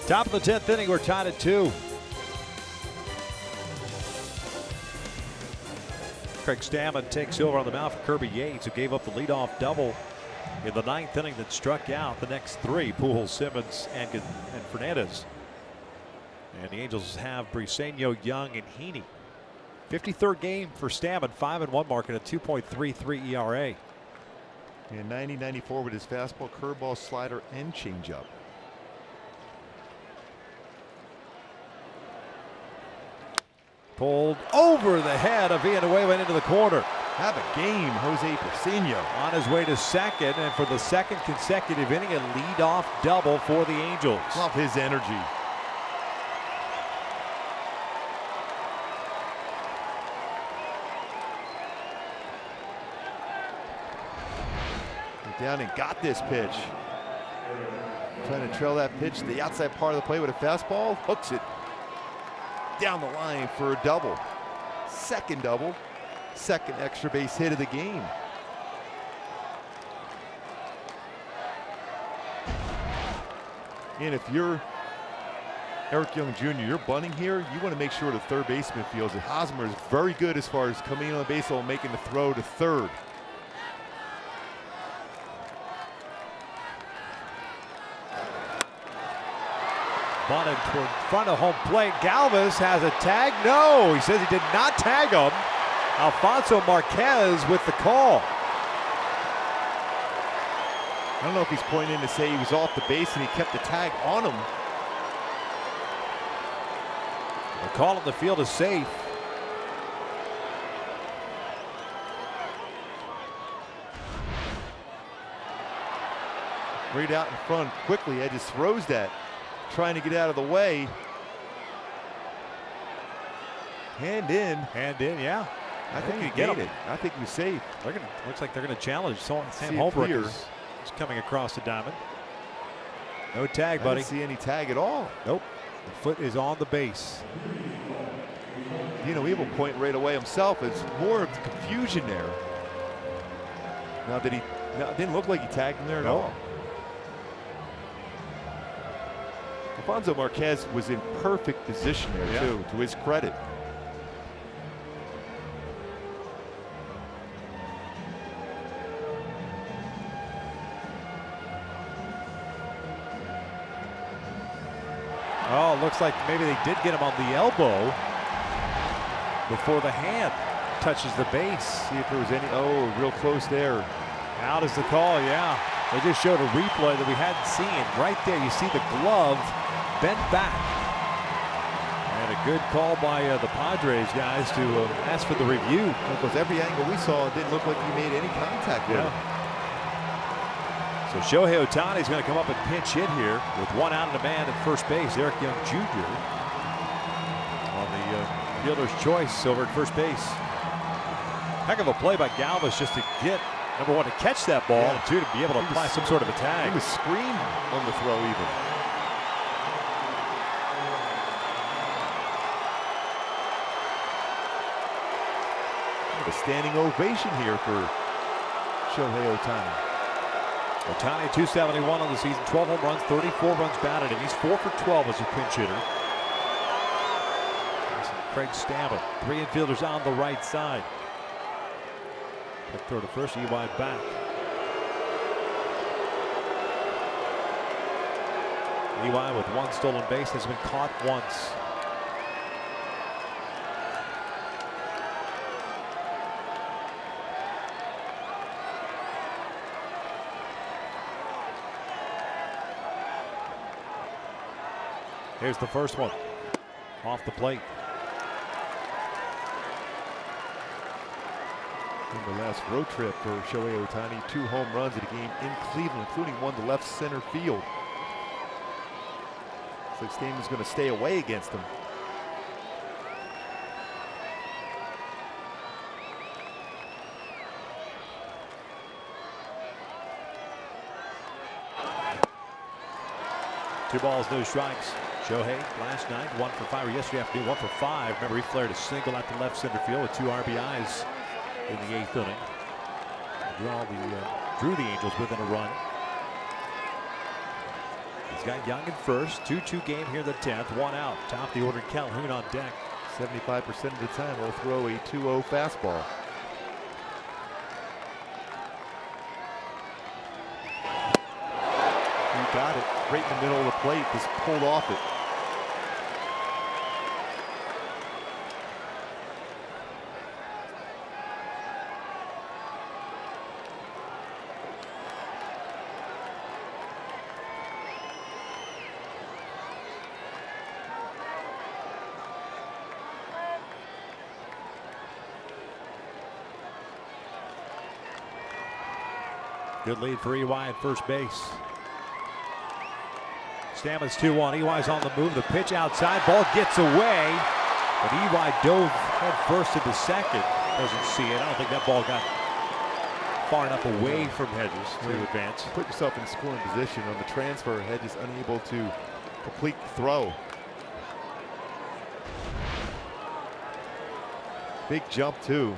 Top of the 10th inning, we're tied at 2. Craig Stammen takes over on the mound for Kirby Yates, who gave up the leadoff double in the 9th inning that struck out the next 3, Pujols, Simmons, and Fernandez. And the Angels have Briseño, Young, and Heaney. 53rd game for Stammen, 5-1 mark and a 2.33 ERA. And 90-94 with his fastball, curveball, slider, and changeup. Pulled over the head of Villanueva into the corner. Have a game, Jose Briseño. On his way to second, and for the second consecutive inning, a leadoff double for the Angels. Love his energy. Down and got this pitch. Trying to trail that pitch to the outside part of the plate with a fastball. Hooks it down the line for a double. Second double. Second extra base hit of the game. And if you're Eric Young Jr., you're bunting here, you want to make sure the third baseman feels it. Hosmer is very good as far as coming in on the base and making the throw to third. Bunted toward front of home plate. Galvis has a tag. No, he says he did not tag him. Alfonso Marquez with the call. I don't know if he's pointing in to say he was off the base and he kept the tag on him. The call on the field is safe. Right out in front quickly. Edges throws that. Trying to get out of the way. Hand in. Hand in, yeah. I think he get made it. I think he was safe. Looks like they're going to challenge. Sam Holbrook is coming across the diamond. No tag, buddy. I didn't see any tag at all. Nope. The foot is on the base. Dino Evil point right away himself. It's more of the confusion there. Now that it didn't look like he tagged him there at all. Alfonso Marquez was in perfect position there too, to his credit. Oh, looks like maybe they did get him on the elbow before the hand touches the base. See if there was any, real close there. Out is the call, yeah. They just showed a replay that we hadn't seen. Right there, you see the glove bent back. And a good call by the Padres guys to ask for the review. Because every angle we saw, it didn't look like he made any contact with him. So Shohei Ohtani is going to come up and pinch hit here with one out and a man at first base. Eric Young Jr. on the fielder's choice over at first base. Heck of a play by Galvis just to get, number one, to catch that ball, and two, to be able to apply some sort of a tag. He was screamed on the throw even. A standing ovation here for Shohei Ohtani. Ohtani 271 on the season, 12 home runs, 34 runs batted, and he's 4 for 12 as a pinch hitter. Craig Stammen, 3 infielders on the right side. Quick throw to first, EY back. EY with 1 stolen base, has been caught once. Here's the first one off the plate. In the last road trip for Shohei Ohtani, 2 home runs in a game in Cleveland, including one to left center field. Looks like Stammen's going to stay away against him. Two balls, no strikes. Shohei last night 1 for 5, or yesterday afternoon 1 for 5. Remember, he flared a single out to left center field with 2 RBIs in the 8th inning. Drew the Angels within a run. He's got Young at first. 2-2 game here in the 10th. 1 out. Top of the order, Calhoun on deck. 75% of the time he'll throw a 2-0 fastball. He got it right in the middle of the plate, just pulled off it. Good lead for EY at first base. Stammen's 2-1. EY's on the move. The pitch outside. Ball gets away. But EY dove head first into second. Doesn't see it. I don't think that ball got far enough away from Hedges to advance. Put yourself in scoring position on the transfer. Hedges unable to complete the throw. Big jump too.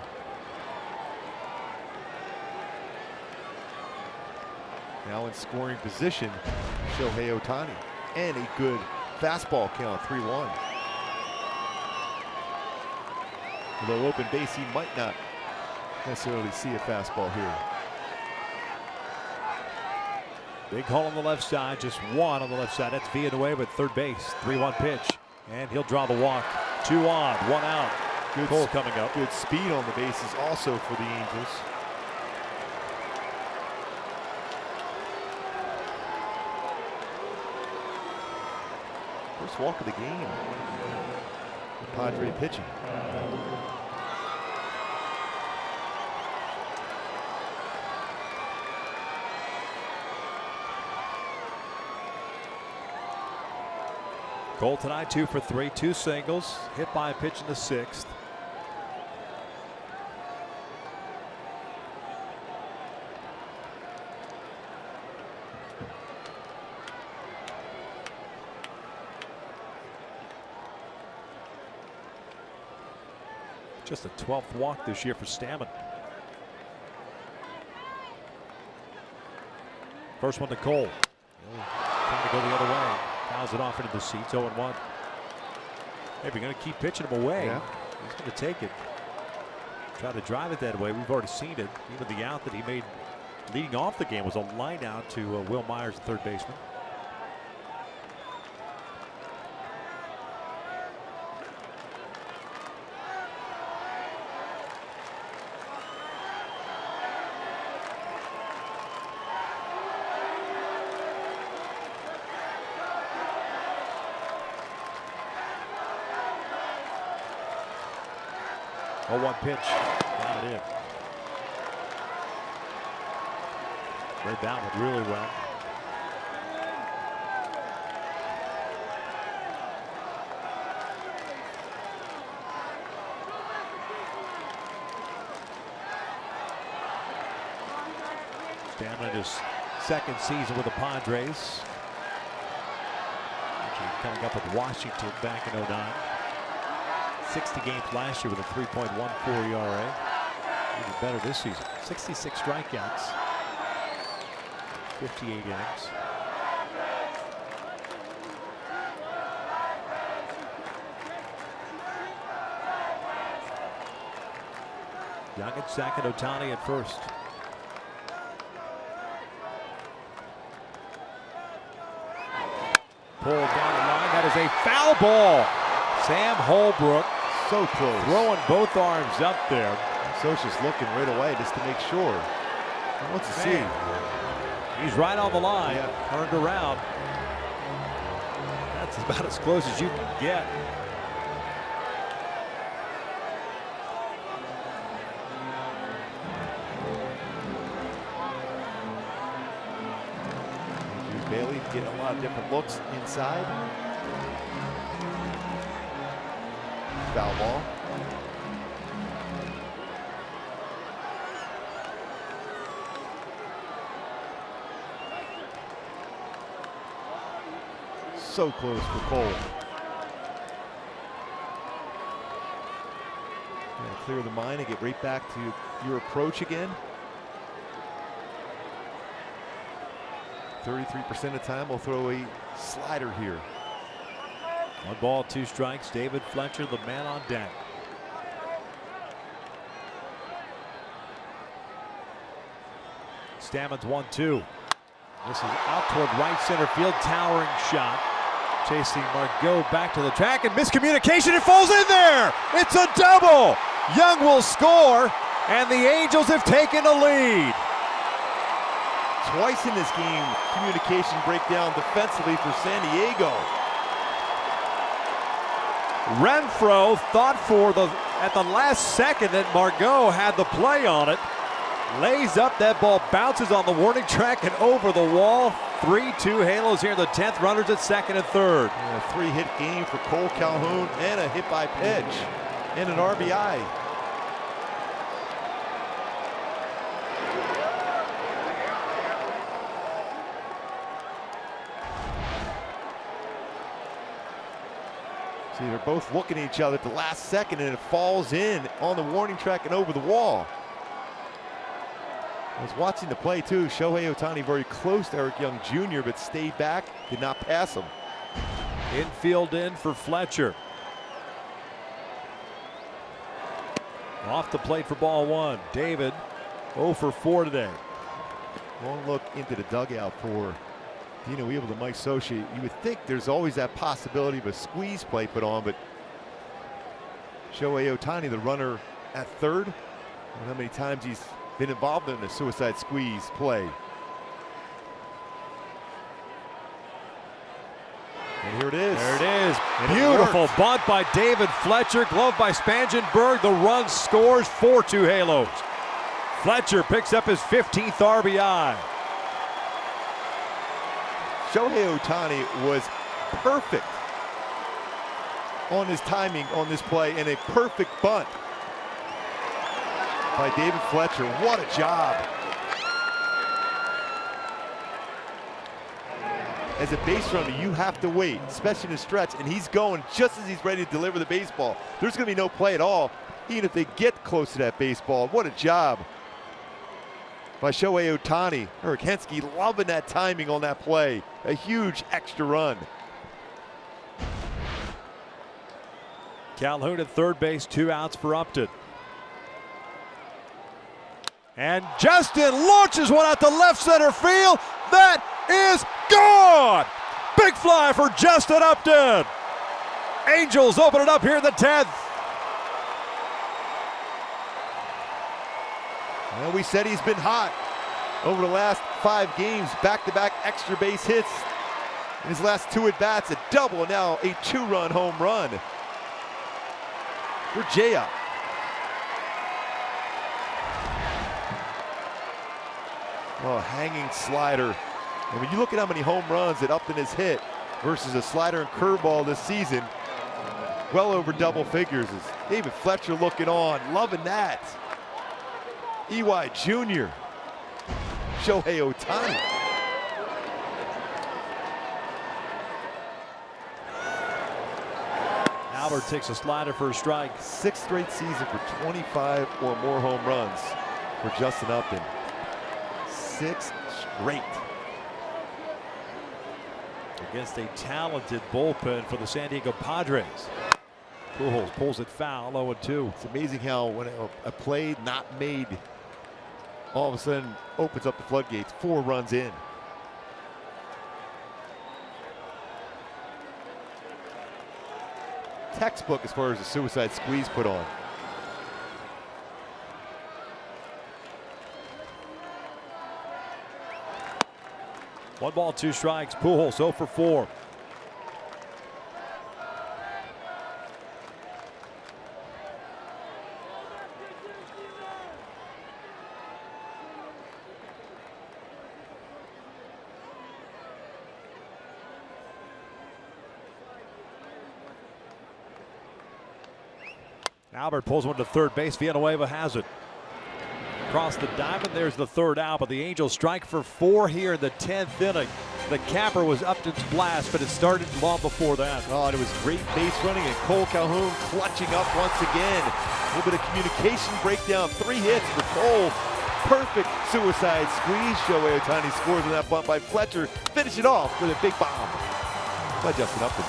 Now in scoring position, Shohei Ohtani. And a good fastball count, 3-1. Although open base, he might not necessarily see a fastball here. Big hole on the left side, just 1 on the left side. That's Villanueva at third base. 3-1 pitch. And he'll draw the walk. 2 on, 1 out. Good Cole coming up. Good speed on the bases also for the Angels. First walk of the game. Padre pitching. Cole tonight 2 for 3, 2 singles, hit by a pitch in the 6th. Just a 12th walk this year for Stammen. First one to Cole. Trying to go the other way. Fouls it off into the seats. 0-1. Hey, if you're going to keep pitching him away, he's going to take it. Try to drive it that way. We've already seen it. Even the out that he made leading off the game was a line out to Will Myers, the third baseman. 0-1 pitch. Got it in. Read that one really well. Stamlin his second season with the Padres. Actually coming up with Washington back in 09. 60 games last year with a 3.14 ERA. Even better this season. 66 strikeouts. 58 innings. Young at second, Ohtani at first. Pulled down the line. That is a foul ball. Sam Holbrook So close. throwing both arms up there. Socha's looking right away just to make sure. He wants to see. He's right on the line. Yeah. Turned around. That's about as close as you can get. Bailey getting a lot of different looks inside. Foul ball. So close for Cole. Clear the mind and get right back to your approach again. 33% of the time we'll throw a slider here. 1 ball, 2 strikes. David Fletcher, the man on deck. Stammen's 1-2. This is out toward right center field. Towering shot. Chasing Margot back to the track and miscommunication. It falls in there. It's a double. Young will score, and the Angels have taken a lead. Twice in this game, communication breakdown defensively for San Diego. Renfroe thought at the last second that Margot had the play on it. Lays up, that ball bounces on the warning track and over the wall. 3-2 Halos here in the 10th. Runners at second and third. And a 3-hit game for Cole Calhoun and a hit by pitch and an RBI. See, they're both looking at each other at the last second, and it falls in on the warning track and over the wall. I was watching the play too. Shohei Ohtani very close to Eric Young Jr., but stayed back, did not pass him. Infield in for Fletcher. Off the plate for ball 1. David 0 for 4 today. Long look into the dugout for Dino Weeble to Mike Socha. You would think there's always that possibility of a squeeze play put on, but Shohei Ohtani, the runner at third, and how many times he's been involved in a suicide squeeze play. And here it is. There it is. And Beautiful it bunt by David Fletcher. Glove by Spangenberg. The run scores. 4-2 Halos. Fletcher picks up his 15th RBI. Shohei Ohtani was perfect on his timing on this play, and a perfect bunt by David Fletcher. What a job. As a base runner, you have to wait, especially in a stretch, and he's going just as he's ready to deliver the baseball. There's going to be no play at all, even if they get close to that baseball. What a job by Shohei Ohtani. Eric Hensky loving that timing on that play. A huge extra run. Calhoun at third base, 2 outs for Upton. And Justin launches one out to left center field. That is gone. Big fly for Justin Upton. Angels open it up here in the 10th. Well, we said he's been hot over the last 5 games. Back-to-back extra base hits. In his last 2 at-bats, a double, and now a 2-run home run for J-Up. Oh, hanging slider. And when you look at how many home runs that Upton has hit versus a slider and curveball this season, well over double figures. Is David Fletcher looking on, loving that. EY Jr. Shohei Ohtani. Albert takes a slider for a strike. 6th straight season for 25 or more home runs for Justin Upton. 6 straight. Against a talented bullpen for the San Diego Padres. Pujols pulls it foul, 0-2. It's amazing how when a play not made all of a sudden opens up the floodgates. 4 runs in. Textbook as far as the suicide squeeze put on. One ball, 2 strikes. Pujols 0 for 4. Albert pulls one to third base. Villanueva has it. Across the diamond, there's the 3rd out, but the Angels strike for 4 here in the 10th inning. The capper was Upton's blast, but it started long before that. Oh, and it was great base running, and Cole Calhoun clutching up once again. A little bit of communication breakdown. 3 hits for Cole. Perfect suicide squeeze. Shohei Ohtani scores on that bunt by Fletcher. Finish it off with a big bomb by Justin Upton.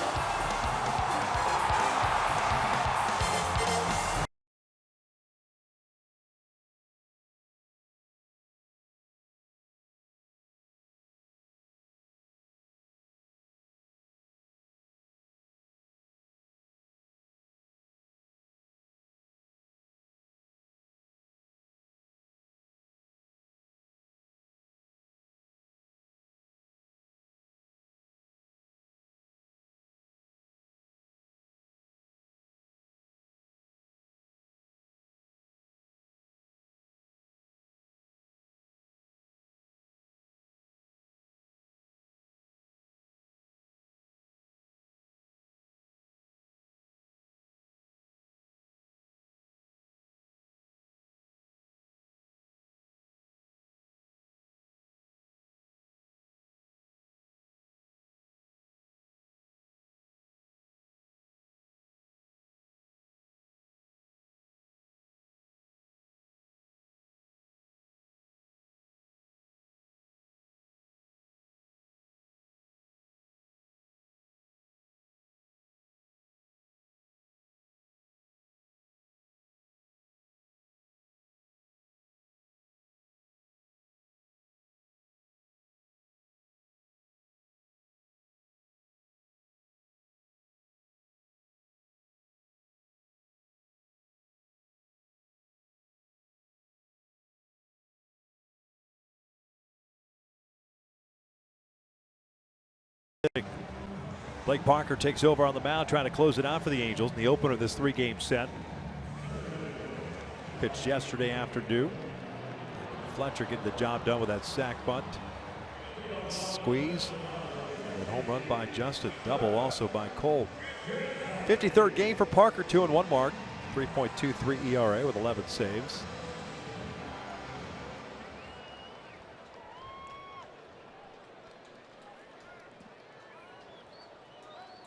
Blake Parker takes over on the mound, trying to close it out for the Angels in the opener of this 3-game set. Pitched yesterday afternoon. Fletcher getting the job done with that sac bunt. Squeeze. And home run by Justin. Double also by Cole. 53rd game for Parker, 2-1 mark. 3.23 ERA with 11 saves.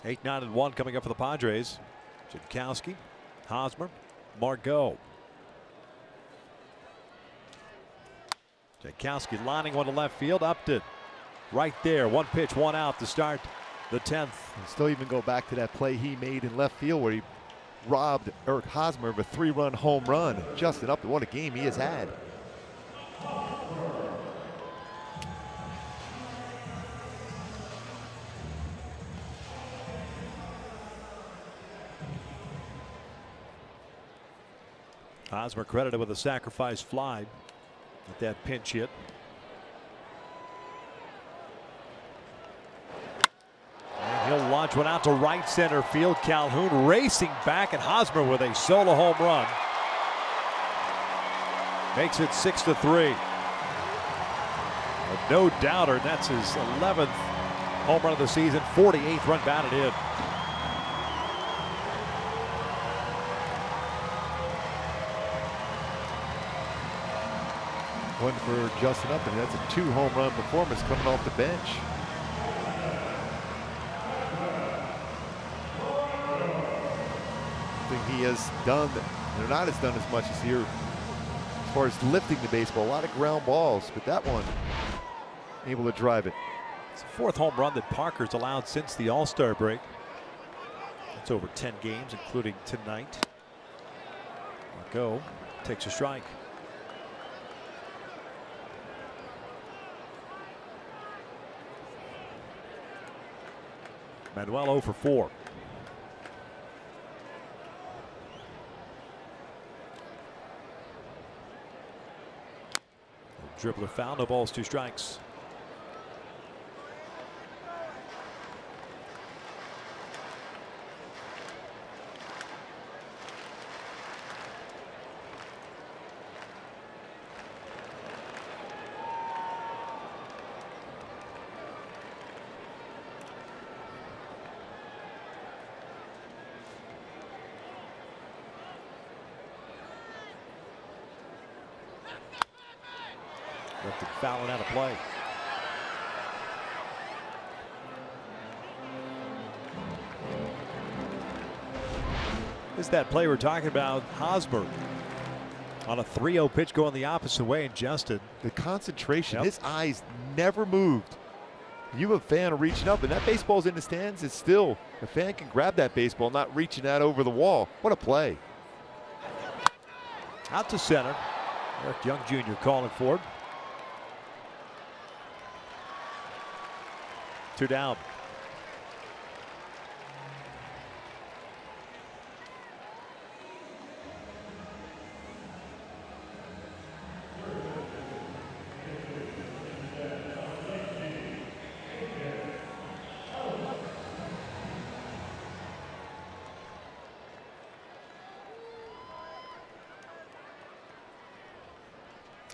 Eight, 9, and 1 coming up for the Padres. Jankowski, Hosmer, Margot. Jankowski lining one to left field. Upton right there. 1 pitch, 1 out to start the 10th. And still even go back to that play he made in left field where he robbed Eric Hosmer of a 3-run home run. Justin Upton, what a game he has had. Hosmer credited with a sacrifice fly at that pinch hit. And he'll launch one out to right center field. Calhoun racing back, and Hosmer with a solo home run makes it 6-3. No doubter. That's his 11th home run of the season. 48th run batted in. One for Justin Upton. That's a 2 home run performance coming off the bench. I think he has done, not has done as much as here as far as lifting the baseball. A lot of ground balls, but that one able to drive it. It's the 4th home run that Parker's allowed since the All-Star break. That's over 10 games, including tonight. Go takes a strike. Manuel 0 for 4. Dribbler foul, no balls, 2 strikes. Left it fouling out of play. This is that play we're talking about, Hosmer. On a 3-0 pitch going the opposite way, and Justin. The concentration, Yep. his eyes never moved. You a fan reaching up, and that baseball's in the stands. It's still, a fan can grab that baseball, not reaching that over the wall. What a play. Out to center. Eric Young Jr. calling for it. 2 down.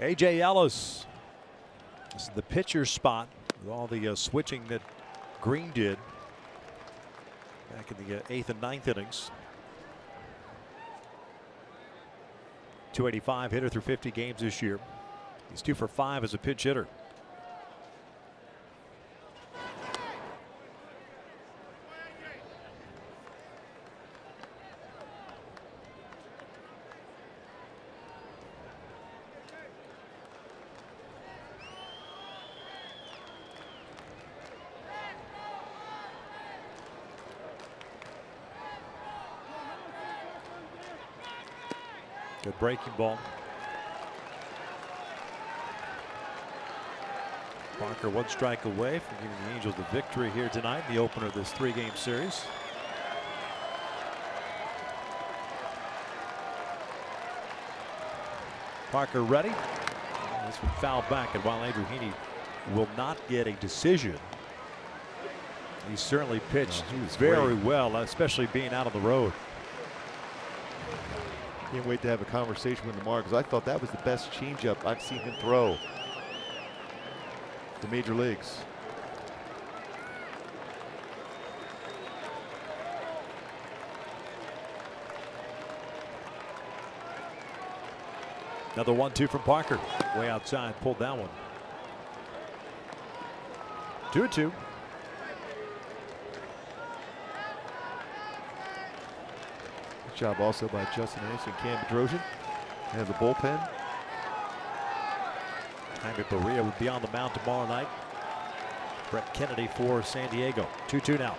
A.J. Ellis. This is the pitcher's spot with all the switching that Green did back in the 8th and 9th innings. 285 hitter through 50 games this year. He's 2 for 5 as a pinch hitter. Good breaking ball. Parker 1 strike away from giving the Angels the victory here tonight, the opener of this 3-game series. Parker ready. This one fouled back, and while Andrew Heaney will not get a decision, he certainly pitched very well, especially being out on the road. Can't wait to have a conversation with Lamar, because I thought that was the best changeup I've seen him throw. The major leagues. Another 1-2 from Parker. Way outside, pulled that one. 2-2. Good job also by Justin Anderson, Cam Bedrosian, and the bullpen. Jaime Barria will be on the mound tomorrow night. Brett Kennedy for San Diego. 2-2 now.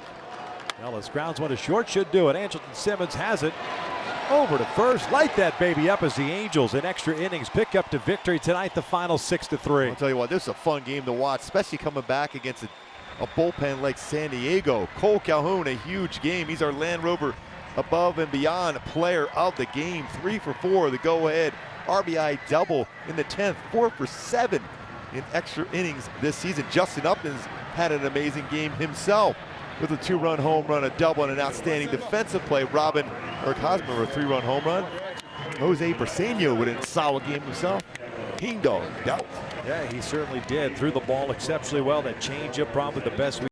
Ellis grounds one to short, should do it. Angelton Simmons has it. Over to first. Light that baby up as the Angels in extra innings pick up to victory tonight, the final 6-3. I'll tell you what, this is a fun game to watch, especially coming back against a bullpen like San Diego. Cole Calhoun, a huge game. He's our Land Rover above and beyond player of the game. 3 for 4, the go-ahead RBI double in the 10th, 4 for 7 in extra innings this season. Justin Upton's had an amazing game himself with a 2-run home run, a double, and an outstanding defensive play. Robin Hosmer, a 3-run home run. Jose Briseño with a solid game himself. Ding dong. Out. Yeah, he certainly did. Threw the ball exceptionally well. That changeup probably the best we